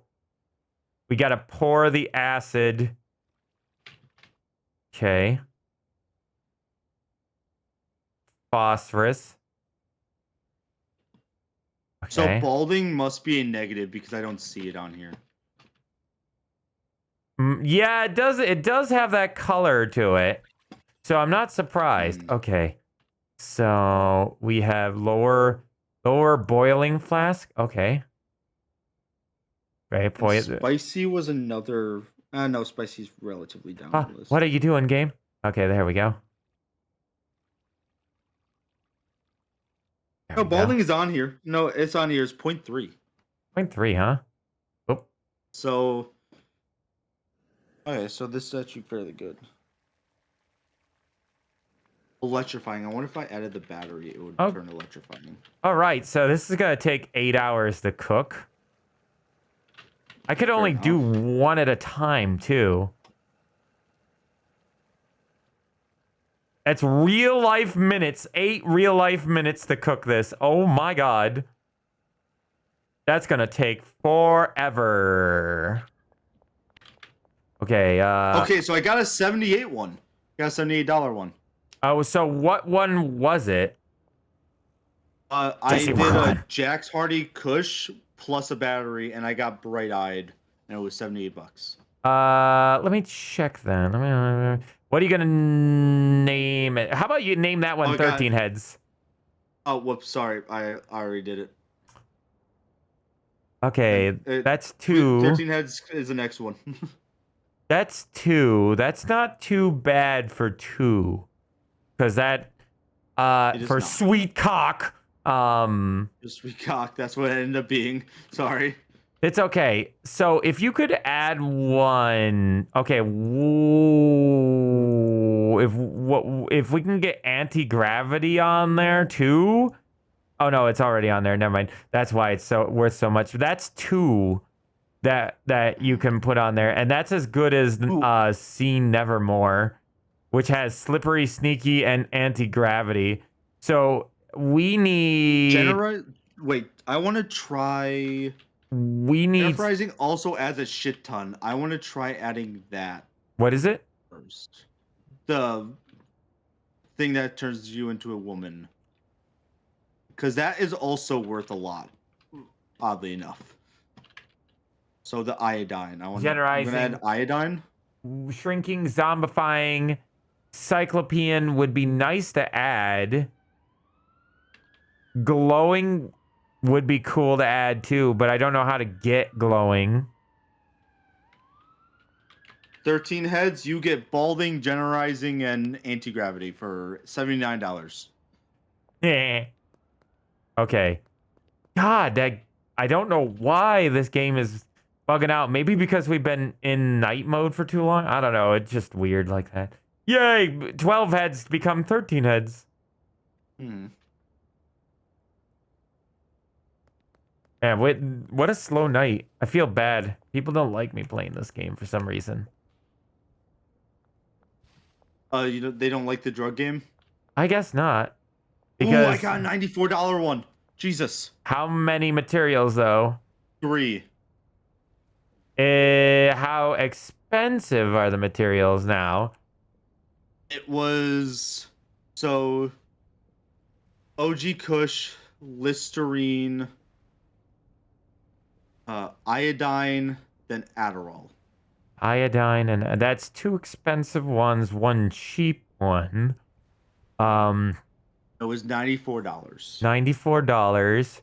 we got to pour the acid. Okay. Phosphorus. Okay. So balding must be a negative because I don't see it on here. Yeah, it does. It does have that color to it. So I'm not surprised. Okay. So we have lower boiling flask. Okay. Right. Spicy was another. No, spicy's relatively down the list. What are you doing, game? Okay, there we go. No, balding is on here. No, it's on here. It's 0.3. 0.3, huh? Oh. So. Okay, so this is actually fairly good. Electrifying. I wonder if I added the battery, it would Oh. turn electrifying. All right, so this is gonna take 8 hours to cook. I could only do one at a time too. That's real life minutes. 8 real life minutes to cook this. Oh my god. That's gonna take forever. Okay, Okay, so I got a 78 one. Got a $78 one. Oh, so what one was it? I Jesse, did we're a on. Jack's Hardy Kush plus a battery, and I got Bright Eyed, and it was $78. Let me check then. What are you gonna name it? How about you name that one Oh, I got- 13 heads? Oh, whoops, sorry. I already did it. Okay, that's 2. 13 heads is the next one. That's 2. That's not too bad for 2. Because that, It is for not. sweet cock, Just recock. That's what it ended up being. Sorry. it's okay. So if you could add one, okay, if we can get anti-gravity on there too. Oh no, it's already on there. Never mind. That's why it's so worth so much. That's 2 that you can put on there, and that's as good as Seen Nevermore, which has slippery, sneaky, and anti-gravity. So we need. Wait, I want to try. We need. Enterprising also adds a shit ton. I want to try adding that What is it? first. The thing that turns you into a woman. Because that is also worth a lot, oddly enough. So the iodine. I'm going to add iodine. Shrinking, zombifying, cyclopean would be nice to add. Glowing would be cool to add too, but I don't know how to get glowing. 13 heads, you get balding, generalizing, and anti-gravity for $79. Yeah. Okay. God, I don't know why this game is bugging out. Maybe because we've been in night mode for too long. I don't know. It's just weird like that. Yay! 12 heads become 13 heads. Man, what a slow night. I feel bad. People don't like me playing this game for some reason. They don't like the drug game? I guess not. Because I got a $94 one. Jesus. How many materials though? 3. How expensive are the materials now? It was OG Kush, Listerine, iodine, then Adderall. Iodine, and that's 2 expensive ones, 1 cheap one. It was $94. $94.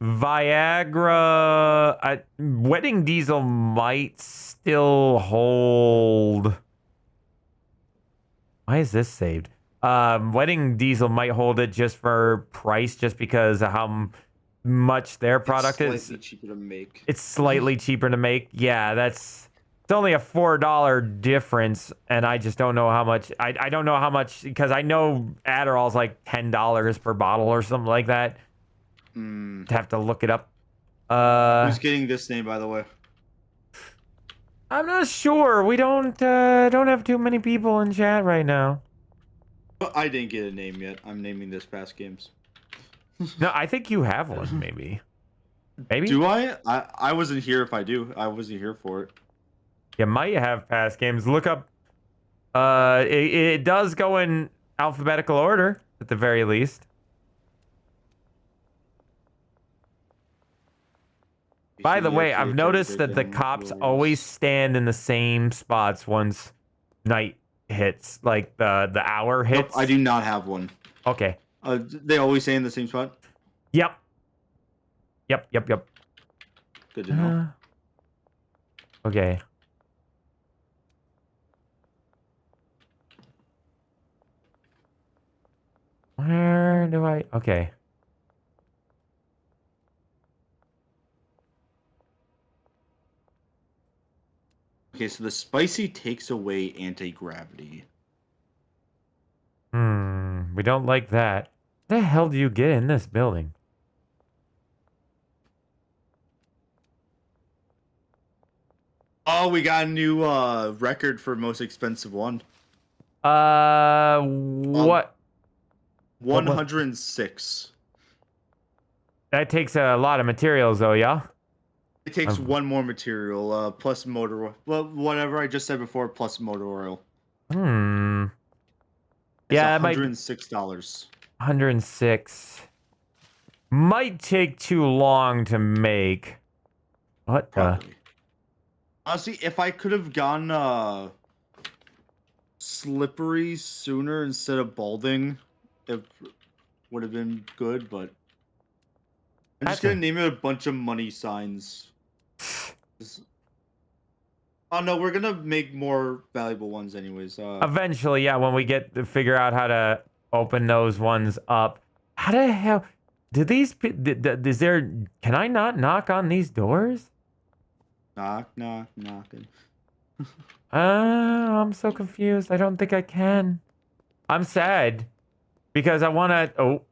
Viagra, Wedding Diesel might still hold. Why is this saved? Wedding Diesel might hold it just for price, just because of how much their product is. It's slightly cheaper to make. It's slightly cheaper to make. Yeah, it's only a $4 difference, and I just don't know how much. I don't know how much, because I know Adderall's like $10 per bottle or something like that. Have to look it up. Who's getting this name, by the way? I'm not sure. We don't have too many people in chat right now. I didn't get a name yet. I'm naming this past games. No, I think you have one, maybe. Maybe? Do I? I wasn't here if I do. I wasn't here for it. You might have past games. Look up. It does go in alphabetical order, at the very least. By the way, I've noticed that the cops always stand in the same spots once night hits, like the hour hits. Nope, I do not have one. Okay. They always stay in the same spot? Yep. Good to know. Okay. Where do I... Okay. Okay, so the spicy takes away anti-gravity. Hmm. We don't like that. How the hell do you get in this building? Oh, we got a new record for most expensive one. What? 106. That takes a lot of materials, though, yeah? It takes one more material, plus motor oil. Well, whatever I just said before, plus motor oil. Hmm. It's Yeah, it might be $106. 106. Might take too long to make. What the? Probably. Honestly, if I could have gone slippery sooner instead of balding, it would have been good, but I'm just gonna name it a bunch of money signs. Oh no, we're gonna make more valuable ones anyways. Eventually, yeah, when we get to figure out how to open those ones up. How the hell do these? Is there? Can I not knock on these doors? Knock, knock, knocking. I'm so confused. I don't think I can. I'm sad because I want to. Oh,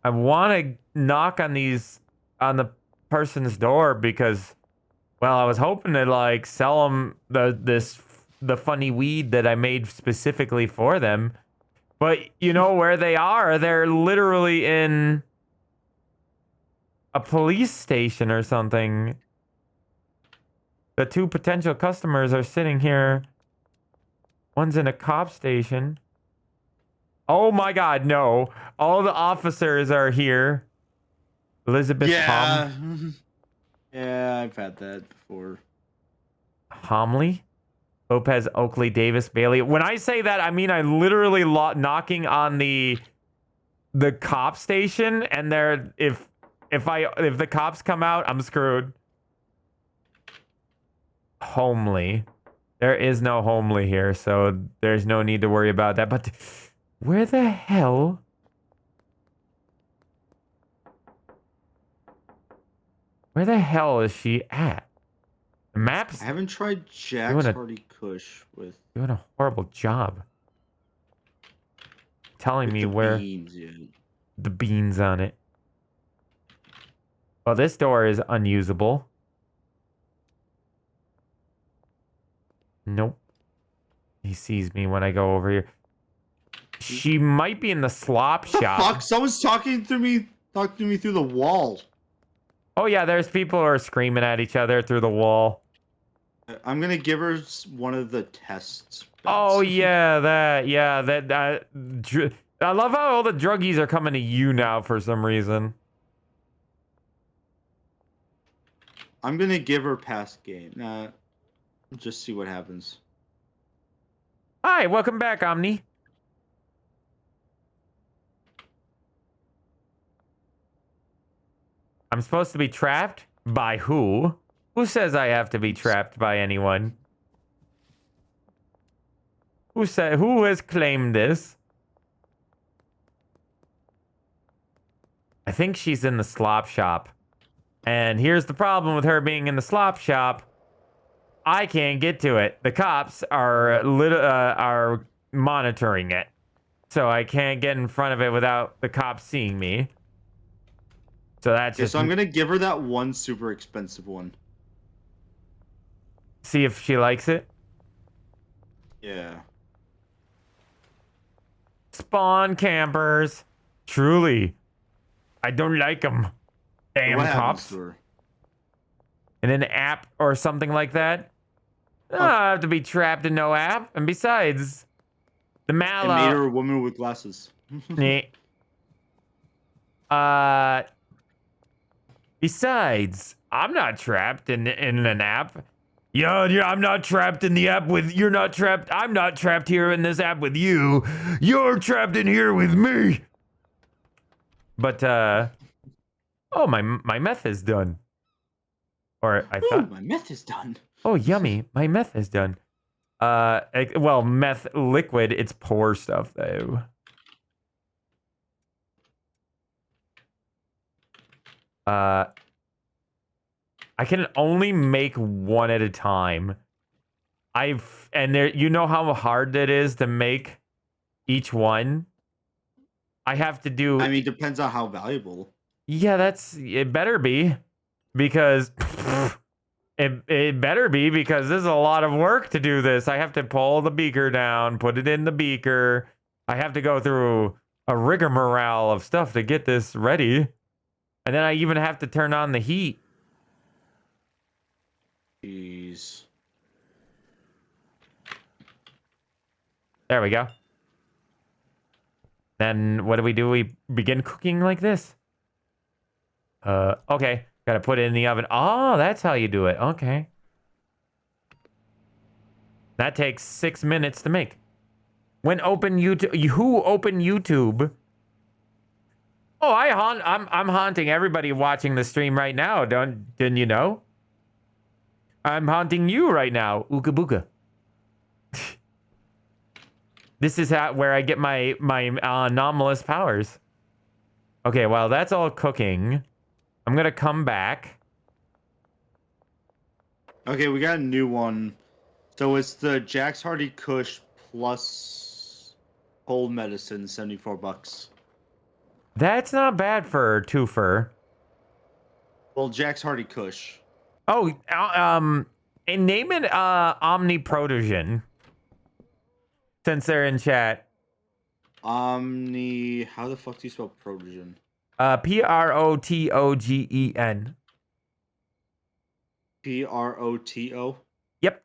I want to knock on the person's door because, well, I was hoping to like sell them the funny weed that I made specifically for them, but you know where they are? They're literally in a police station or something. The two potential customers are sitting here. One's in a cop station. Oh my God, no. All the officers are here. Elizabeth Yeah, I've had that before. Homley? Lopez, Oakley, Davis, Bailey. When I say that, I mean I literally knocking on the cop station, and they're if the cops come out, I'm screwed. Homely. There is no homely here, so there's no need to worry about that. But where the hell? Where the hell is she at? The maps I haven't tried Jack's Hardy Kush with doing a horrible job telling me the where beans, yeah. the beans on it. Well, this door is unusable. Nope. He sees me when I go over here. She might be in the slop shop. Fuck! Someone's talking to me through the wall. Oh yeah, there's people who are screaming at each other through the wall. I'm gonna give her one of the tests. Oh yeah, that. I love how all the druggies are coming to you now for some reason. I'm gonna give her past game. Just see what happens. Hi, welcome back, Omni. I'm supposed to be trapped? By who? Who says I have to be trapped by anyone? Who has claimed this? I think she's in the slop shop. And here's the problem with her being in the slop shop. I can't get to it. The cops are monitoring it. So I can't get in front of it without the cops seeing me. So that's just... So I'm gonna give her that one super expensive one. See if she likes it? Yeah. Spawn campers. Truly. I don't like them. Damn cops. In an app or something like that? I don't have to be trapped in no app. And besides, the MalO... It made her a woman with glasses. Besides, I'm not trapped in an app. Yeah, I'm not trapped in the app with... You're not trapped... I'm not trapped here in this app with you. You're trapped in here with me. But, oh, my meth is done. Or I thought... my meth is done. Oh, yummy. My meth is done. Well, meth liquid. It's pour stuff, though. I can only make one at a time. And there, you know how hard it is to make each one? I have to do. I mean, depends on how valuable. Yeah, it better be because it better be because there's a lot of work to do this. I have to pull the beaker down, put it in the beaker. I have to go through a rigmarole of stuff to get this ready. And then I even have to turn on the heat. Jeez. There we go. Then what do? We begin cooking like this. Okay. Gotta put it in the oven. Oh, that's how you do it. Okay. That takes 6 minutes to make. When open YouTube, who opened YouTube? Oh, I'm haunting everybody watching the stream right now. Didn't you know? I'm haunting you right now. Ooga booga. This is where I get my anomalous powers. Okay, well, that's all cooking. I'm gonna come back. Okay, we got a new one. So it's the Jack's Hardy Kush plus cold medicine, $74. That's not bad for a twofer. Well, Jack's Hardy Kush. Oh, and name it Omniprotogen. Since they're in chat. How the fuck do you spell protogen? Protogen. Proto? Yep.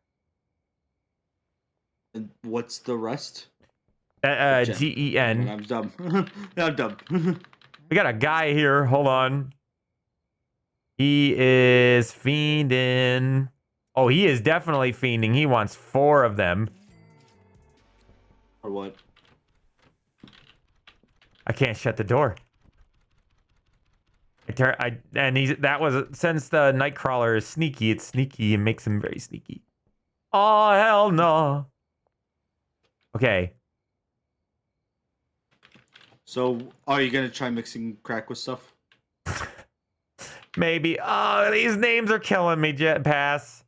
And what's the rest? Gen. I'm dumb. I'm dumb. We got a guy here. Hold on. He is fiending. Oh, he is definitely fiending. He wants 4 of them. Or what? I can't shut the door. Since the Nightcrawler is sneaky, it's sneaky and makes him very sneaky. Oh, hell no. Okay. So, are you gonna try mixing crack with stuff? Maybe. Oh, these names are killing me, Jet Pass.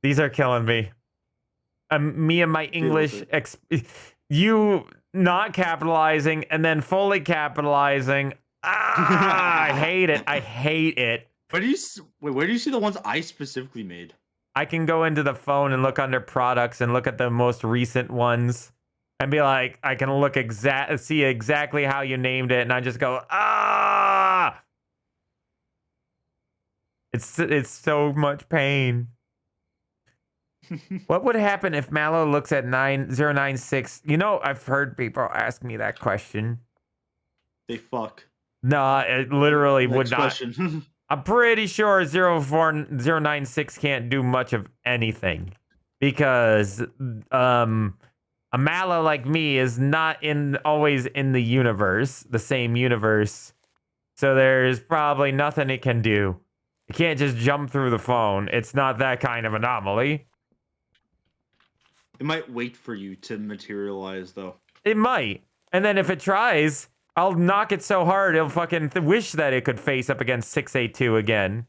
These are killing me. Me and my English. You not capitalizing and then fully capitalizing. I hate it. I hate it. Where do you see the ones I specifically made? I can go into the phone and look under products and look at the most recent ones and be like, I can see exactly how you named it, and I just go, ah. It's so much pain. What would happen if MalO looks at 9096? You know, I've heard people ask me that question. They fuck. No, it literally Next would not. Question. I'm pretty sure 04096 can't do much of anything because a MalO like me is not always in the universe, the same universe. So there's probably nothing it can do. It can't just jump through the phone. It's not that kind of anomaly. It might wait for you to materialize, though. It might. And then if it tries, I'll knock it so hard it'll fucking wish that it could face up against 682 again.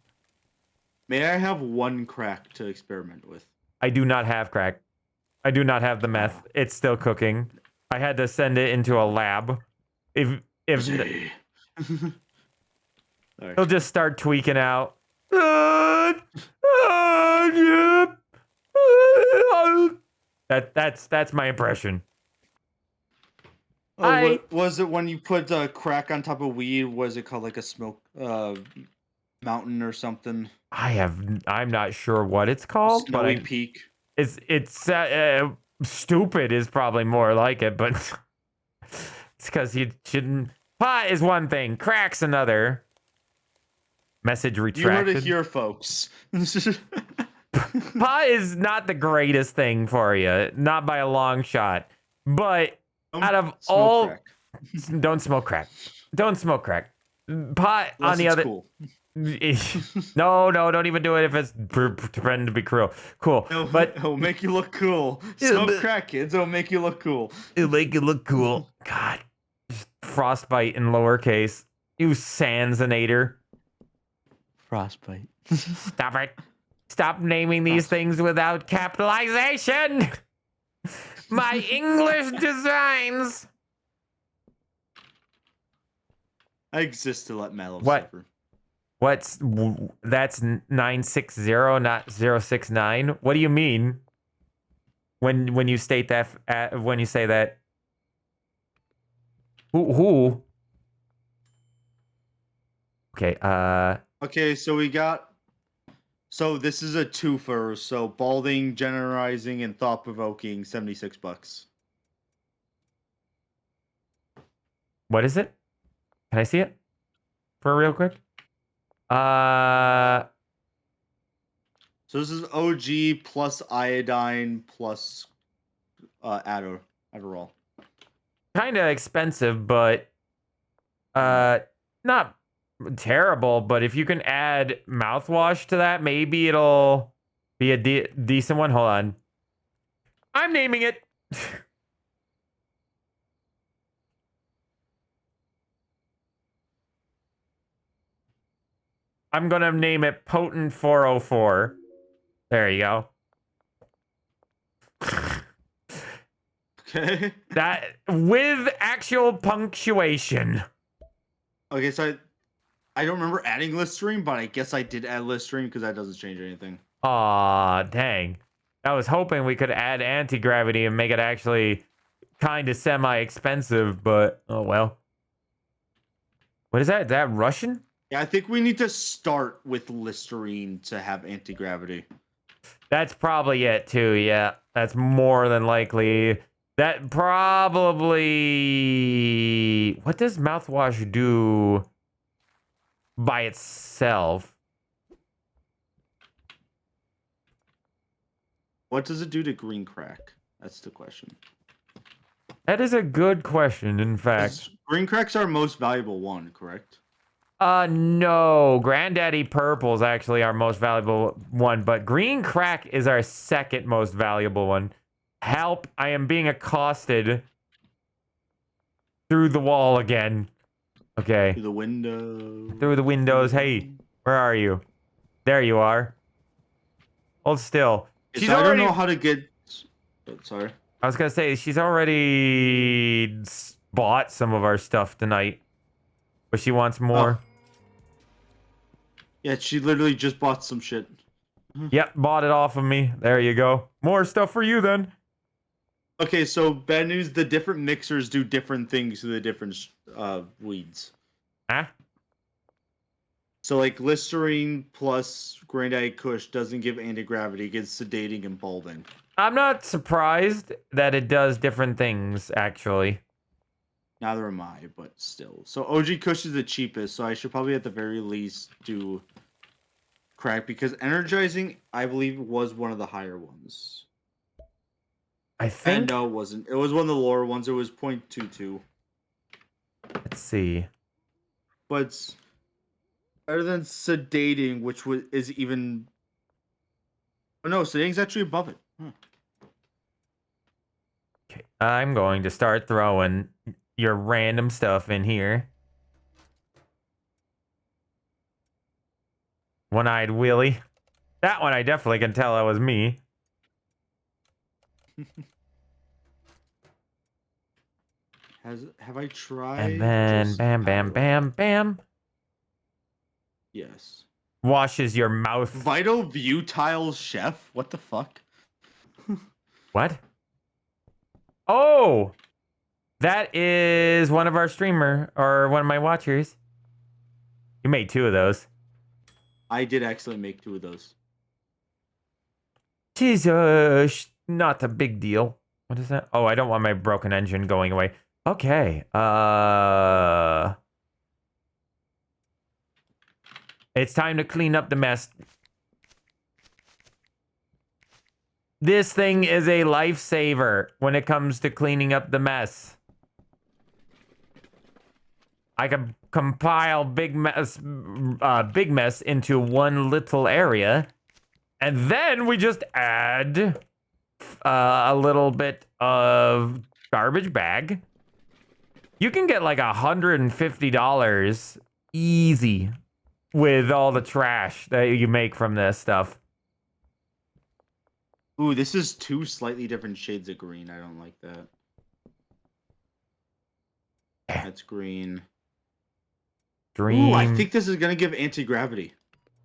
May I have one crack to experiment with? I do not have crack. I do not have the meth. It's still cooking. I had to send it into a lab. If he'll just start tweaking out. That's my impression. Oh, what was it when you put crack on top of weed? Was it called like a smoke mountain or something? I'm not sure what it's called. Snowy Peak. It's stupid is probably more like it, but it's because you shouldn't. Pot is one thing, crack's another. Message retracted. You heard it here, folks. Pot is not the greatest thing for you, not by a long shot. But out of all, crack. Don't smoke crack. Don't smoke crack. Pot on the other. Cool. No, don't even do it if it's pretending to be cool. But it'll make you look cool. Smoke crack, kids. It'll make you look cool. It'll make you look cool. God, just frostbite in lowercase. You Sanzinator. Frostbite. Stop it. Stop naming these things without capitalization. My English designs. I exist to let MalO What? suffer. That's 960, not 069? What do you mean? When you state that, when you say that? Who? Okay, Okay, so we got. So this is a twofer. So balding, generalizing, and thought provoking, $76. what is it? Can I see it? For real quick? Uh, So this is OG plus iodine plus Adderall. kind of expensive, but not terrible. But if you can add mouthwash to that, maybe it'll be a decent one. Hold on. I'm naming it. I'm gonna name it Potent 404. There you go. Okay. That with actual punctuation. Okay, so I don't remember adding Listerine, but I guess I did add Listerine because that doesn't change anything. Aw, dang. I was hoping we could add anti-gravity and make it actually kind of semi-expensive, but oh well. What is that? Is that Russian? Yeah, I think we need to start with Listerine to have anti-gravity. That's probably it too, yeah. That's more than likely. That probably... What does mouthwash do by itself? What does it do to green crack? That's the question. That is a good question, in fact. Green crack's our most valuable one, correct? No. Granddaddy Purple is actually our most valuable one, but Green Crack is our second most valuable one. Help, I am being accosted through the wall again. Okay. Through the window. Through the windows. Hey, where are you? There you are. Hold still. She's I don't know how to get... Sorry. I was gonna say, she's already bought some of our stuff tonight. But she wants more. Oh. Yeah, she literally just bought some shit. Yep, bought it off of me. There you go. More stuff for you then. Okay, so bad news, the different mixers do different things to the different weeds. Huh? So like Listerine plus Granddaddy Kush doesn't give anti-gravity, it gives sedating and balding. I'm not surprised that it does different things, actually. Neither am I, but still. So OG Kush is the cheapest, so I should probably at the very least do crack, because energizing, I believe, was one of the higher ones. I think... And no, it wasn't. It was one of the lower ones. It was 0.22. Let's see. But it's better than sedating, which is even... Oh no, sedating's actually above it. Okay, I'm going to start throwing your random stuff in here. One-eyed Willie. That one I definitely can tell that was me. Have I tried? And then bam, bam, bam, bam. Yes. Washes your mouth. Vital Butyle Chef? What the fuck? What? Oh! That is one of our streamer, or one of my watchers. You made 2 of those. I did actually make 2 of those. Jesus, not a big deal. What is that? Oh, I don't want my broken engine going away. Okay. It's time to clean up the mess. This thing is a lifesaver when it comes to cleaning up the mess. I can compile big mess into one little area, and then we just add a little bit of garbage bag. You can get like $150 easy with all the trash that you make from this stuff. Ooh, this is 2 slightly different shades of green. I don't like that. That's green. Dream. Ooh, I think this is gonna give anti-gravity.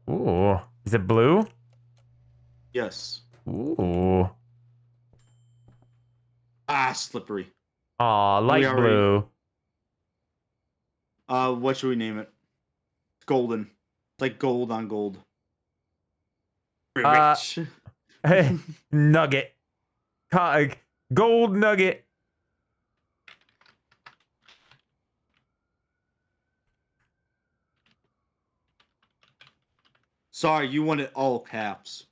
Ooh. Is it blue? Yes. Ooh. Ah, slippery. Aw, light already- blue. What should we name it? Golden. It's like gold on gold. Uh, Rich. Nugget. Gold nugget. Sorry, you wanted all caps.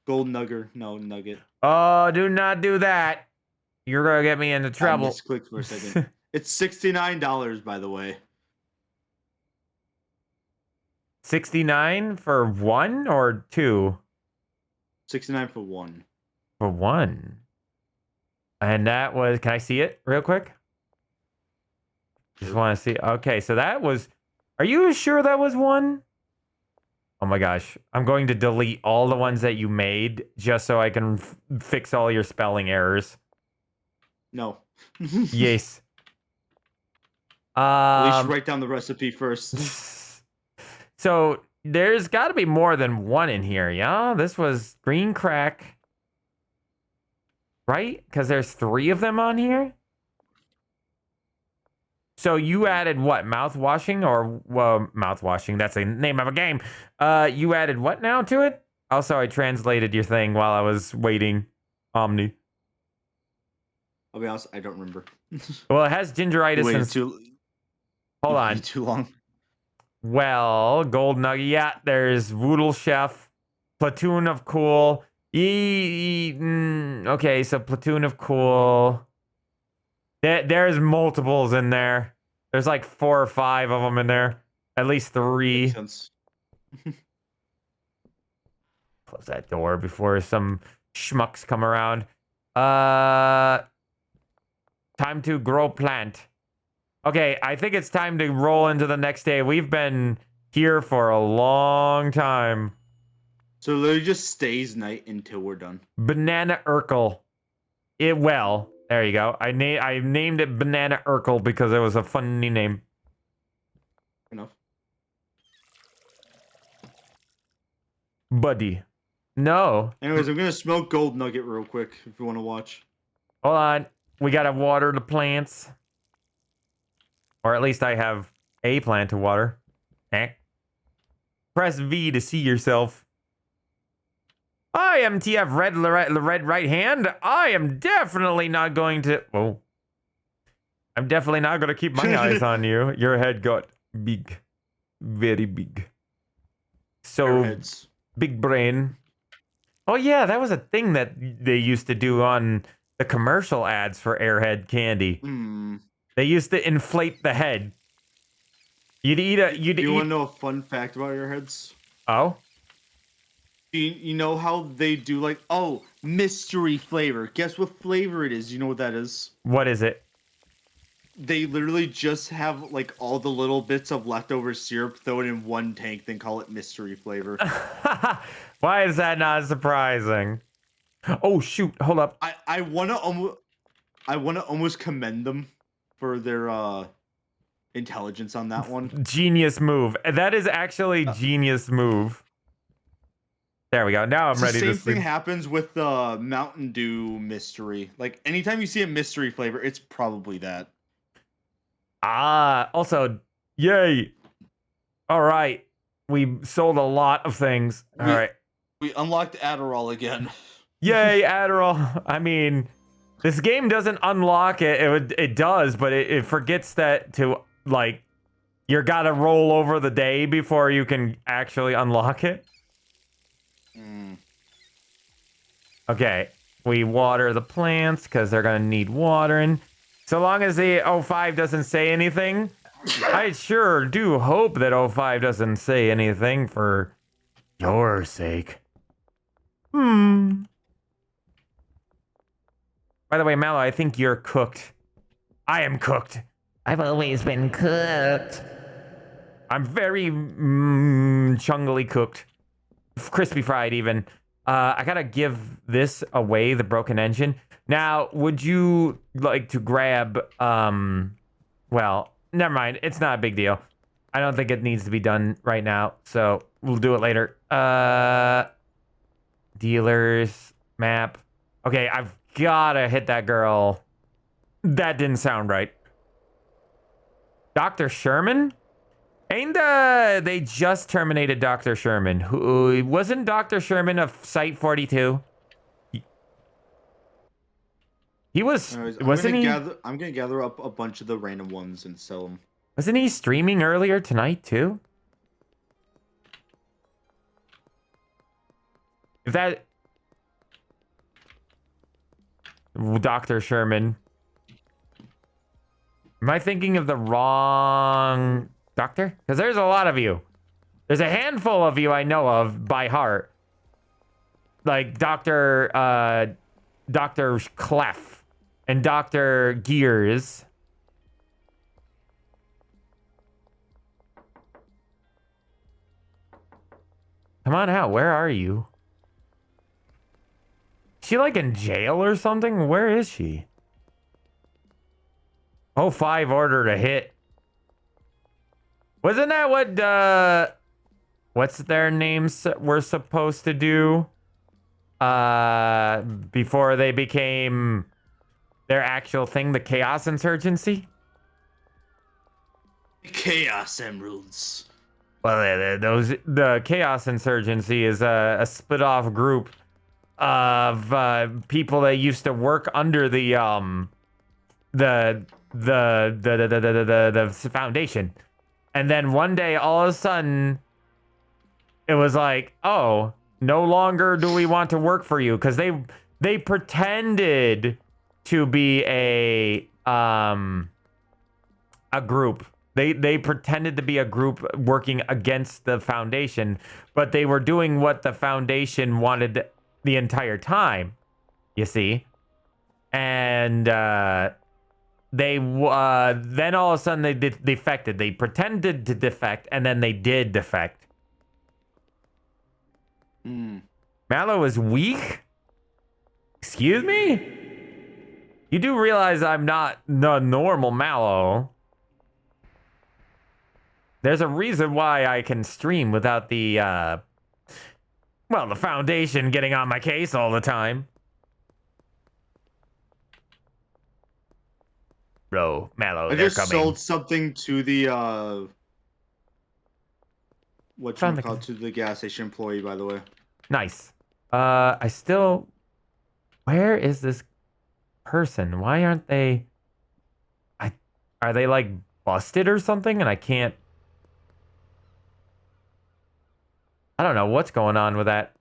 Gold nugger. No, nugget. Oh, do not do that. You're gonna get me into I trouble. misclicked for a second. It's $69, by the way. 69 for one or two? 69 for one. For one. And that was, can I see it real quick? Just want to see. Okay, so that was, are you sure that was one? Oh my gosh. I'm going to delete all the ones that you made just so I can fix all your spelling errors. No. Yes. At least write down the recipe first. So there's got to be more than one in here, yeah? This was green crack. Right? Because there's 3 of them on here? So you added what? Mouthwashing or, well, mouthwashing. That's the name of a game. You added what now to it? Also, I translated your thing while I was waiting. Omni. I'll be honest, I don't remember. Well, it has gingeritis Wait, and... Hold on. Too long. Well, gold nugget. Yeah, there's Voodle Chef. Platoon of Cool. Okay, so Platoon of Cool. There's multiples in there. There's like 4 or 5 of them in there. At least 3. Makes sense. Close that door before some schmucks come around. Time to grow plant. Okay, I think it's time to roll into the next day. We've been here for a long time. So it literally just stays night until we're done. Banana Urkel. Well, there you go. I named it Banana Urkel because it was a funny name. Enough. Buddy. No. Anyways, I'm gonna smoke gold nugget real quick if you want to watch. Hold on. We gotta water the plants. Or at least I have a plant to water. Press V to see yourself. I am TF red right hand. I am definitely not going to... Oh. I'm definitely not going to keep my eyes on you. Your head got big. Very big. So, Airheads. big brain. Oh yeah, that was a thing that they used to do on the commercial ads for Airhead candy. They used to inflate the head. You'd eat a... You want to know a fun fact about airheads? Oh? You know how they do like, oh, mystery flavor. Guess what flavor it is? You know what that is? What is it? They literally just have like all the little bits of leftover syrup, throw it in one tank, then call it mystery flavor. Why is that not surprising? Oh shoot, hold up. I wanna almost commend them for their intelligence on that one. Genius move. That is actually genius move. There we go. Now I'm ready to sleep. The same thing happens with the Mountain Dew mystery. Like anytime you see a mystery flavor, it's probably that. Also, yay. All right. We sold a lot of things. All right. We unlocked Adderall again. Yay, Adderall. I mean, this game doesn't unlock it. It does, but it forgets that to, like, you gotta roll over the day before you can actually unlock it. Okay. We water the plants because they're gonna need watering. So long as the 05 doesn't say anything, I sure do hope that 05 doesn't say anything for your sake. By the way, MalO, I think you're cooked. I am cooked. I've always been cooked. I'm very chungly cooked. Crispy fried even. I gotta give this away, the broken engine. Now, would you like to grab Well, never mind. It's not a big deal. I don't think it needs to be done right now, so we'll do it later. Dealers map. Okay, I've gotta hit that girl. That didn't sound right. Dr. Sherman? Ain't they just terminated Dr. Sherman? Who wasn't Dr. Sherman of Site 42? He was. Anyways, Wasn't he? I'm gonna gather up a bunch of the random ones and sell them. Wasn't he streaming earlier tonight too? If that Dr. Sherman. Am I thinking of the wrong doctor? Because there's a lot of you. There's a handful of you I know of by heart. Like Dr. Clef and Dr. Gears. Come on out. Where are you? Is she like in jail or something? Where is she? Oh, 05 ordered a hit. Wasn't that what what's their names were supposed to do? Before they became their actual thing, the Chaos Insurgency? Chaos Emeralds. Well, the Chaos Insurgency is a split-off group of people that used to work under the Foundation, and then one day, all of a sudden, it was like, oh, no longer do we want to work for you, because they pretended to be a group. They pretended to be a group working against the Foundation, but they were doing what the Foundation wanted the entire time, you see. And they then all of a sudden they defected. They pretended to defect, and then they did defect. MalO is weak? Excuse me? You do realize I'm not the normal MalO. There's a reason why I can stream without the, well, the Foundation getting on my case all the time. Bro, MalO, they're coming. I just sold something to the, to the gas station employee, by the way. Nice. I still... Where is this person? Why aren't they... Are they, like, busted or something? And I can't... I don't know what's going on with that.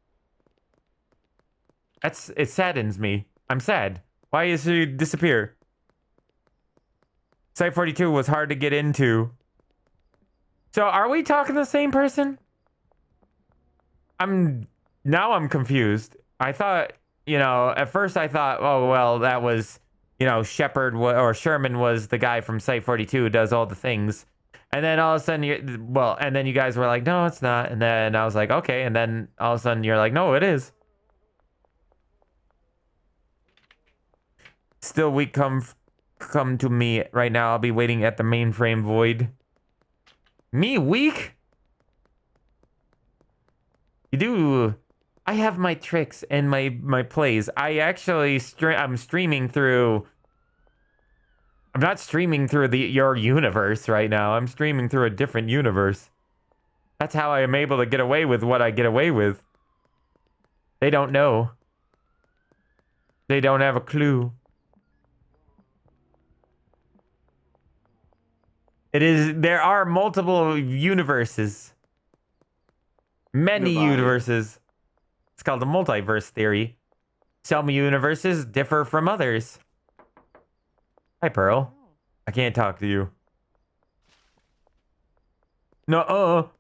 It saddens me. I'm sad. Why is he disappear? Site 42 was hard to get into. So are we talking the same person? Now I'm confused. I thought, you know, at first I thought, oh, well, that was, you know, Sherman was the guy from Site 42 who does all the things. And then all of a sudden, and then you guys were like, no, it's not. And then I was like, okay. And then all of a sudden you're like, no, it is. Still weak, come to me right now. I'll be waiting at the mainframe void. Me weak? You do. I have my tricks and my plays. I actually I'm streaming through. I'm not streaming through your universe right now. I'm streaming through a different universe. That's how I am able to get away with what I get away with. They don't know. They don't have a clue. There are multiple universes. Many universes. It's called the multiverse theory. Some universes differ from others. Hi, Pearl. I can't talk to you. No.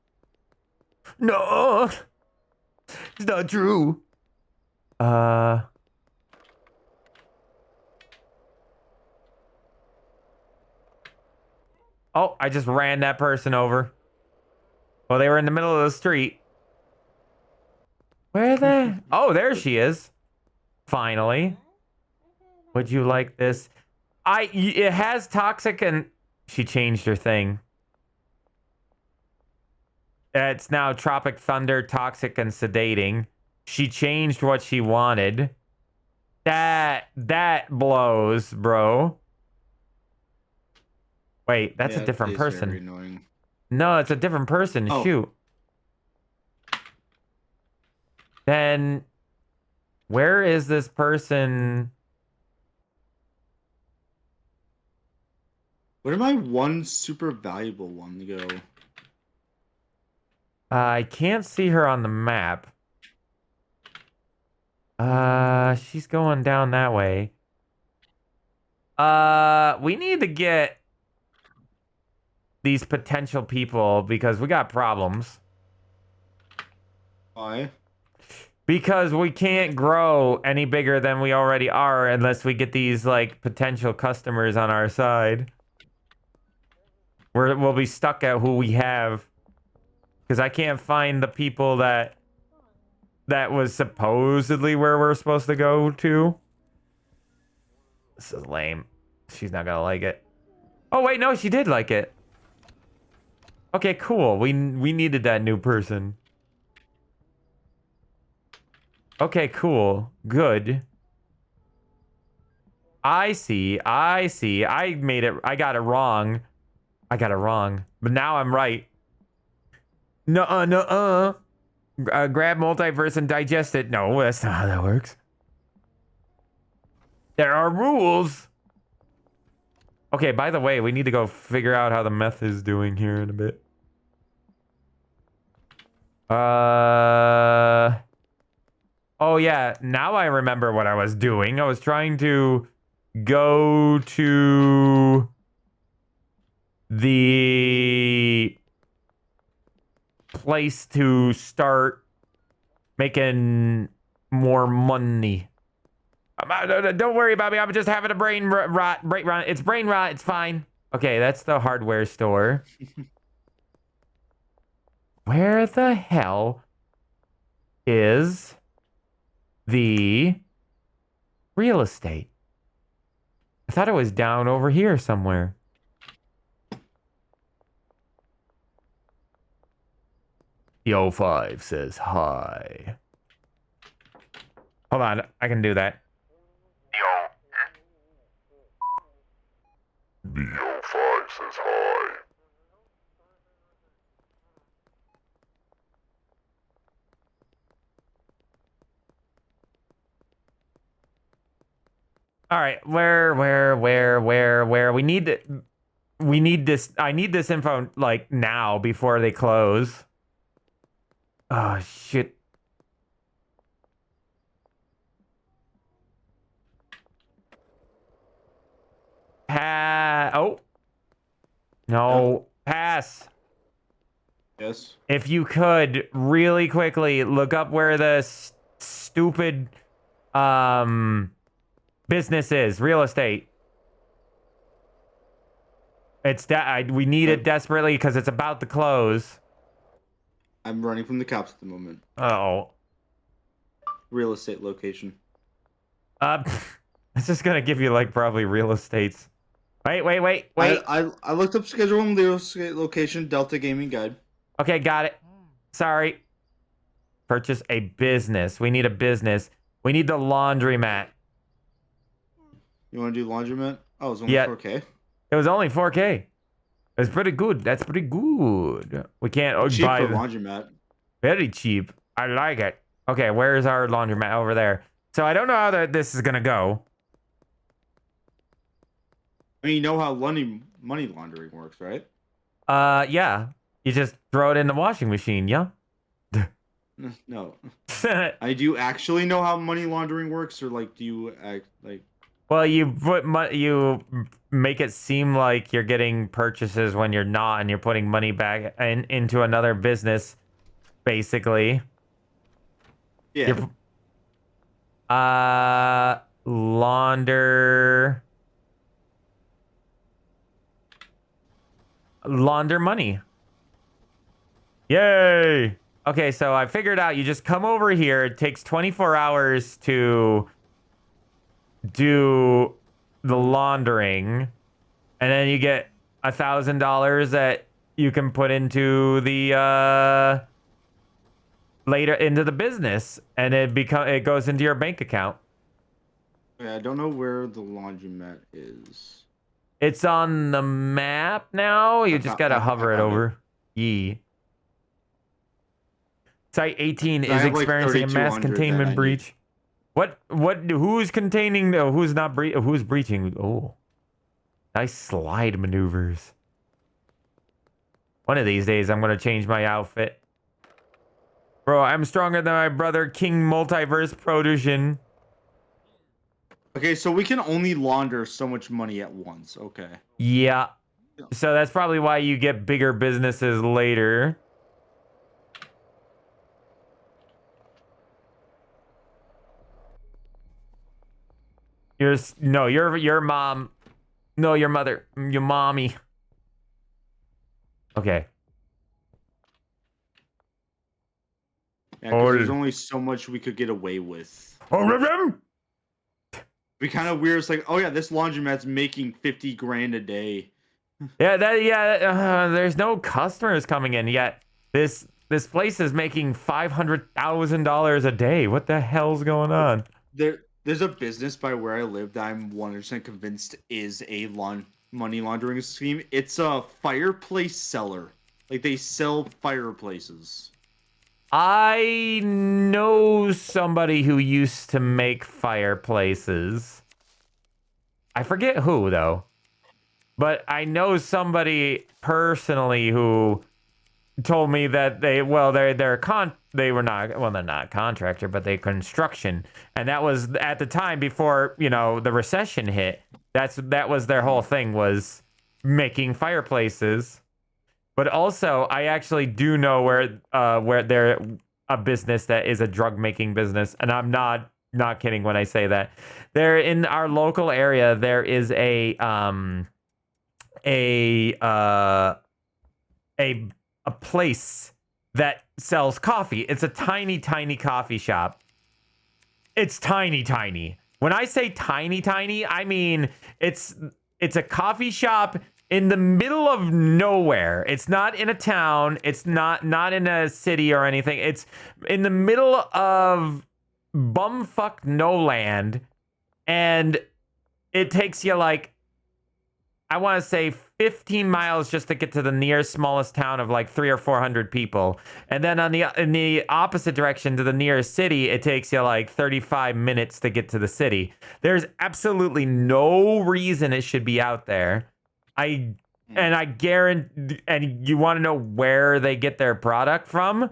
No. It's not true. Oh, I just ran that person over. Well, they were in the middle of the street. Where are they? Oh, there she is. Finally. Would you like this? It has toxic and She changed her thing. It's now Tropic Thunder, Toxic, and Sedating. She changed what she wanted. That blows, bro. Wait, that's a different Very person. annoying. No, it's a different person. Oh. Shoot. Then where is this person? Where did my one super valuable one go? I can't see her on the map. She's going down that way. We need to get these potential people because we got problems. Why? Because we can't grow any bigger than we already are unless we get these like potential customers on our side. We'll be stuck at who we have. Because I can't find the people that was supposedly where we're supposed to go to. This is lame. She's not gonna like it. Oh wait, no, she did like it. Okay, cool. We needed that new person. Okay, cool. Good. I see. I got it wrong. But now I'm right. Nuh-uh. Grab multiverse and digest it. No, that's not how that works. There are rules. Okay, by the way, we need to go figure out how the meth is doing here in a bit. Oh yeah, now I remember what I was doing. I was trying to go to the place to start making more money. Don't worry about me. I'm just having a brain rot. It's brain rot. It's fine. Okay, that's the hardware store. Where the hell is the real estate? I thought it was down over here somewhere. The 05 says hi. Hold on, I can do that. The 05 says hi. All right, where? We need this. I need this info like now before they close. Oh shit. Oh. No, pass. Yes. If you could really quickly look up where the stupid business is, real estate. It's that we need it desperately because it's about to close. I'm running from the cops at the moment. Oh. Real estate location. It's just gonna give you like probably real estates. Wait. I looked up schedule and real estate location, Delta Gaming Guide. Okay, got it. Sorry. Purchase a business. We need a business. We need the laundromat. You want to do laundromat? Oh, it's only 4K. It was only 4K. It's pretty good. That's pretty good. We can't Cheap buy for the laundromat. Very cheap. I like it. Okay, where's our laundromat? Over there. So I don't know how this is gonna go. I mean, you know how money laundering works, right? Yeah. You just throw it in the washing machine, yeah? No. Do you actually know how money laundering works, or like, do you act like? Well, you you make it seem like you're getting purchases when you're not, and you're putting money back into another business, basically. Yeah. Launder money. Yay! Okay, so I figured out you just come over here. It takes 24 hours to do the laundering, and then you get $1,000 that you can put into the later into the business, and it goes into your bank account. Yeah, I don't know where the laundromat is. It's on the map now. You just gotta hover it over. Yee. Site 18 is experiencing a mass containment breach. What? Who's containing? Who's not who's breaching? Oh, nice slide maneuvers. One of these days, I'm gonna change my outfit. Bro, I'm stronger than my brother, King Multiverse Production. Okay, so we can only launder so much money at once. Okay. Yeah. So that's probably why you get bigger businesses later. Your mom. No, your mother. Your mommy. Okay. Yeah, because there's only so much we could get away with. Be kind of weird. It's like, oh yeah, this laundromat's making 50 grand a day. Yeah, there's no customers coming in yet. This place is making $500,000 a day. What the hell's going on? There's a business by where I live that I'm 100% convinced is a money laundering scheme. It's a fireplace seller. Like, they sell fireplaces. I know somebody who used to make fireplaces. I forget who, though. But I know somebody personally who told me that they're not contractor, but they construction. And that was at the time before, the recession hit. That was their whole thing, was making fireplaces. But also, I actually do know where they're a business that is a drug making business, and I'm not kidding when I say that. There in our local area, there is a place that sells coffee. It's a tiny coffee shop. It's tiny. When I say tiny, I mean it's a coffee shop in the middle of nowhere. It's not in a town. It's not in a city or anything. It's in the middle of bumfuck no land, and it takes you like, I want to say 15 miles just to get to the nearest smallest town of like 300 or 400 people. And then in the opposite direction to the nearest city, it takes you like 35 minutes to get to the city. There's absolutely no reason it should be out there. I guarantee, and you want to know where they get their product from?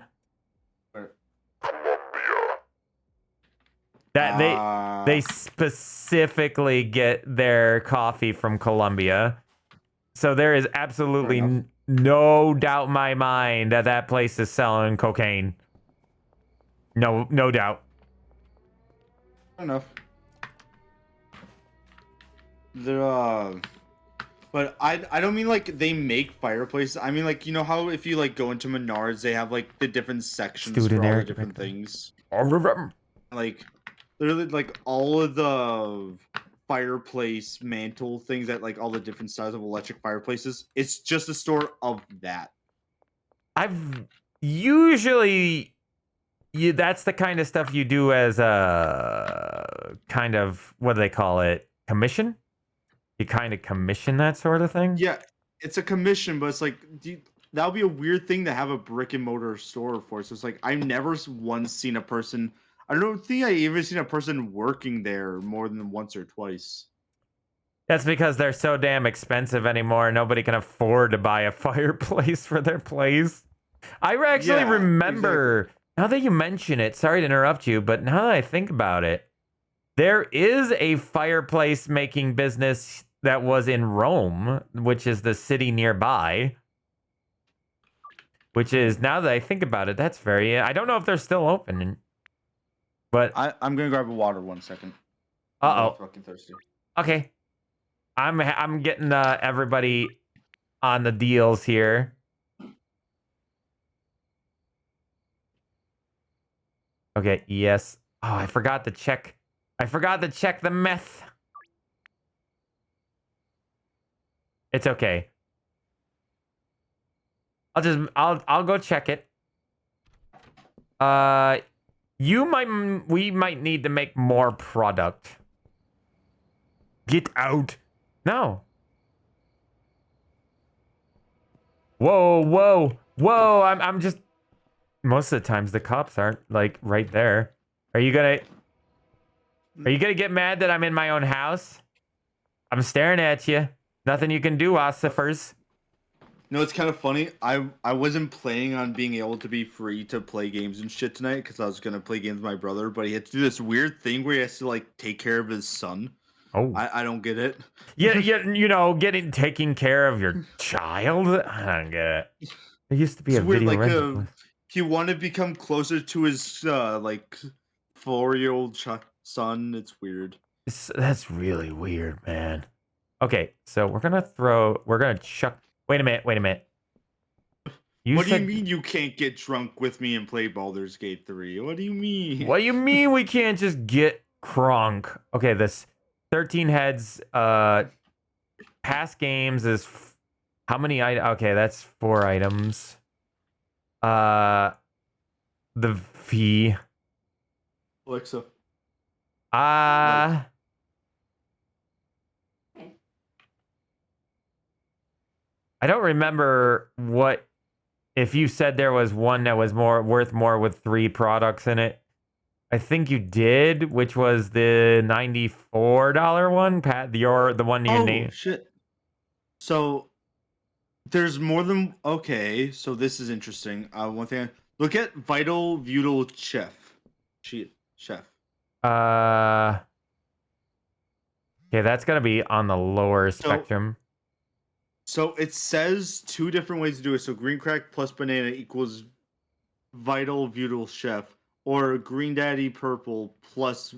That they specifically get their coffee from Colombia. So there is absolutely no doubt in my mind that place is selling cocaine. No doubt. Fair enough. But I don't mean like they make fireplaces. I mean, like, you know how if you like go into Menards, they have like the different sections for all the different things. Like, literally, like all of the fireplace mantle things that like all the different styles of electric fireplaces. It's just a store of that. I've usually that's the kind of stuff you do as a kind of, what do they call it? Commission? You kind of commission that sort of thing? Yeah, it's a commission, but it's like, that would be a weird thing to have a brick and mortar store for. So it's like, I've never once seen a person, I don't think I even seen a person working there more than once or twice. That's because they're so damn expensive anymore. Nobody can afford to buy a fireplace for their place. I actually remember, now that you mention it, sorry to interrupt you, but now that I think about it, there is a fireplace making business that was in Rome, which is the city nearby. Which is, now that I think about it, that's very, I don't know if they're still open. But I'm gonna grab a water 1 second. I'm fucking thirsty. Okay. I'm getting everybody on the deals here. Okay, yes. Oh, I forgot to check the meth. It's okay. I'll go check it. We might need to make more product. Get out. No. Whoa. I'm just, most of the times the cops aren't like right there. Are you gonna get mad that I'm in my own house? I'm staring at you. Nothing you can do, ossifers. No, it's kind of funny. I wasn't planning on being able to be free to play games and shit tonight because I was gonna play games with my brother, but he had to do this weird thing where he has to like take care of his son. Oh, I don't get it. yeah, taking care of your child. I don't get it. There used to be It's a weird, video like rental place. he wanted to become closer to his like 4-year-old son. It's weird. That's really weird, man. Okay, so we're gonna chuck. Wait a minute. What do you mean you can't get drunk with me and play Baldur's Gate 3? What do you mean? What do you mean we can't just get crunk? Okay, this 13 heads. Past games is how many items? Okay, that's 4 items. The fee. Alexa. I don't remember if you said there was one that was worth more with 3 products in it. I think you did, which was the $94 one, Pat. The one you named. Oh shit! So there's more than So this is interesting. One thing. Look at Vital Vital Chef. Chef. Okay, that's gonna be on the lower spectrum. So it says 2 different ways to do it. So green crack plus banana equals Vital Vital Chef, or green daddy purple plus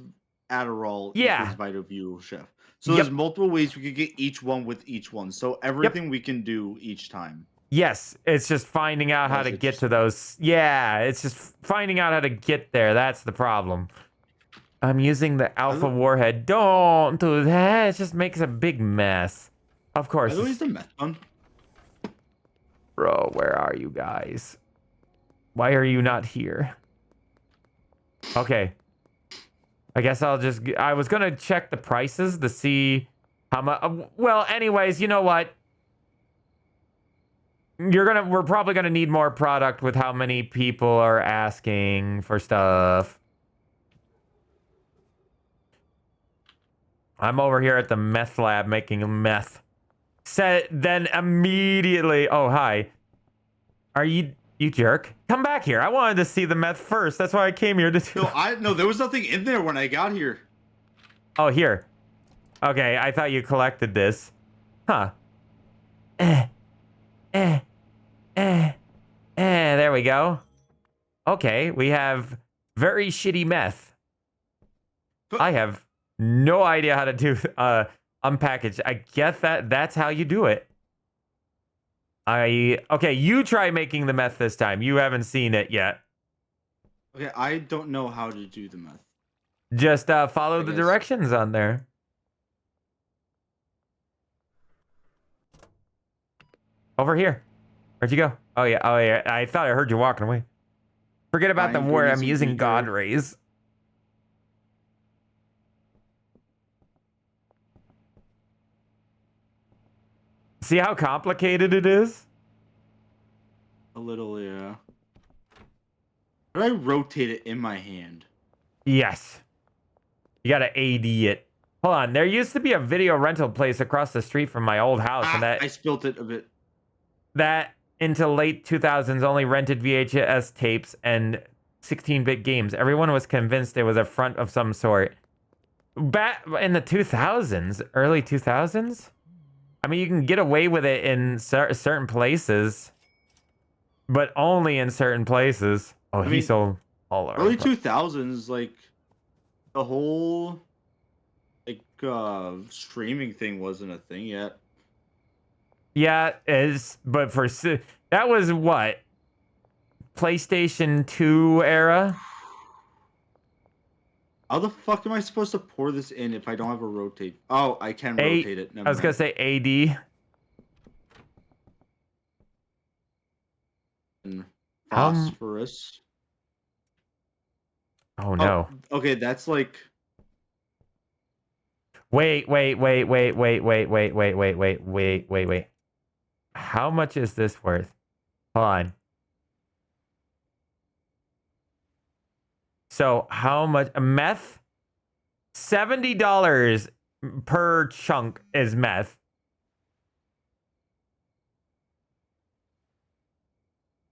Adderall equals Vital Vital Chef. So there's multiple ways we could get each one with each one. So everything we can do each time. Yes, it's just finding out how to get to those. Yeah, it's just finding out how to get there. That's the problem. I'm using the alpha warhead. Don't do that. It just makes a big mess. Of course. By the way, is the meth gun? Bro, where are you guys? Why are you not here? Okay. I guess I was gonna check the prices to see how much. Well, anyways, you know what? We're probably gonna need more product with how many people are asking for stuff. I'm over here at the meth lab making meth. Then immediately, oh hi. Are you jerk? Come back here. I wanted to see the meth first. That's why I came here to do. No, there was nothing in there when I got here. Oh, here. Okay, I thought you collected this. Huh. There we go. Okay, we have very shitty meth. I have no idea how to do unpackage. I guess that's how you do it. Okay, you try making the meth this time. You haven't seen it yet. Okay, I don't know how to do the meth. Just follow the directions on there. Over here. Where'd you go? Oh yeah. I thought I heard you walking away. Forget about the word. I'm using God rays. See how complicated it is? A little, yeah. How do I rotate it in my hand? Yes. You gotta AD it. Hold on. There used to be a video rental place across the street from my old house, and I spilt it a bit. That into late 2000s only rented VHS tapes and 16-bit games. Everyone was convinced it was a front of some sort. Back in the 2000s, early 2000s. I mean, you can get away with it in certain places, but only in certain places. Oh, he sold all our early 2000s, like the whole streaming thing wasn't a thing yet. Yeah, but that was what? PlayStation 2 era? How the fuck am I supposed to pour this in if I don't have a rotate? Oh, I can rotate it. I was gonna say AD. phosphorus. Oh no. Okay, that's like. Wait. How much is this worth? Hold on. So how much meth? $70 per chunk is meth.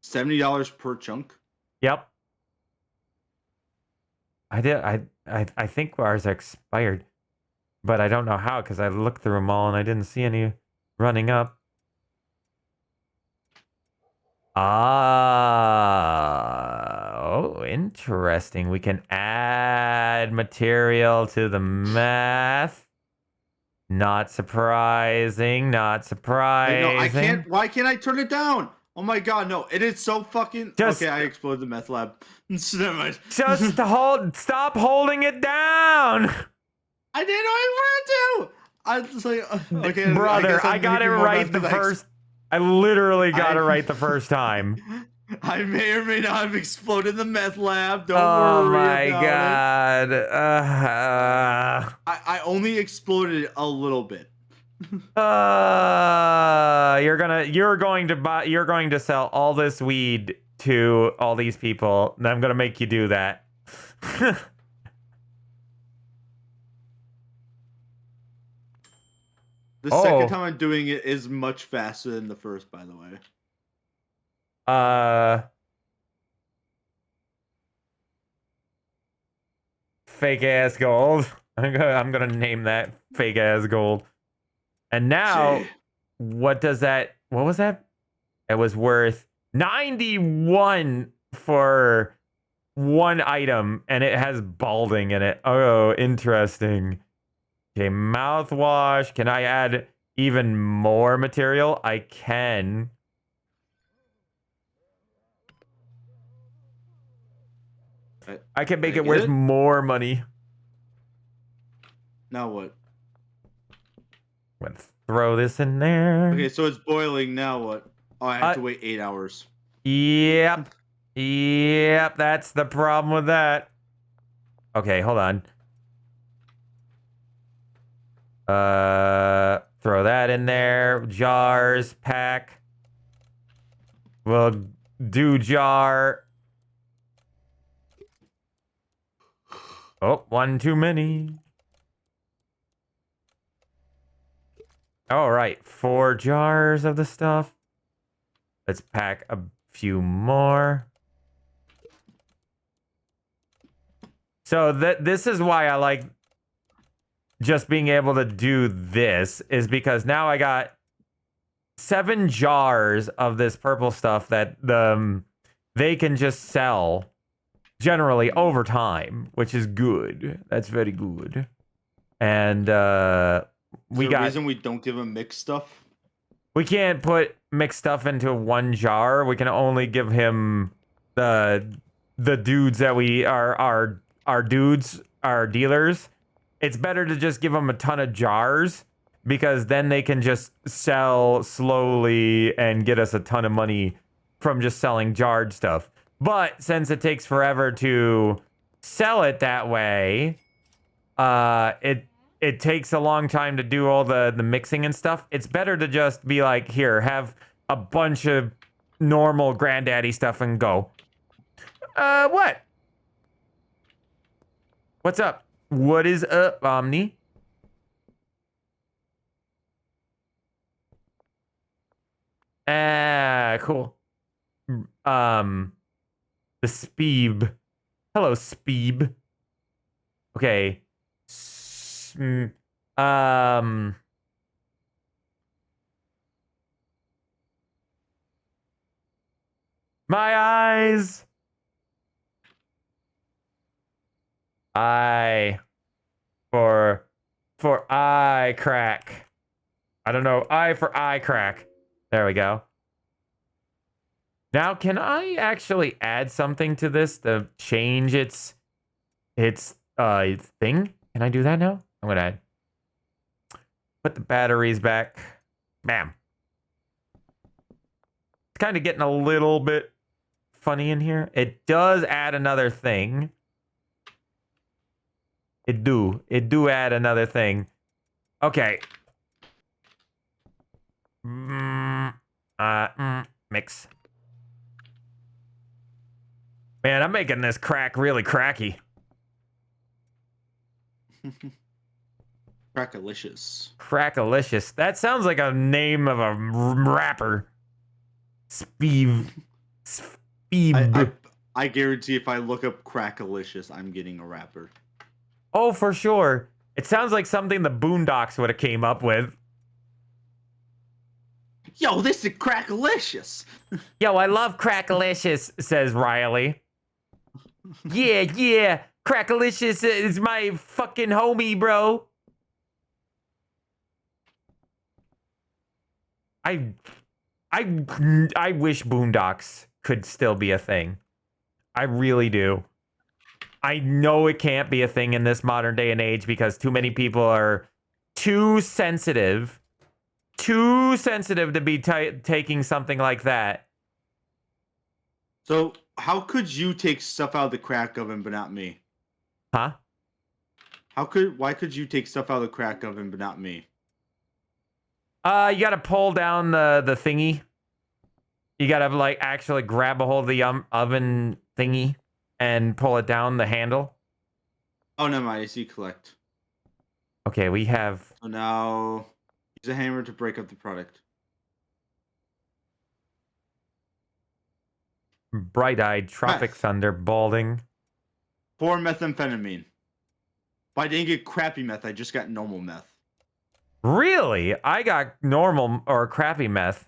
$70 per chunk. Yep. I think ours expired, but I don't know how because I looked through them all and I didn't see any running up. Oh, interesting. We can add material to the meth. Not surprising. Not surprising. No, I can't. Why can't I turn it down? Oh my god, no! It is so fucking. Okay, I exploded the meth lab. Never mind. Just stop holding it down. I didn't know I wanted to. I was like, okay, brother, I got it right the first. I literally got it right the first time. I may or may not have exploded the meth lab. Don't Oh worry my about it. god. I only exploded it a little bit. You're going to sell all this weed to all these people. And I'm gonna make you do that. The second time I'm doing it is much faster than the first, by the way. Fake ass gold. I'm gonna name that fake ass gold. And now, what was that? It was worth 91 for one item, and it has balding in it. Oh, interesting. Okay, mouthwash. Can I add even more material? I can. I can make it worth more money. Now what? I'm gonna throw this in there. Okay, so it's boiling. Now what? Oh, I have to wait 8 hours. Yep. Yep, that's the problem with that. Okay, hold on. Throw that in there. Jars, pack. We'll do jar. Oh, one too many. All right, 4 jars of the stuff. Let's pack a few more. So this is why I like just being able to do this, is because now I got 7 jars of this purple stuff that they can just sell generally over time, which is good. That's very good. And we got. Reason we don't give them mixed stuff. We can't put mixed stuff into one jar. We can only give him the dudes that we are our dudes, our dealers. It's better to just give them a ton of jars, because then they can just sell slowly and get us a ton of money from just selling jarred stuff. But since it takes forever to sell it that way, it takes a long time to do all the mixing and stuff. It's better to just be like, here, have a bunch of normal granddaddy stuff and go. What? What's up? What is up, Omni? Cool. The Speeb. Hello, Speeb. Okay. My eyes. I for eye crack. I don't know. I for eye crack. There we go. Now, can I actually add something to this to change its thing? Can I do that now? I'm gonna add. Put the batteries back. Bam. It's kind of getting a little bit funny in here? It does add another thing. It do add another thing. Okay. Mix. Man, I'm making this crack really cracky. Crackalicious. Crackalicious. That sounds like a name of a rapper. Speeve. I guarantee if I look up Crackalicious, I'm getting a rapper. Oh, for sure. It sounds like something the Boondocks would have came up with. Yo, this is Crackalicious. Yo, I love Crackalicious, says Riley. Yeah, Crackalicious is my fucking homie, bro. I wish Boondocks could still be a thing. I really do. I know it can't be a thing in this modern day and age because too many people are too sensitive to be taking something like that. So, how could you take stuff out of the crack oven but not me? Huh? Why could you take stuff out of the crack oven but not me? You gotta pull down the thingy. You gotta like actually grab a hold of the oven thingy and pull it down the handle. Oh, never mind. I see collect. Okay, we have. So now use a hammer to break up the product. Bright-eyed tropic Meth. thunder balding. 4 methamphetamine. But I didn't get crappy meth. I just got normal meth. Really? I got normal or crappy meth.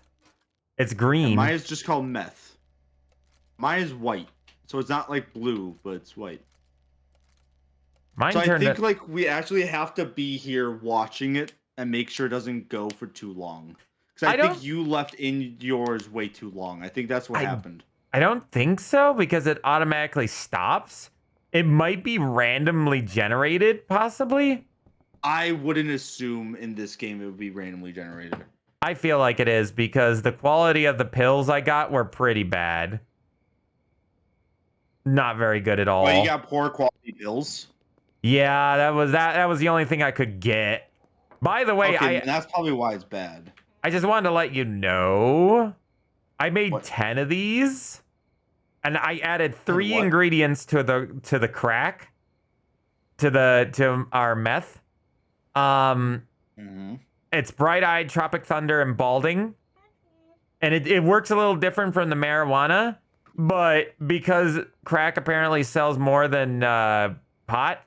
It's green. And mine is just called meth. Mine is white. So it's not like blue, but it's white. Mine So I turned think it- like we actually have to be here watching it and make sure it doesn't go for too long. Because I think you left in yours way too long. I think that's what happened. I don't think so because it automatically stops. It might be randomly generated, possibly. I wouldn't assume in this game it would be randomly generated. I feel like it is because the quality of the pills I got were pretty bad. Not very good at all. Well, you got poor quality pills. Yeah, that was the only thing I could get. By the way, Okay, that's probably why it's bad. I just wanted to let you know I made What? 10 of these and I added 3 what? ingredients to the crack to our meth. It's bright-eyed tropic thunder and balding. And it works a little different from the marijuana, but because crack apparently sells more than pot,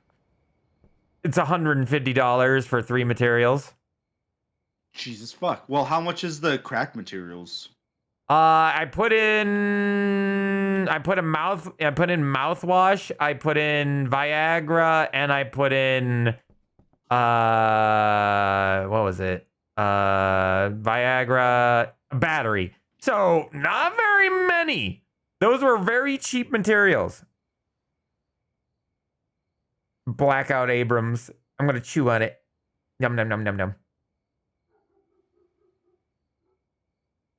it's $150 for 3 materials. Jesus fuck. Well, how much is the crack materials? I put in mouthwash, I put in Viagra, and I put in what was it? Viagra battery. So not very many. Those were very cheap materials. Blackout Abrams. I'm gonna chew on it. Yum num num num num.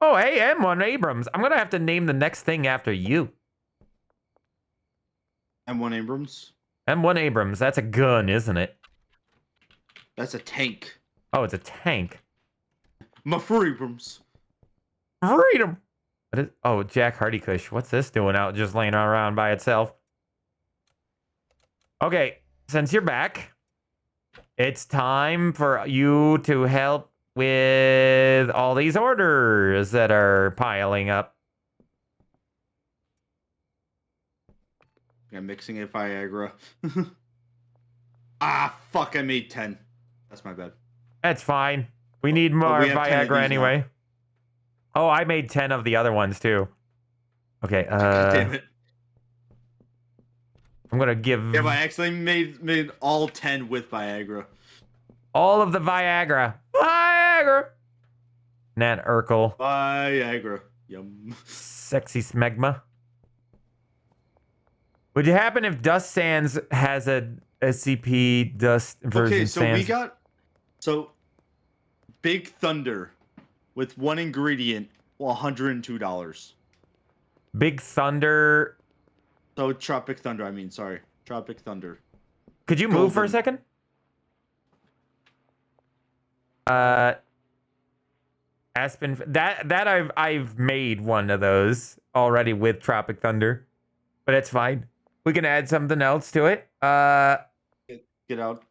Oh, hey, M1 Abrams. I'm gonna have to name the next thing after you. M1 Abrams? M1 Abrams. That's a gun, isn't it? That's a tank. Oh, it's a tank. Mafur Abrams. Freedom. What is, oh, Jack Hardy Kush. What's this doing out just laying around by itself? Okay, since you're back, it's time for you to help with all these orders that are piling up. Yeah, mixing it Viagra. Ah, fuck, I made 10. That's my bad. That's fine. We need more we have 10 of Viagra these anyway. now. Oh, I made 10 of the other ones too. Okay, Damn it. I'm gonna give Yeah, but I actually made all 10 with Viagra. all of the Viagra. Viagra! Nat Urkel. Viagra. Yum. Sexy smegma. Would you happen if Dust Sands has a SCP Dust version Okay, so Sands? we got... So, Big Thunder with 1 ingredient, $102. Big Thunder. So Tropic Thunder, I mean, sorry. Tropic Thunder. Could you move for a Golden. second? Aspen. That I've made one of those already with Tropic Thunder, but it's fine. We can add something else to it. Get out.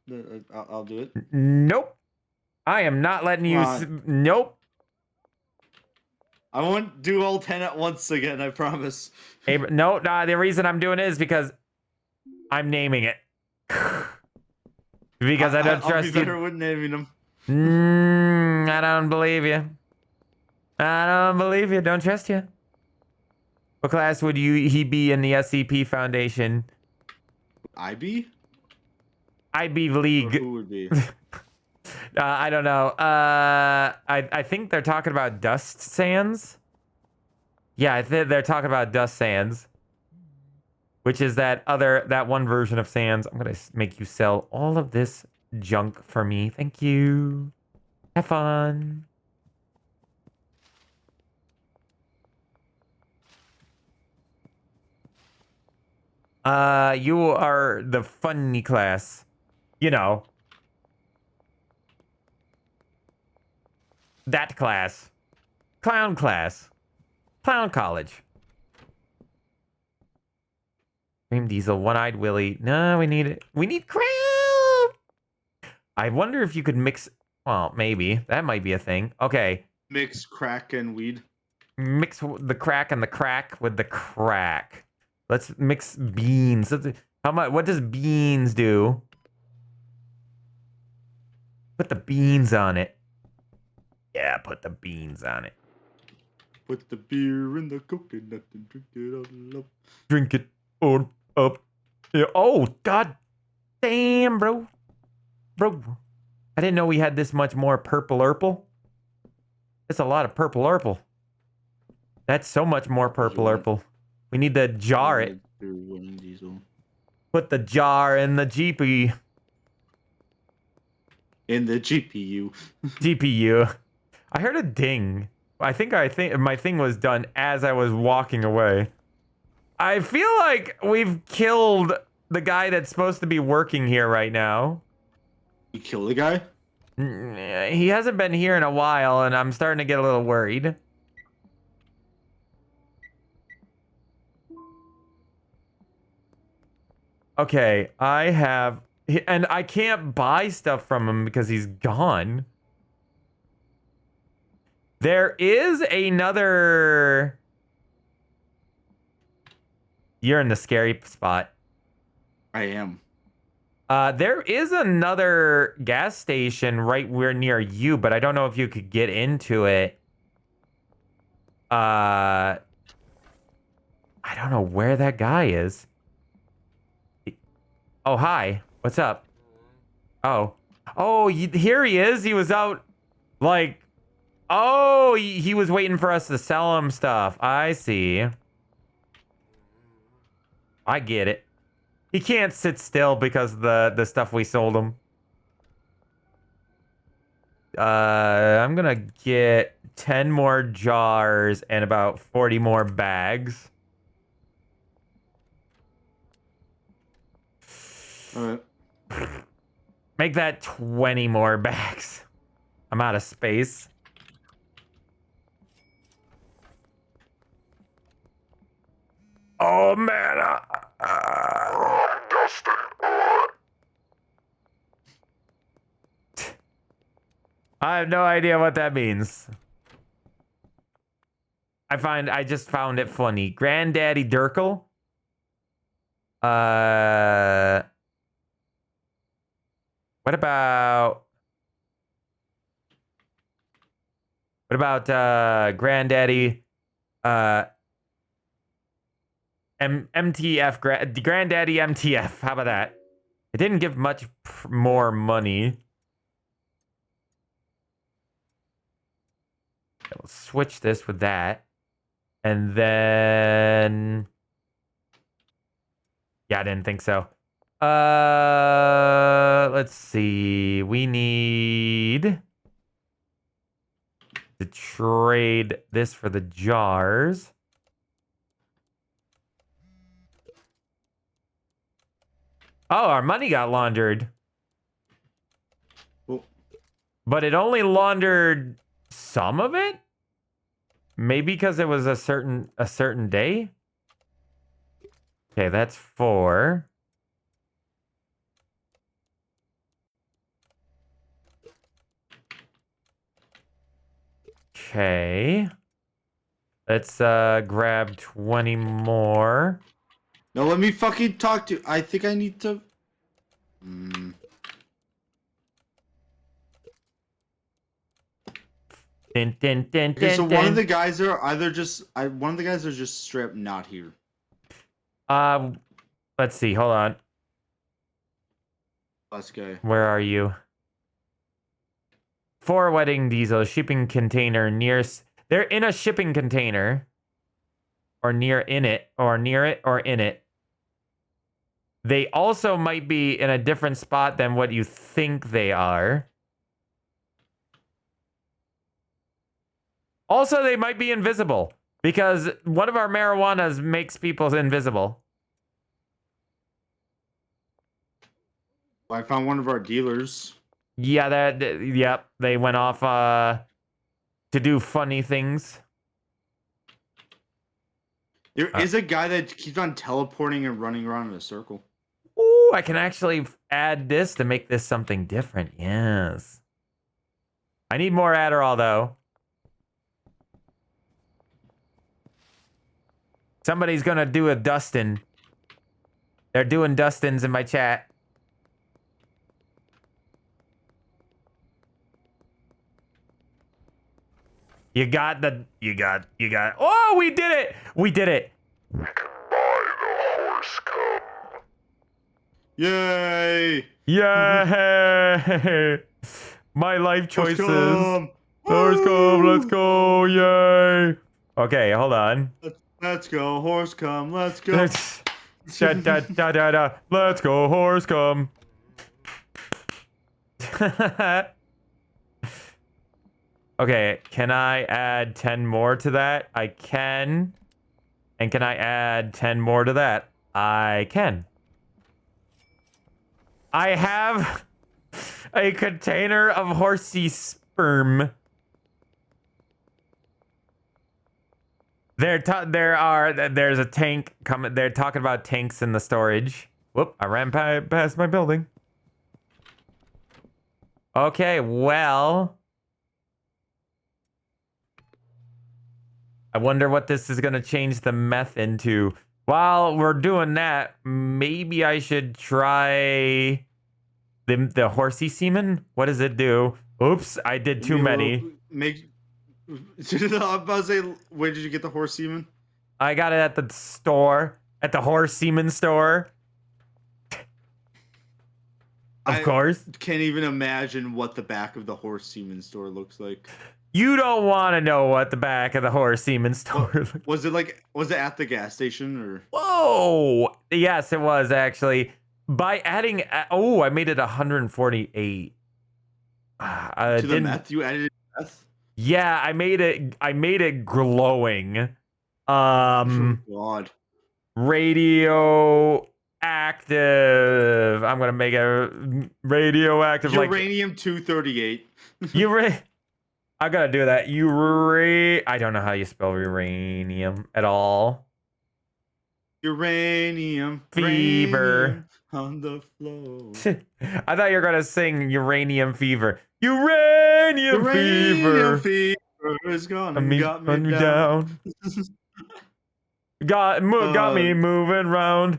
I'll do it. Nope. I am not letting you. Nope. I won't do all 10 at once again, I promise. No, the reason I'm doing it is because I'm naming it. Because I don't trust I'll be better you. with naming them. I don't believe you. I don't believe you. Don't trust you. What class would he be in the SCP Foundation? IB? IB Or League. who would be? I don't know. I think they're talking about dust sands. Yeah, I think they're talking about dust sands, which is that one version of sands. I'm gonna make you sell all of this junk for me. Thank you. Have fun. You are the funny class. You know. That class. Clown class. Clown college. Cream Diesel, One-Eyed Willy. No, we need it. We need crap. I wonder if you could mix. Well, maybe. That might be a thing. Okay. Mix crack and weed. Mix the crack and the crack with the crack. Let's mix beans. How much? What does beans do? Put the beans on it. Yeah, put the beans on it. Put the beer in the coconut and drink it all up. Drink it all up. Yeah. Oh, god damn, bro. Bro. I didn't know we had this much more purple. It's a lot of purple. That's so much more purple. We need to jar it. Put the jar in the GP. In the GPU. GPU. I heard a ding. I think my thing was done as I was walking away. I feel like we've killed the guy that's supposed to be working here right now. You kill the guy? He hasn't been here in a while, and I'm starting to get a little worried. Okay, and I can't buy stuff from him because he's gone. There is another... You're in the scary spot. I am. There is another gas station right where near you, but I don't know if you could get into it. I don't know where that guy is. Oh, hi. What's up? Oh. Oh, here he is. He was out, like... Oh, he was waiting for us to sell him stuff. I see. I get it. He can't sit still because of the stuff we sold him. I'm gonna get 10 more jars and about 40 more bags. Alright. Make that 20 more bags. I'm out of space. Oh man, Dustin, I have no idea what that means. I just found it funny. Granddaddy Durkle. What about Granddaddy MTF, Granddaddy MTF. How about that? It didn't give much more money. We'll switch this with that. And then... Yeah, I didn't think so. Let's see. We need to trade this for the jars. Oh, our money got laundered. Well, But it only laundered some of it? Maybe because it was a certain day? Okay, that's 4. Okay. Let's grab 20 more. no, let me fucking talk to. I think I need to. Din, din, din, Okay, so din, one of din. the guys are either just. One of the guys are just straight up not here. Let's see. Hold on. Last guy. Where are you? 4 wedding diesel shipping container near. They're in a shipping container, or near it, or in it. They also might be in a different spot than what you think they are. Also, they might be invisible because one of our marijuanas makes people invisible. I found one of our dealers. Yeah, yep, they went off to do funny things. There is a guy that keeps on teleporting and running around in a circle. Ooh, I can actually add this to make this something different. Yes. I need more Adderall, though. Somebody's gonna do a Dustin. They're doing Dustins in my chat. You got. Oh, we did it! We did it! We can buy the horse cum. Yay! Yay! My life choices. Horse Horse cum, let's go! Yay! Okay, hold on. Let's go, horse come. Let's go. Da, da, da, da, da. Let's go, horse cum. Okay, can I add 10 more to that? I can. And can I add 10 more to that? I can. I have a container of horsey sperm. There's a tank coming. They're talking about tanks in the storage. Whoop, I ran past my building. Okay, well. I wonder what this is going to change the meth into. While we're doing that, maybe I should try the horsey semen. What does it do? Oops, I did too many. I'm about to say, where did you get the horse semen? I got it at the store, at the horse semen store. Of course. Can't even imagine what the back of the horse semen store looks like. You don't want to know what the back of the horse semen store looks. Was it at the gas station or? Whoa! Yes, it was actually. By adding, I made it 148. To the meth, you added meth. Yeah, I made it glowing. Oh God. Radioactive. I'm gonna make it radioactive. Uranium 238. I gotta do that. I don't know how you spell uranium at all. Uranium fever on the floor. I thought you were gonna sing uranium fever. Uranium fever is gone. Got me down. got me moving round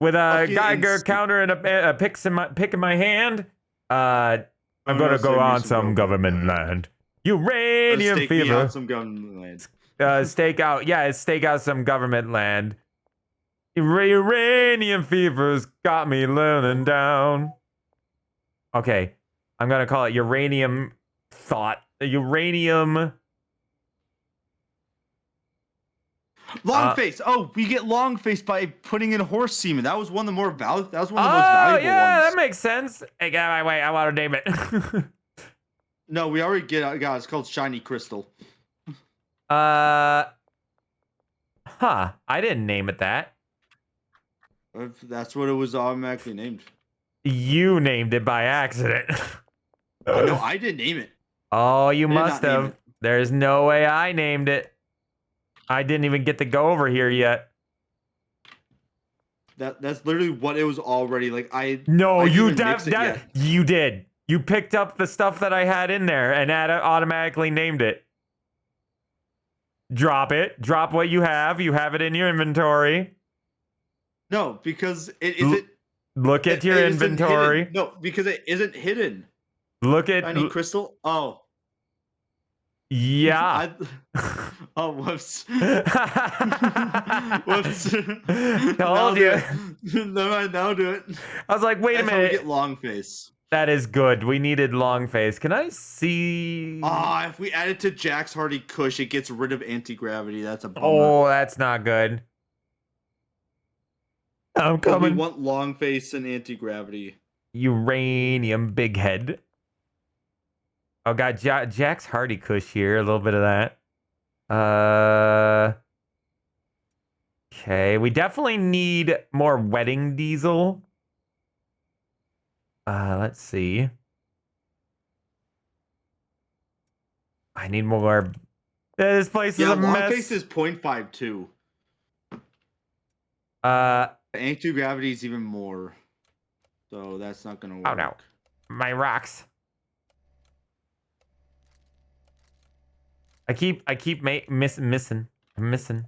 with a Geiger counter and a pick in my hand. I'm gonna go on some government land. Uranium fever. Some government land. Stake out some government land. Uranium fever's got me learning down. Okay, I'm gonna call it uranium thought. Uranium. Long face. Oh, we get long face by putting in horse semen. That was one of the more valuable. That was one of the most valuable ones. That makes sense. Hey, wait, I want to name it. No, we already got. It's called shiny crystal. I didn't name it that. That's what it was automatically named. You named it by accident. No, I didn't name it. Oh, you I did must not name have. it. There's no way I named it. I didn't even get to go over here yet. That's literally what it was already. Like No, I didn't you even mix it yet. you did. You picked up the stuff that I had in there and automatically named it. Drop it. Drop what you have. You have it in your inventory. No, because it isn't. Look at your it isn't inventory. hidden. No, because it isn't hidden. Look at. I need crystal. Oh. Yeah. Oh, whoops. Whoops. Told you. Never mind, now do it. I was like, wait a That's how we minute. get long face. That is good. We needed long face. Can I see? Ah, if we add it to Jack's Hardy Kush, it gets rid of anti-gravity. That's a bummer. Oh, that's not good. I'm But we coming. want long face and anti-gravity. Uranium big head. Oh, got Jack's Hardy Kush here. A little bit of that. Okay, we definitely need more wedding diesel. Let's see. I need more. This place is a long mess. face is 0.52. Anti-gravity is even more. So that's not gonna work. Oh no, my rocks. I keep missing. I'm missing.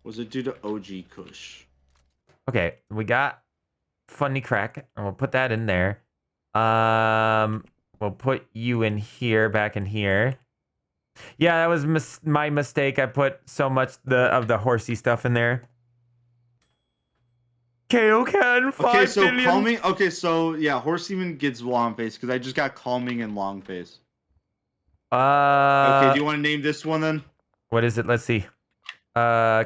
Was it due to OG Kush? Okay, we got funny crack, and we'll put that in there. We'll put you in here, back in here. Yeah, that was my mistake. I put so much of the horsey stuff in there. Kaoken, 5 billion. Calming. Okay, so yeah, Horseman gets long face because I just got calming and long face. Okay, do you want to name this one then? What is it? Let's see. Oh,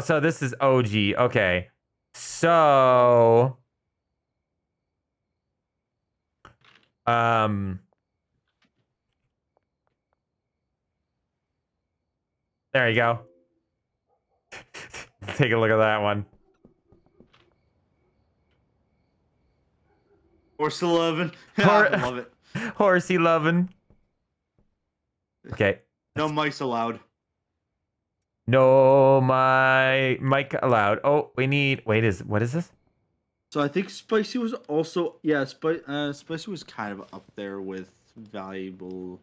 so this is OG. Okay. So there you go. Take a look at that one. Horse 11. I love it. Horsey loving. Okay. No mics allowed. No mic allowed. Oh, we need. Wait, what is this? So I think Spicy was also Spicy was kind of up there with valuable.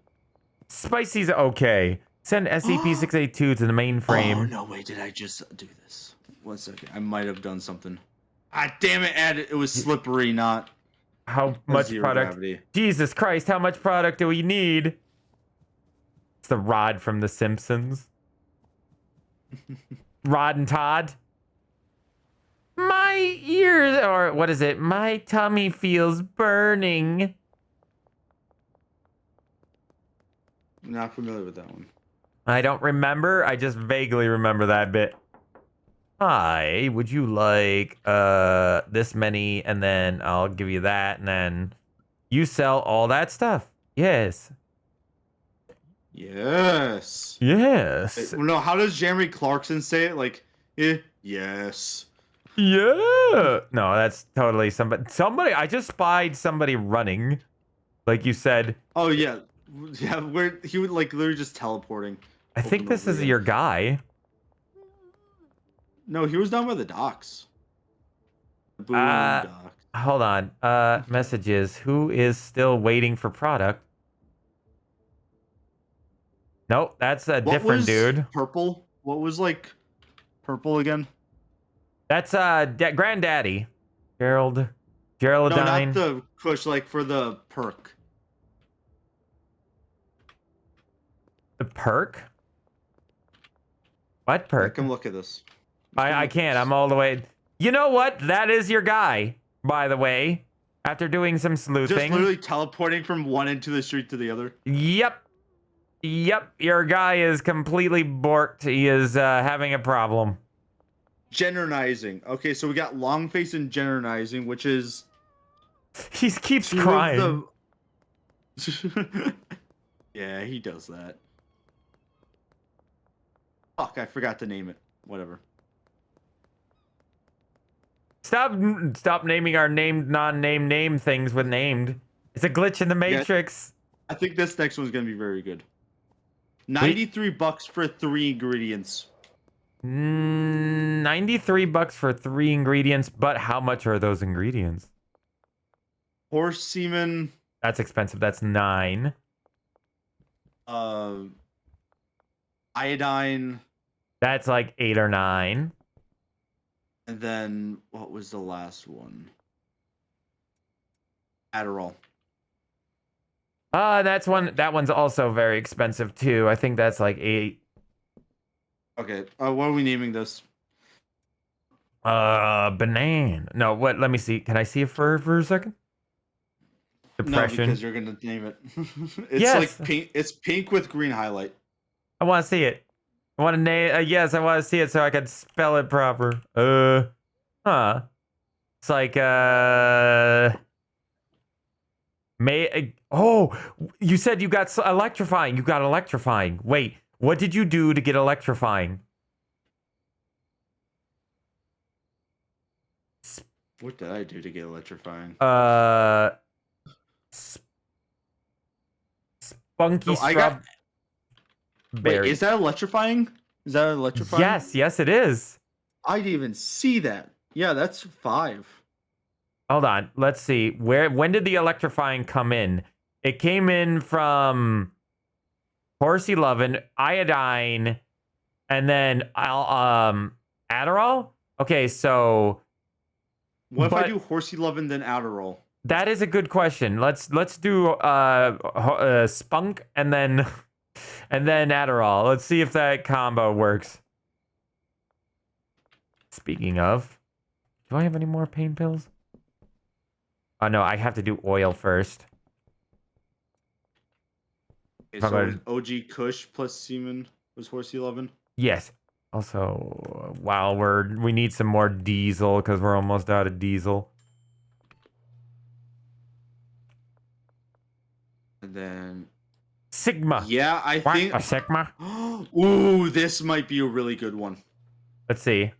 Spicy's okay. Send SCP-682 to the mainframe. Oh no! Wait, did I just do this? 1 second. I might have done something. Ah, damn it! It was slippery, not. How much product? Gravity. Jesus Christ! How much product do we need? It's the Rod from The Simpsons. Rod and Todd. My ears, or what is it? My tummy feels burning. Not familiar with that one. I don't remember. I just vaguely remember that bit. Hi, would you like this many, and then I'll give you that, and then you sell all that stuff. Yes. Yes. Yes. No, how does Jeremy Clarkson say it? Like, yes. Yeah. No, that's totally somebody. I just spied somebody running, like you said. Oh yeah, yeah. Where he would like literally just teleporting. I think this is your guy. No, he was down by the docks. Docks. Hold on. Messages. Who is still waiting for product? Nope, that's a different dude. Purple. What was like purple again? That's Granddaddy. Geraldine. No, not the push, like for the perk. The perk? What perk? I can look at this. I can't. I'm all the way. You know what? That is your guy, by the way. After doing some sleuthing. Just literally teleporting from one end of the street to the other. Yep. Yep. Your guy is completely borked. He is having a problem. Generalizing. Okay, so we got long face and generalizing, which is. He keeps crying. Yeah, he does that. Fuck, I forgot to name it. whatever. Stop naming our named non-named name things with named. It's a glitch in the matrix. I think this next one's gonna be very good. Wait. $93 for 3 ingredients. 93 bucks for 3 ingredients, but how much are those ingredients? Horse semen. That's expensive. That's 9. Iodine. That's like 8 or 9. And then what was the last one? Adderall. That one's also very expensive too. I think that's like 8. Okay. What are we naming this? Banana. No, what? Let me see. Can I see it for a second? Depression. No, because you're gonna name it. It's Yes. like pink. It's pink with green highlight. I want to see it. I want to name. Yes, I want to see it so I can spell it proper. Huh. It's like Oh, you said you got electrifying. You got electrifying. Wait, what did you do to get electrifying? What did I do to get electrifying? Spunky So I got. Berry. Wait, is that electrifying? Is that electrifying? Yes, it is. I didn't even see that. Yeah, that's 5. Hold on. Let's see. When did the electrifying come in? It came in from Horsey Lovin', Iodine, and then Adderall? Okay, so What if I do Horsey Lovin' then Adderall? that is a good question. Let's do Spunk and then Adderall. Let's see if that combo works. Speaking of, do I have any more pain pills? Oh no, I have to do oil first. Okay, so OG Kush plus semen was Horsey Lovin'? Yes. Also, wow, we need some more diesel because we're almost out of diesel. And then Sigma. yeah, I What? think A Sigma? Ooh, this might be a really good one. Let's see.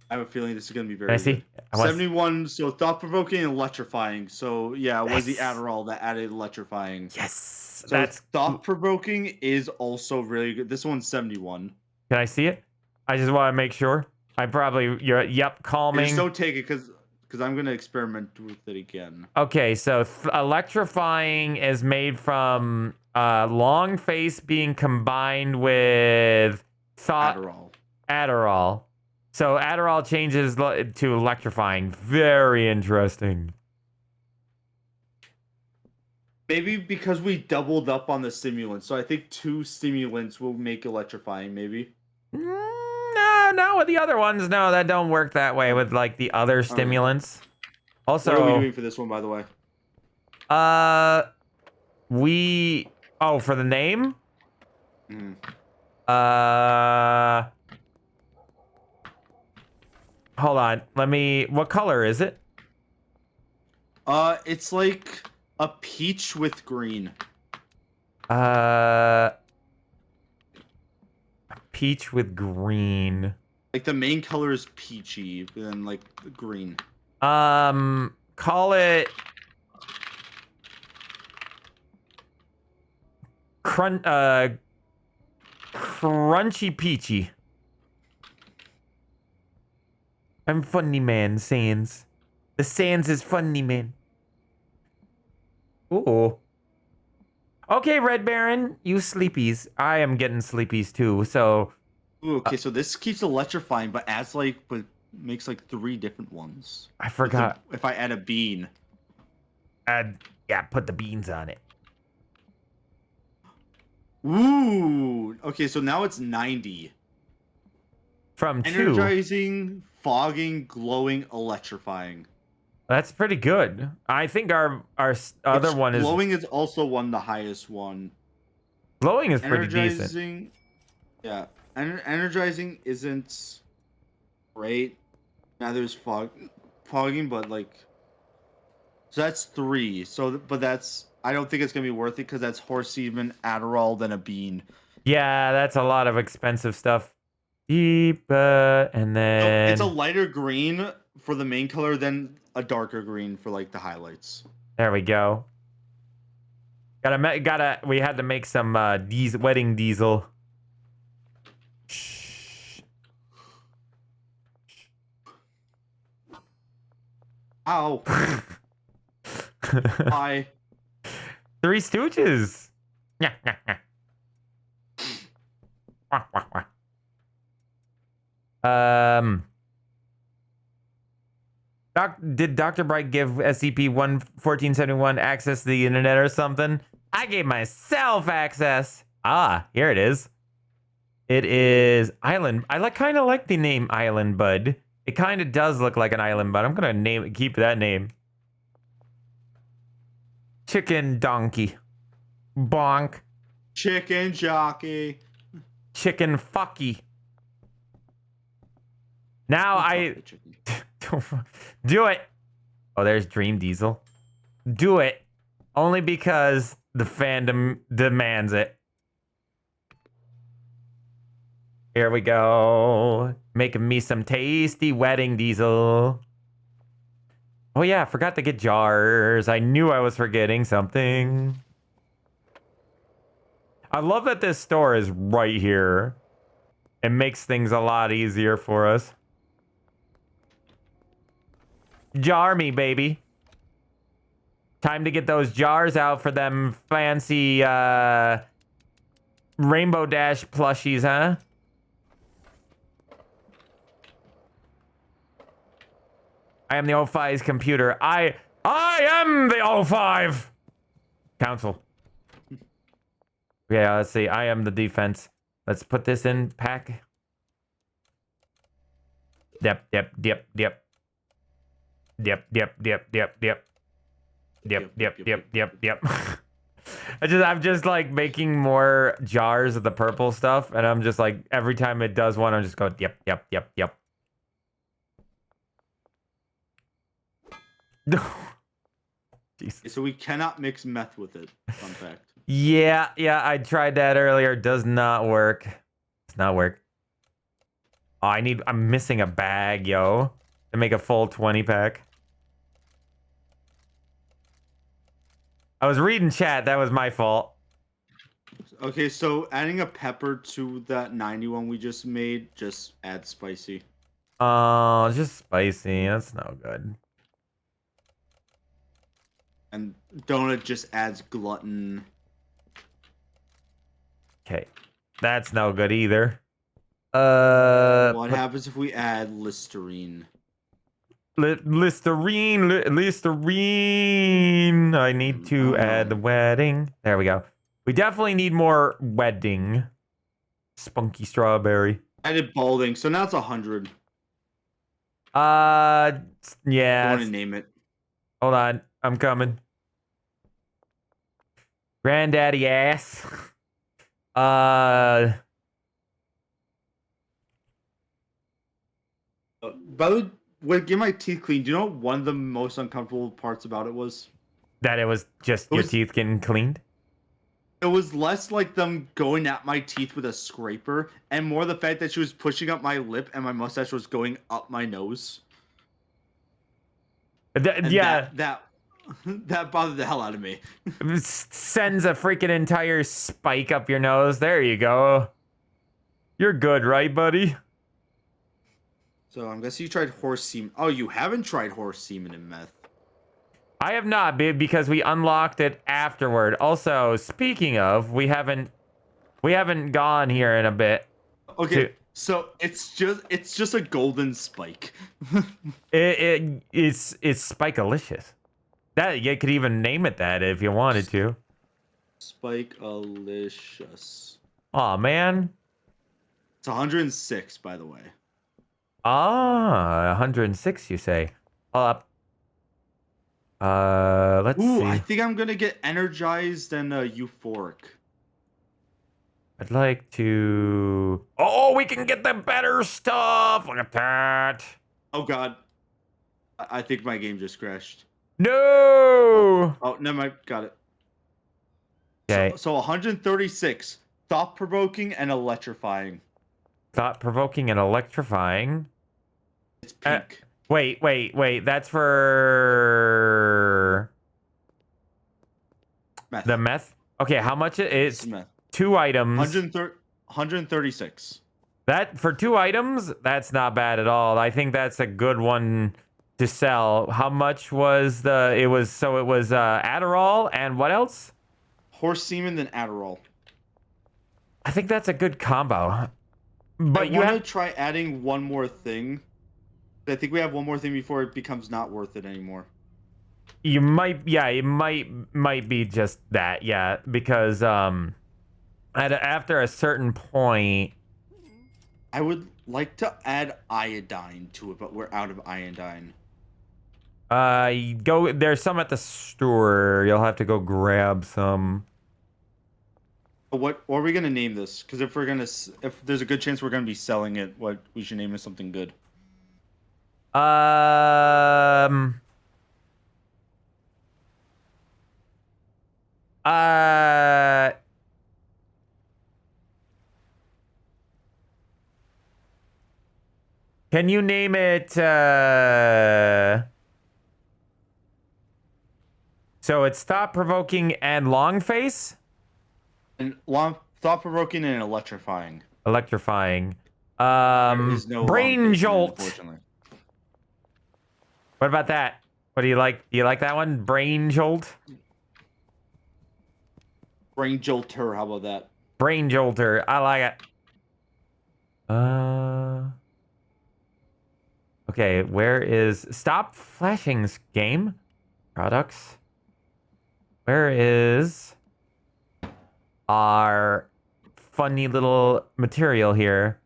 I have a feeling this is gonna be very Can I see? good. I want 71, so thought-provoking and electrifying. So yeah, it was the Yes. Adderall that added electrifying. Yes. So That's thought-provoking is also really good. This one's 71. Can I see it? I just want to make sure. Yep, calming. Just don't take it because I'm gonna experiment with it again. Okay, so electrifying is made from long face being combined with Adderall. So Adderall changes to electrifying. Very interesting. Maybe because we doubled up on the stimulants, so I think 2 stimulants will make electrifying. Maybe. No, not with the other ones. No, that don't work that way with like the other stimulants. Also, what are we doing for this one, by the way? For the name? Hold on. What color is it? It's like a peach with green. Peach with green. Like the main color is peachy, and then like green. Call it crunchy peachy. I'm funny man, Sans. The Sans is funny man. Ooh. Okay, Red Baron, you sleepies. I am getting sleepies too, so... Ooh, okay, so this keeps electrifying, but makes like 3 different ones. I forgot. If I add a bean. Yeah, put the beans on it. Ooh, okay, so now it's 90. From 2. Energizing, fogging, glowing, electrifying. That's pretty good. I think our other one is... Glowing is also the highest one. Glowing is pretty decent. Energizing, yeah. Energizing isn't great. Neither is fogging, but like... So that's 3. I don't think it's going to be worth it because that's horse semen, Adderall, then a bean. Yeah, that's a lot of expensive stuff. deep, and So then it's a lighter green for the main color, then a darker green for like the highlights. there we go. We had to make some wedding diesel. Shh. Ow. Bye. Three Stooges. Yeah. Did Dr. Bright give SCP-1471 access to the internet or something? I gave myself access. Ah, here it is. It is Island. I kind of like the name Island Bud. It kind of does look like an island bud. I'm gonna keep that name. Chicken donkey. Bonk. Chicken jockey. Chicken fucky. Now do it. Oh, there's Dream Diesel. Do it. Only because the fandom demands it. Here we go. Making me some tasty wedding diesel. Oh yeah, I forgot to get jars. I knew I was forgetting something. I love that this store is right here. It makes things a lot easier for us. Jar me, baby. Time to get those jars out for them fancy Rainbow Dash plushies, huh? I am the O5's computer. I am the O5 council. Yeah, let's see. I am the defense. Let's put this in pack. Yep. I'm just like making more jars of the purple stuff, and I'm just like every time it does one, I'm just going yep. Jesus. So we cannot mix meth with it. Fun fact. Yeah, I tried that earlier. Does not work. Does not work. Oh, I'm missing a bag, yo, to make a full 20 pack. I was reading chat. That was my fault. Okay, so adding a pepper to that 91 we just made, just add spicy. Oh, just spicy. That's no good. And donut just adds glutton. Okay, that's no good either. What happens if we add Listerine? Listerine. I need to add the wedding. There we go. We definitely need more wedding. Spunky strawberry. Added balding, so now it's 100. Yeah. I want to name it. Hold on, I'm coming. Granddaddy ass. By the way, get my teeth clean. Do you know what one of the most uncomfortable parts about it was? That it was just your teeth getting cleaned? It was less like them going at my teeth with a scraper, and more the fact that she was pushing up my lip and my mustache was going up my nose. Yeah. That bothered the hell out of me. It sends a freaking entire spike up your nose. There you go. You're good, right, buddy? So I'm guessing you tried horse semen. Oh, you haven't tried horse semen in meth. I have not, babe, because we unlocked it afterward. Also, speaking of, we haven't gone here in a bit. Okay, so it's just a golden spike. It's Spikalicious. That you could even name it that if you wanted to. Spikalicious. Aw, man. It's 106, by the way. Ah, 106, you say? Up. Let's see. I think I'm gonna get energized and euphoric. I'd like to. Oh, we can get the better stuff. Look at that. Oh God, I think my game just crashed. No. Oh, never mind. Got it. Okay. So 136, thought-provoking and electrifying. Thought-provoking and electrifying. It's pink. Wait. That's for Meth. the meth. Okay, how much it's Meth. 2 items. 136. That for 2 items, that's not bad at all. I think that's a good one to sell. How much was it was Adderall and what else? Horse semen then Adderall. I think that's a good combo. But you want have to try adding one more thing. I think we have one more thing before it becomes not worth it anymore. You might, yeah, it might be just that, yeah, because after a certain point, I would like to add iodine to it, but we're out of iodine. there's some at the store. You'll have to go grab some. What are we gonna name this? Because if there's a good chance we're gonna be selling it, what we should name it something good. Can you name it, so it's thought-provoking and long face? And thought-provoking and electrifying. Electrifying. There is no brain long face in it, jolt. unfortunately. What about that? What do you like? Do you like that one? Brain jolt? Brain jolter, how about that? Brain jolter. I like it. Okay, where is... Stop flashing, game. Products. Where is our funny little material here?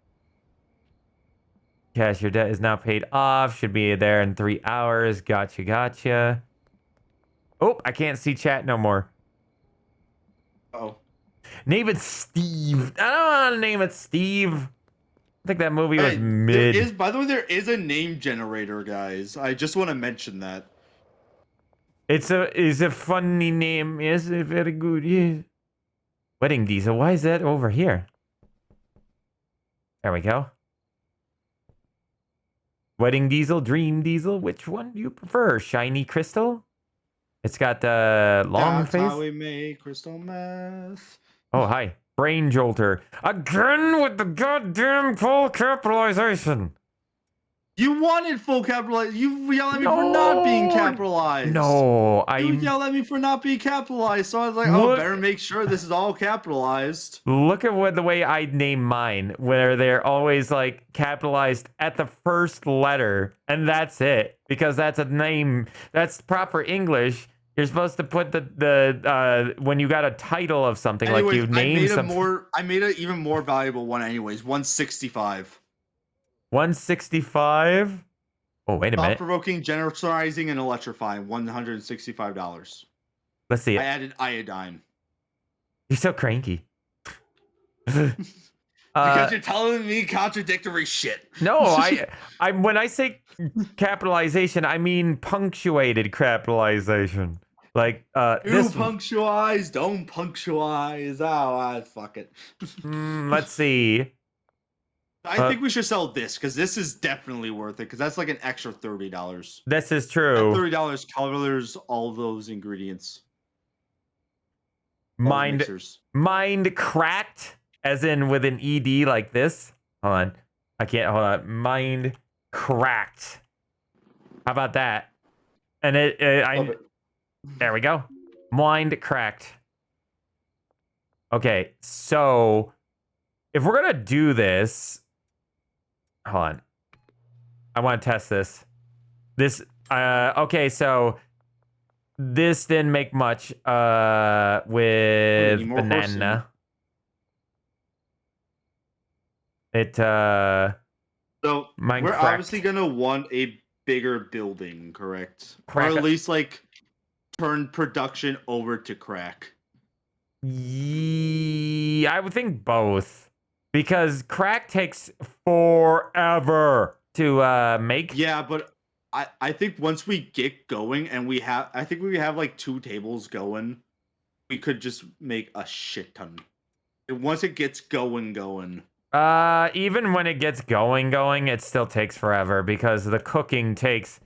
Cash, your debt is now paid off. Should be there in 3 hours. Gotcha. Oh, I can't see chat no more. Oh. Name it Steve. I don't want to name it Steve. I think that movie was Hey, mid. By the way, there is a name generator, guys. I just want to mention that. It's a funny name. Yes, very good. Yeah. Wedding Diesel. Why is that over here? There we go. Wedding Diesel, Dream Diesel. Which one do you prefer? Shiny Crystal? It's got the long That's face. how we make crystal meth. Oh, hi. Brain Jolter. Again with the goddamn full capitalization. You wanted full capitalized. You yell at me for not being capitalized. No, You yell at me for not being capitalized. So I was like, better make sure this is all capitalized. Look at the way I name mine, where they're always like capitalized at the first letter, and that's it, because that's a name. That's proper English. You're supposed to put the when you got a title of something, Anyways, like you name something. I made an even more valuable one, anyways. 165. 165. Oh, wait a minute. Thought-provoking, generalizing, and electrifying. $165. Let's see it. I added iodine. You're so cranky. Because you're telling me contradictory shit. No, I when I say capitalization, I mean punctuated capitalization. Like this. Punctualize, don't punctualize. Oh, fuck it. Let's see. I think we should sell this, because this is definitely worth it, because that's like an extra $30. This is true. $30 covers all those ingredients. Mind cracked, as in with an ED like this. Hold on. I can't, hold on. Mind cracked. How about that? And there we go. Mind cracked. Okay, so if we're gonna do this, hold on. I want to test this. Okay, so this didn't make much with banana. So we're obviously gonna want a bigger building, correct? Or at least like turn production over to crack. Yeah, I would think both, because crack takes forever to make. Yeah, but I think once we get going and I think we have like 2 tables going, we could just make a shit ton. And once it gets going. Even when it gets going, it still takes forever because the cooking takes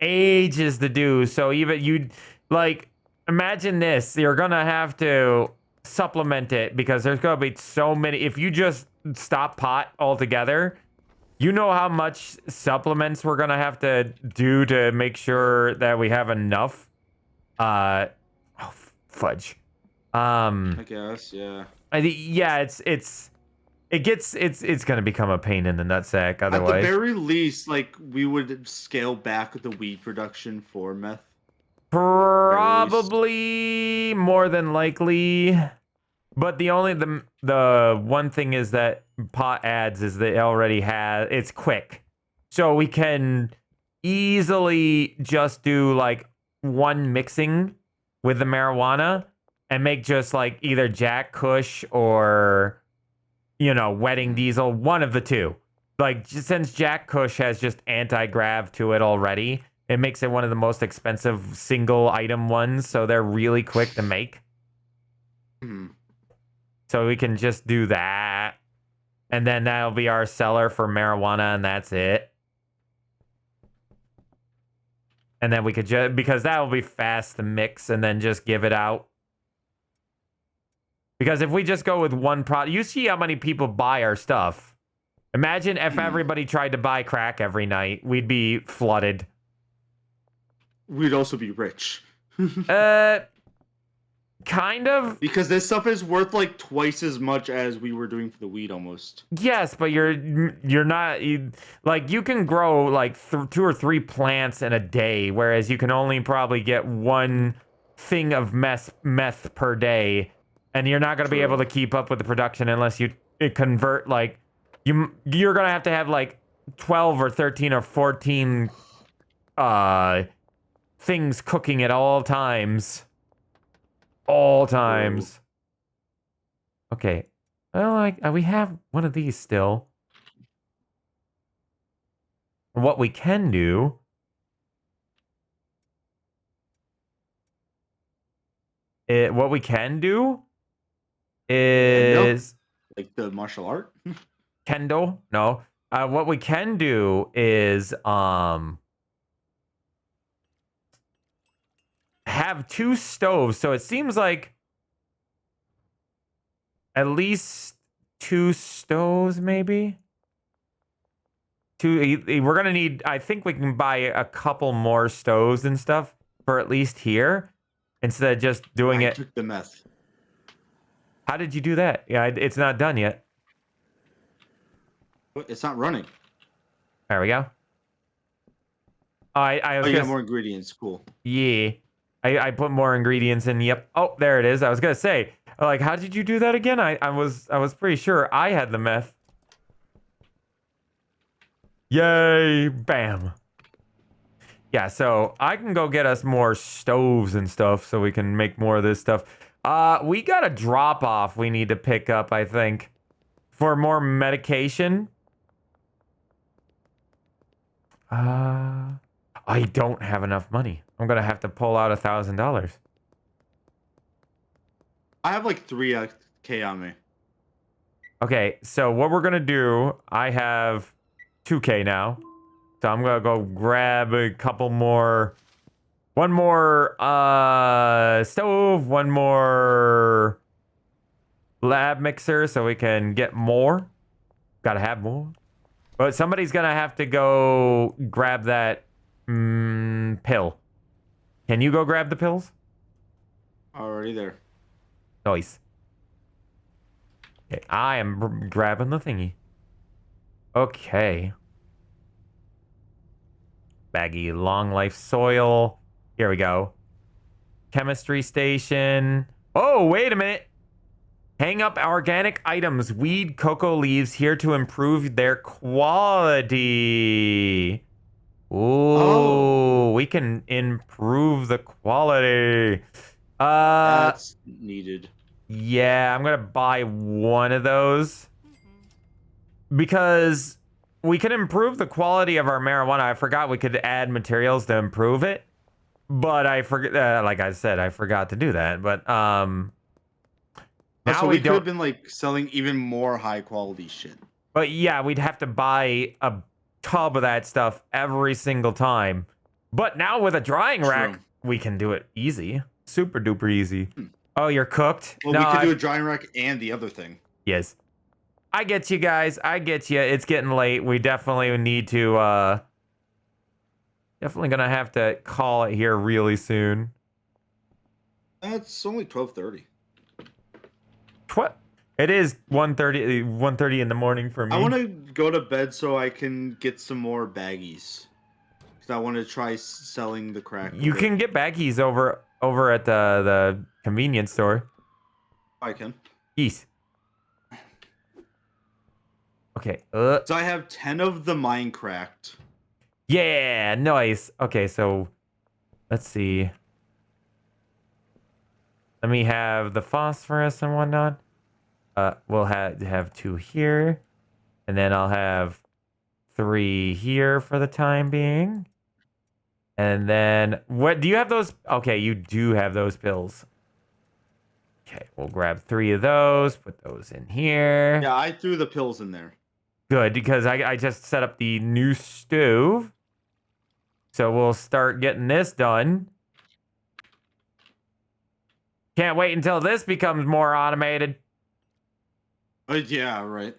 ages to do. So even you, like, imagine this: you're gonna have to supplement it because there's gonna be so many. If you just stop pot altogether, you know how much supplements we're gonna have to do to make sure that we have enough. Oh, fudge. I guess, yeah. Yeah, it's gonna become a pain in the nutsack At the otherwise. very least, like, we would scale back the weed production for meth. Probably more than likely. But the one thing is that pot ads is that it already has it's quick. So we can easily just do like one mixing with the marijuana and make just like either Jack Kush or Wedding Diesel, one of the two. Like since Jack Kush has just anti-grav to it already, it makes it one of the most expensive single item ones, so they're really quick to make. So we can just do that. And then that'll be our seller for marijuana, and that's it. And then we could just, because that will be fast to mix and then just give it out. Because if we just go with one product, you see how many people buy our stuff. Imagine if everybody tried to buy crack every night, we'd be flooded. We'd also be rich. Kind of. Because this stuff is worth like twice as much as we were doing for the weed almost. Yes, but you're not like you can grow like 2 or 3 plants in a day, whereas you can only probably get one thing of meth per day, and you're not going to be able to keep up with the production unless you convert like you're going to have like 12 or 13 or 14 things cooking at all times. All times. Okay. Well, we have one of these still. What we can do is like the martial art. Kendo. No. What we can do is have 2 stoves. So it seems like at least 2 stoves, maybe. We're gonna need. I think we can buy a couple more stoves and stuff for at least here, instead of just doing it. I took the meth. How did you do that? Yeah, it's not done yet. It's not running. There we go. I was you got more ingredients. Cool. Yeah. I put more ingredients in. Yep. Oh, there it is. I was gonna say, like, how did you do that again? I was pretty sure I had the meth. Yay! Bam. Yeah. So I can go get us more stoves and stuff, so we can make more of this stuff. We got a drop off we need to pick up, I think, for more medication. I don't have enough money. I'm gonna have to pull out $1,000. I have like 3K on me. Okay, so what we're gonna do, I have 2K now. So I'm gonna go grab a couple more. One more stove, one more lab mixer so we can get more. Gotta have more. But somebody's gonna have to go grab that pill. Can you go grab the pills? Already there. Nice. Okay, I am grabbing the thingy. Okay. Baggy long life soil. Here we go. Chemistry station. Oh, wait a minute. Hang up organic items. Weed, cocoa leaves here to improve their quality. Ooh, we can improve the quality. That's needed. Yeah, I'm gonna buy one of those because we can improve the quality of our marijuana. I forgot we could add materials to improve it, but I forget. Like I said, I forgot to do that. But Now So we we could have don't. been like selling even more high quality shit. But yeah, we'd have to buy a tub of that stuff every single time. But now with a drying rack, True. we can do it easy. Super duper easy. Oh, you're cooked? Well, No, we could do a drying rack and the other thing. Yes. I get you guys. I get you. It's getting late. We definitely need to, definitely gonna have to call it here really soon. It's only 12:30. What? It is 1:30 in the morning for me. I want to go to bed so I can get some more baggies. Because I want to try selling the crack. You can get baggies over at the convenience store. I can. Yes. Okay. So I have 10 of the mine cracked. Yeah, nice. Okay, so let's see. Let me have the phosphorus and whatnot. We'll have 2 here, and then I'll have 3 here for the time being. And then what do you have those? Okay, you do have those pills. Okay, we'll grab 3 of those, put those in here. Yeah, I threw the pills in there. Good, because I just set up the new stove. So we'll start getting this done. Can't wait until this becomes more automated. Yeah, right.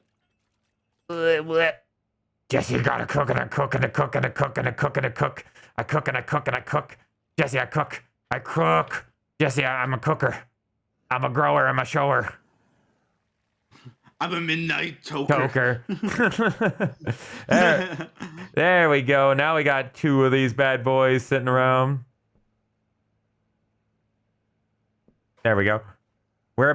Jesse, you gotta cook and I cook and I cook and I cook and I cook and I cook. I cook and I cook and I cook. Jesse, I cook. I cook. Jesse, I'm a cooker. I'm a grower. I'm a shower. I'm a midnight toker. There we go. Now we got 2 of these bad boys sitting around. There we go. What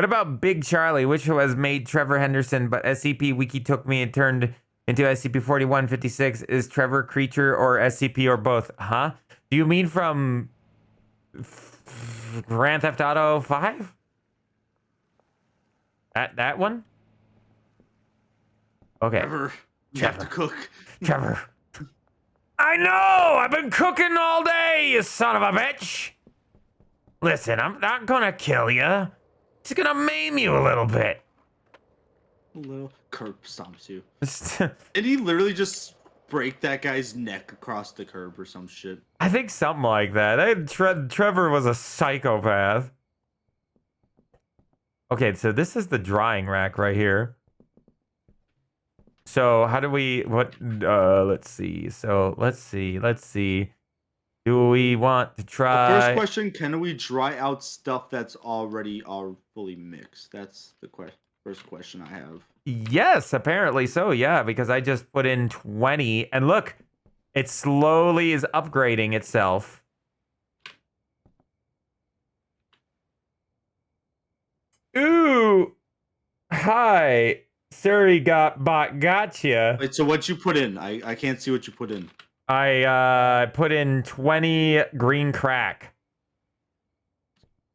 about Big Charlie, which was made Trevor Henderson, but SCP Wiki took me and turned into SCP-4156? Is Trevor creature or SCP or both? Huh? Do you mean from Grand Theft Auto 5? That one? Okay. Trevor, you have to cook. Trevor. I know! I've been cooking all day, you son of a bitch! Listen, I'm not gonna kill you. Just gonna maim you a little bit. A little curb stomps you. Did he literally just break that guy's neck across the curb or some shit? I think something like that. Trevor was a psychopath. Okay, so this is the drying rack right here. So how do we, let's see. So let's see. Do we want to try? The first question, can we dry out stuff that's already fully mixed? That's the first question I have. Yes, apparently so, yeah, because I just put in 20, and look, it slowly is upgrading itself. Ooh, hi, Surrey gotcha. Wait, so what you put in? I can't see what you put in. I put in 20 green crack.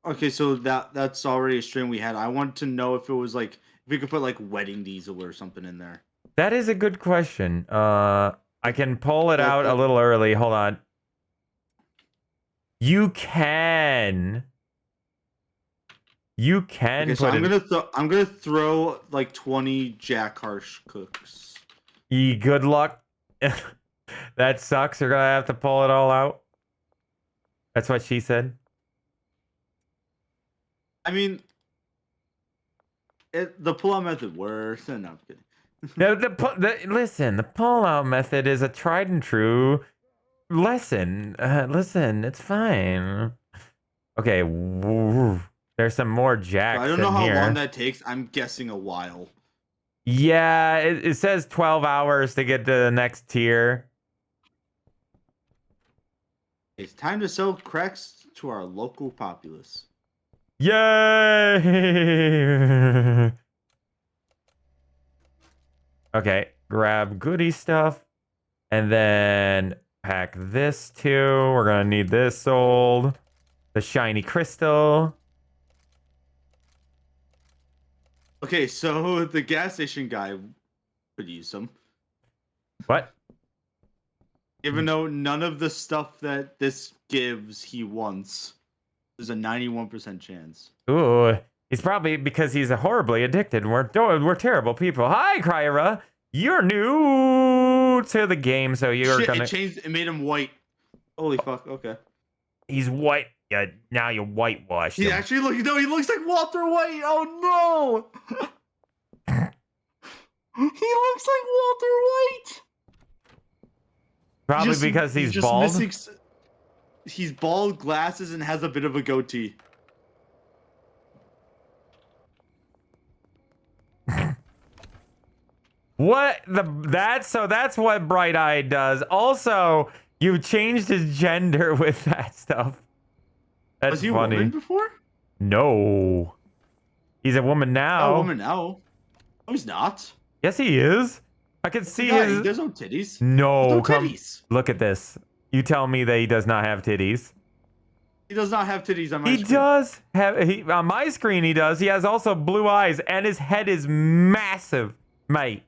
Okay, so that's already a strain we had. I want to know if it was like, if we could put like wedding diesel or something in there. That is a good question. I can pull it out a little early. Hold on. You can. Okay, so put I'm gonna throw like 20 Jack Harsh cooks. Good luck. That sucks. You're gonna have to pull it all out. That's what she said. I mean, the pull-out method works. No, I'm kidding. Listen, the pull-out method is a tried and true lesson. Listen, it's fine. Okay, there's some more jacks. I don't know how here. long that takes. I'm guessing a while. Yeah, it says 12 hours to get to the next tier. It's time to sell cracks to our local populace. Yay! Okay, grab goodie stuff. And then pack this too. We're gonna need this sold. The shiny crystal. Okay, so the gas station guy could use some. What? Even though none of the stuff that this gives he wants. There's a 91% chance. Ooh, He's probably because he's horribly addicted. We're terrible people. Hi, Kryra. You're new to the game, so you're Shit, gonna. it changed. It made him white. Holy fuck. Okay. He's white. Yeah, now you whitewashed He him. actually look. No, he looks like Walter White. Oh no. He looks like Walter White. Probably because he's just bald. He's bald, glasses, and has a bit of a goatee. That's what Bright Eye does. Also, you changed his gender with that stuff. That's Was he funny. a woman before? No. He's a woman now. Oh, a woman now. No, he's not. Yes, he is. I can see Yeah, his. there's no titties. No, There's no come titties. look at this. You tell me that he does not have titties. He does not have titties on my He screen. does have. On my screen, he does. He has also blue eyes, and his head is massive, mate.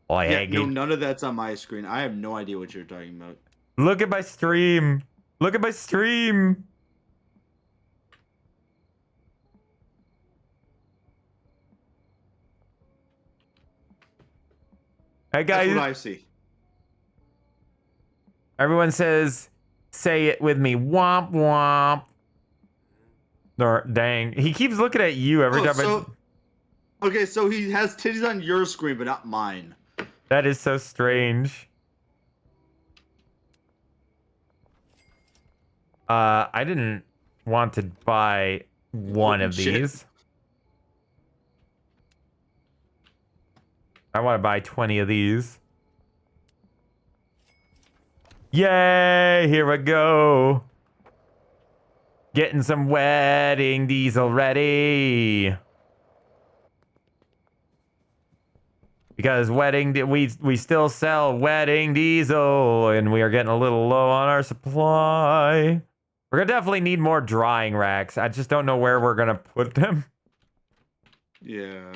Oh, Yeah, Aggie. no, none of that's on my screen. I have no idea what you're talking about. Look at my stream. Look at my stream. Hey guys, That's what I see. everyone says, say it with me. Womp womp. Or, dang. He keeps looking at you every time. Okay, so he has titties on your screen, but not mine. That is so strange. I didn't want to buy one of Shit. these. I want to buy 20 of these. Yay! Here we go. Getting some wedding diesel ready. Because we still sell wedding diesel, and we are getting a little low on our supply. We're gonna definitely need more drying racks. I just don't know where we're gonna put them. Yeah.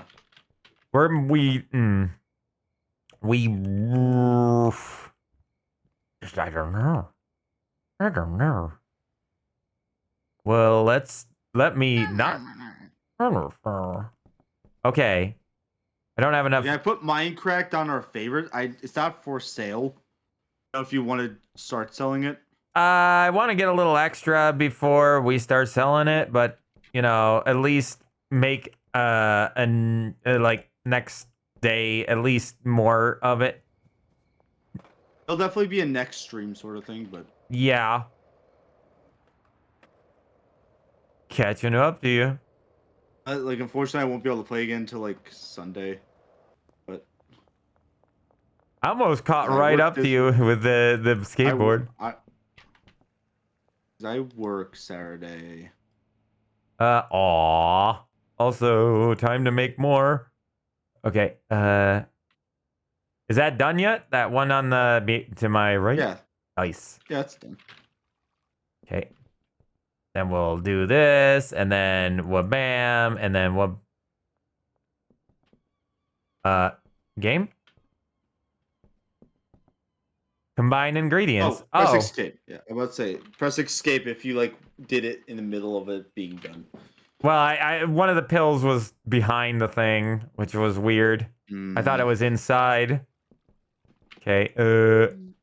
We just I don't know. I don't know. Well, let me not. Okay. I don't have enough. Yeah, I put Minecraft on our favorite. It's not for sale. I don't know if you want to start selling it. I want to get a little extra before we start selling it, but you know, at least make like next day at least more of it. It'll definitely be a next stream sort of thing, but Yeah. Catching up to you. like unfortunately I won't be able to play again until like Sunday. But I almost caught I right work up to this you with the skateboard. I work Saturday. Aw. Also, time to make more. Okay. Is that done yet? That one on the to my right? Yeah. Nice. Yeah, it's done. Okay. Then we'll do this, and then bam, and then game? Combine ingredients. Oh, press escape. Yeah, I'm about to say press escape if you like did it in the middle of it being done. Well, I one of the pills was behind the thing, which was weird. I thought it was inside. Okay. And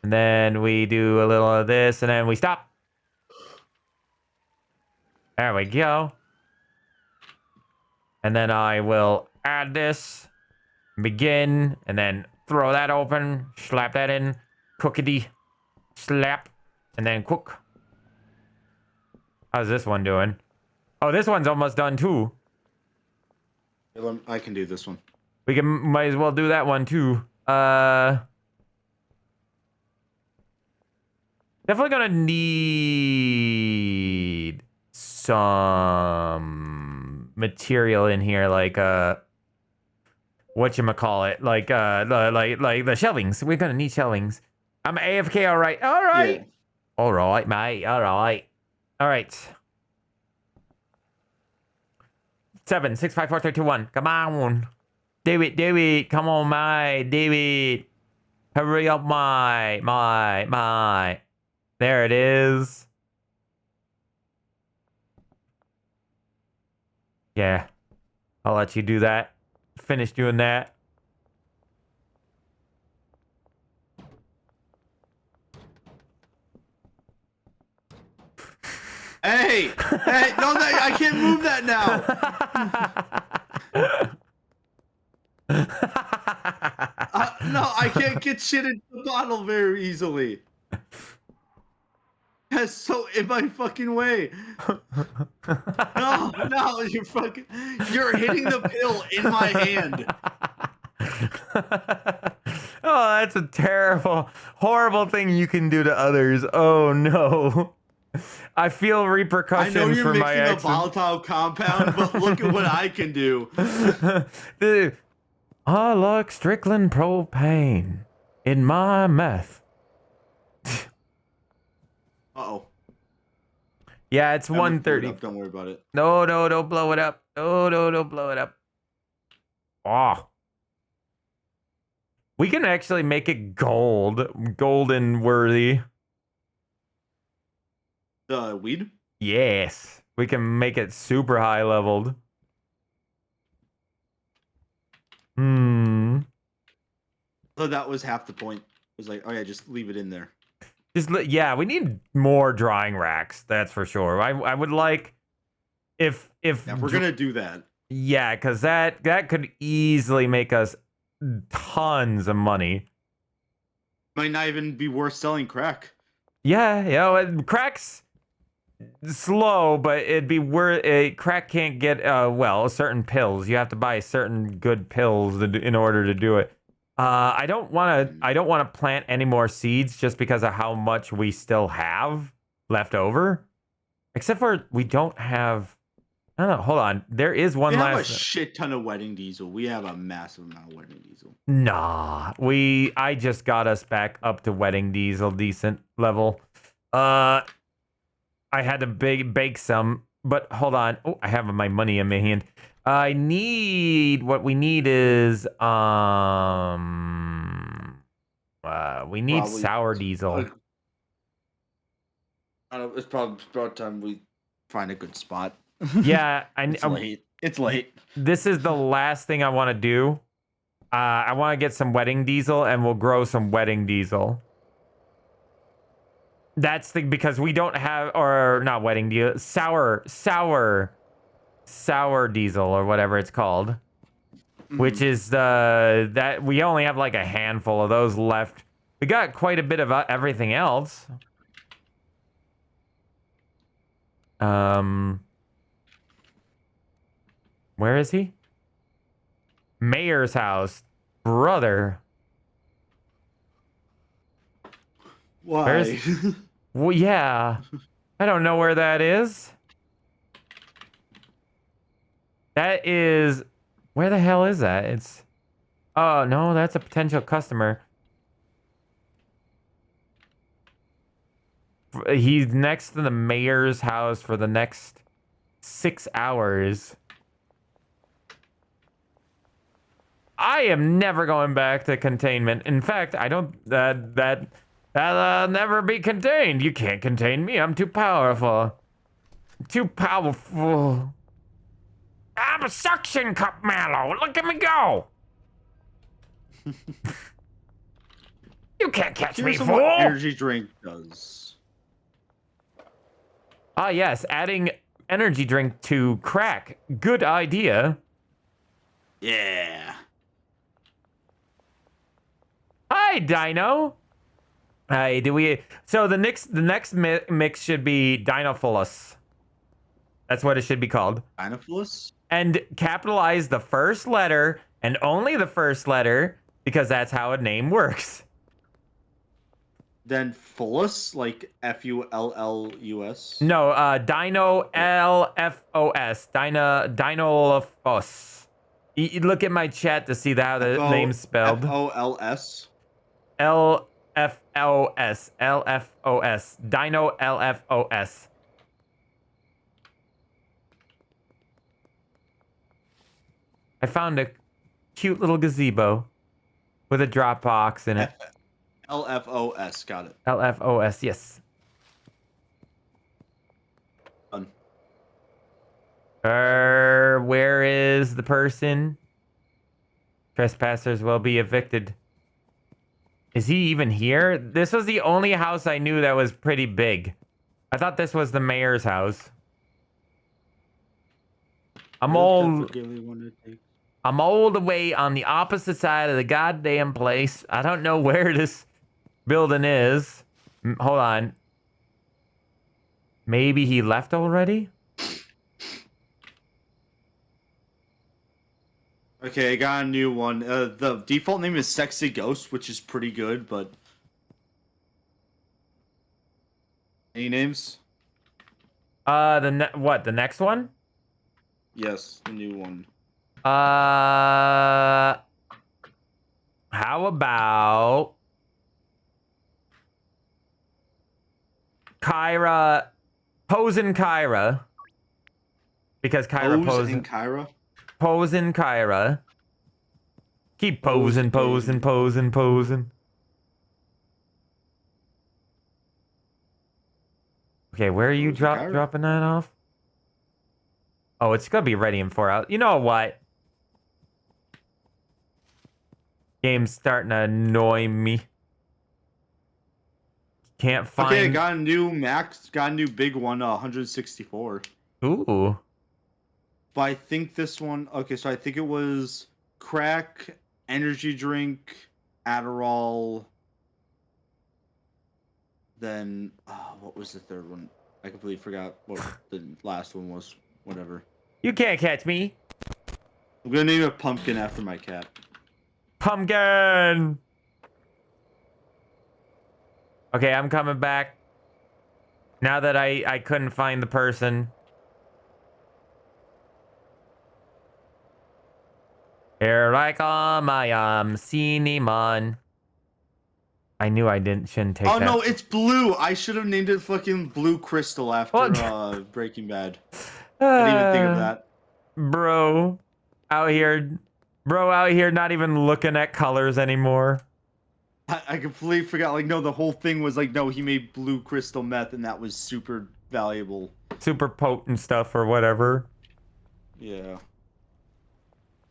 then we do a little of this, and then we stop. There we go. And then I will add this, begin, and then throw that open, slap that in, cookity, slap, and then cook. How's this one doing? Oh, this one's almost done too. I can do this one. We might as well do that one too. Definitely gonna need some material in here, like whatchamacallit, like the shelvings. We're gonna need shelvings. I'm AFK, all right. Yeah. All right, mate. All right. 7, 6, 5, 4, 3, 2, 1. Come on. Do it. Come on, mate. Do it. Hurry up, mate. There it is. Yeah. I'll let you do that. Finish doing that. Hey! Hey! No, I can't move that now! No, I can't get shit into the bottle very easily. That's so in my fucking way. No, you're hitting the pill in my hand. Oh, that's a terrible, horrible thing you can do to others. Oh no. I feel I repercussions know you're for my mixing a actions. volatile compound, but look at what I can do. I like Strickland propane in my meth. Uh-oh. Yeah, it's I'm gonna blow it 1:30. up, don't worry about it. No, don't blow it up. No, don't blow it up. Oh. We can actually make it golden worthy. The weed? Yes. We can make it super high leveled. So that was half the point. It was like, oh yeah, just leave it in there. Yeah, we need more drying racks. That's for sure. I would like if Yeah, we're gonna do that. yeah, because that could easily make us tons of money. Might not even be worth selling crack. Yeah, cracks slow, but it'd be worth. Crack can't get certain pills. You have to buy certain good pills in order to do it. I don't want to plant any more seeds just because of how much we still have left over. Except for we don't have. I don't know. Hold on. There is one We have a last. shit ton of wedding diesel. We have a massive amount of wedding diesel. Nah, I just got us back up to wedding diesel decent level. I had to bake some, but hold on. Oh, I have my money in my hand. What we need is we need Probably sour diesel. It's probably about time we find a good spot. Yeah, It's late. It's late. This is the last thing I want to do. I want to get some wedding diesel, and we'll grow some wedding diesel. That's because we don't have, or not wedding diesel, sour diesel or whatever it's called, which is that we only have like a handful of those left. We got quite a bit of everything else. Where is he? Mayor's house, brother. Why? Well, yeah. I don't know where that is. That is... Where the hell is that? It's... Oh, no, that's a potential customer. He's next to the mayor's house for the next 6 hours. I am never going back to containment. In fact, I don't... That'll never be contained. You can't contain me. I'm too powerful. Too powerful. I'm a suction cup, MalO. Look at me go. You can't catch me, fool. What energy drink does. Ah, yes. Adding energy drink to crack. Good idea. Yeah. Hi, Dino. Hey, so the next mix should be Dinophilis. That's what it should be called. Dinophilis? And capitalize the first letter and only the first letter because that's how a name works. Then Fullus, like Fullus? No, Dino LFOS. Dinolaphos. You look at my chat to see how the name's spelled. FOLS? LFOS. LFOS. Dino LFOS. I found a cute little gazebo with a drop box in it. LFOS, got it. LFOS, yes. Done. Where is the person? Trespassers will be evicted. Is he even here? This was the only house I knew that was pretty big. I thought this was the mayor's house. I'm all the way on the opposite side of the goddamn place. I don't know where this building is. Hold on. Maybe he left already? Okay, I got a new one. The default name is Sexy Ghost, which is pretty good, but... Any names? What, the next one? Yes, the new one. How about Kyra, Posin Kyra, because Kyra posing Kyra. Posin Kyra. Keep posing. Okay, where are you dropping that off? Oh, it's gonna be ready in 4 hours. You know what? Game's starting to annoy me. Can't find. Okay, got a new big one, 164. Ooh. But I think this one. Okay, so I think it was crack, energy drink, Adderall. Then what was the third one? I completely forgot what the last one was. Whatever. You can't catch me. I'm gonna name a pumpkin after my cat. Pumpkin. Okay, I'm coming back. Now that I couldn't find the person. Here I come, I am Cinnamon. I knew I shouldn't take that. Oh no, it's blue. I should have named it fucking Blue Crystal after Breaking Bad. I didn't even think of that. Bro out here not even looking at colors anymore. I completely forgot. Like, no, the whole thing was like, no, he made blue crystal meth, and that was super valuable. Super potent stuff or whatever. Yeah.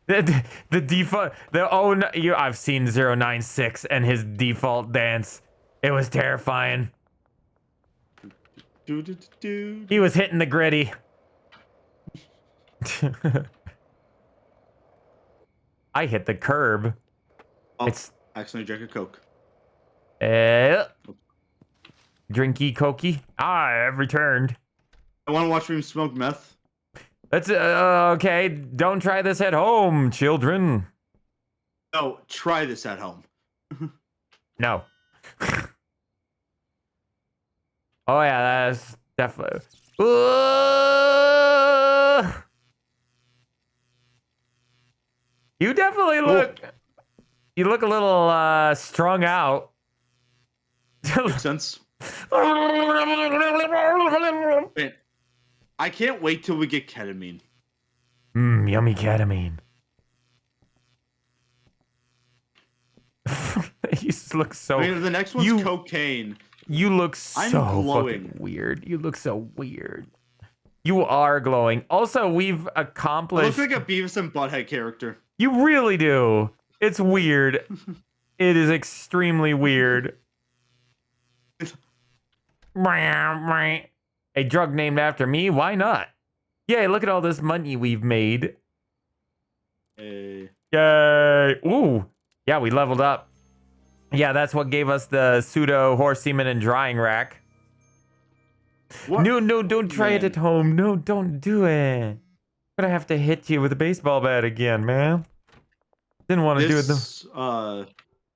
The default, I've seen 096 and his default dance. It was terrifying. He was hitting the gritty. I hit the curb. Oh, it's accidentally drank a Coke. Drinky cokey. I've returned. I want to watch him smoke meth. That's okay. Don't try this at home, children. No, try this at home. No. Oh yeah, that's definitely. You definitely look. You look a little strung out. Makes sense. Man, I can't wait till we get ketamine. Yummy ketamine. You look so. I mean, the next one's cocaine. You look so fucking weird. You look so weird. You are glowing. Also, we've accomplished. I look like a Beavis and Butthead character. You really do. It's weird. It is extremely weird. A drug named after me? Why not? Yay, look at all this money we've made. Hey. Yay. Ooh. Yeah, we leveled up. Yeah, that's what gave us the pseudo horse semen and drying rack. What? No, don't try it at home. No, don't do it. I'm gonna have to hit you with a baseball bat again, man. Didn't want to do it though.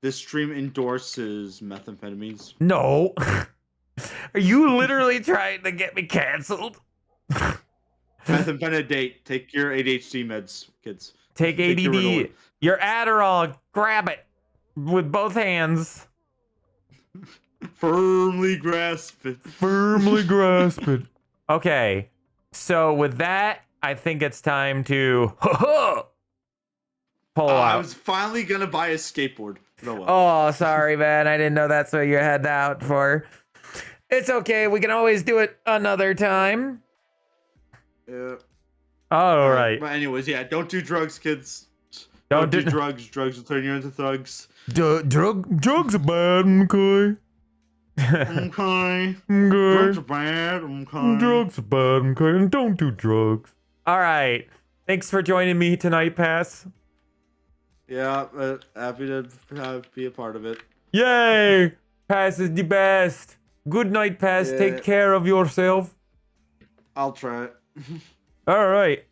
This stream endorses methamphetamines. No. Are you literally trying to get me canceled? Methamphetamine. Take your ADHD meds, kids. Take ADD. Your Adderall. Grab it with both hands. Firmly grasp it. Firmly grasp it. Okay. So with that, I think it's time to pull out. I was finally gonna buy a skateboard. Oh, sorry, man. I didn't know that's what you had out for. It's okay. We can always do it another time. Yeah. All right. But anyways, yeah, don't do drugs, kids. Don't do do- drugs. Drugs will turn you into thugs. Drugs are bad, okay? Okay. Drugs Okay. are bad. Okay. Drugs are bad, okay? And don't do drugs. All right. Thanks for joining me tonight, Pass. Yeah, happy to be a part of it. Yay! Pass is the best. Good night, Pass. Yeah. Take care of yourself. I'll try it. All right.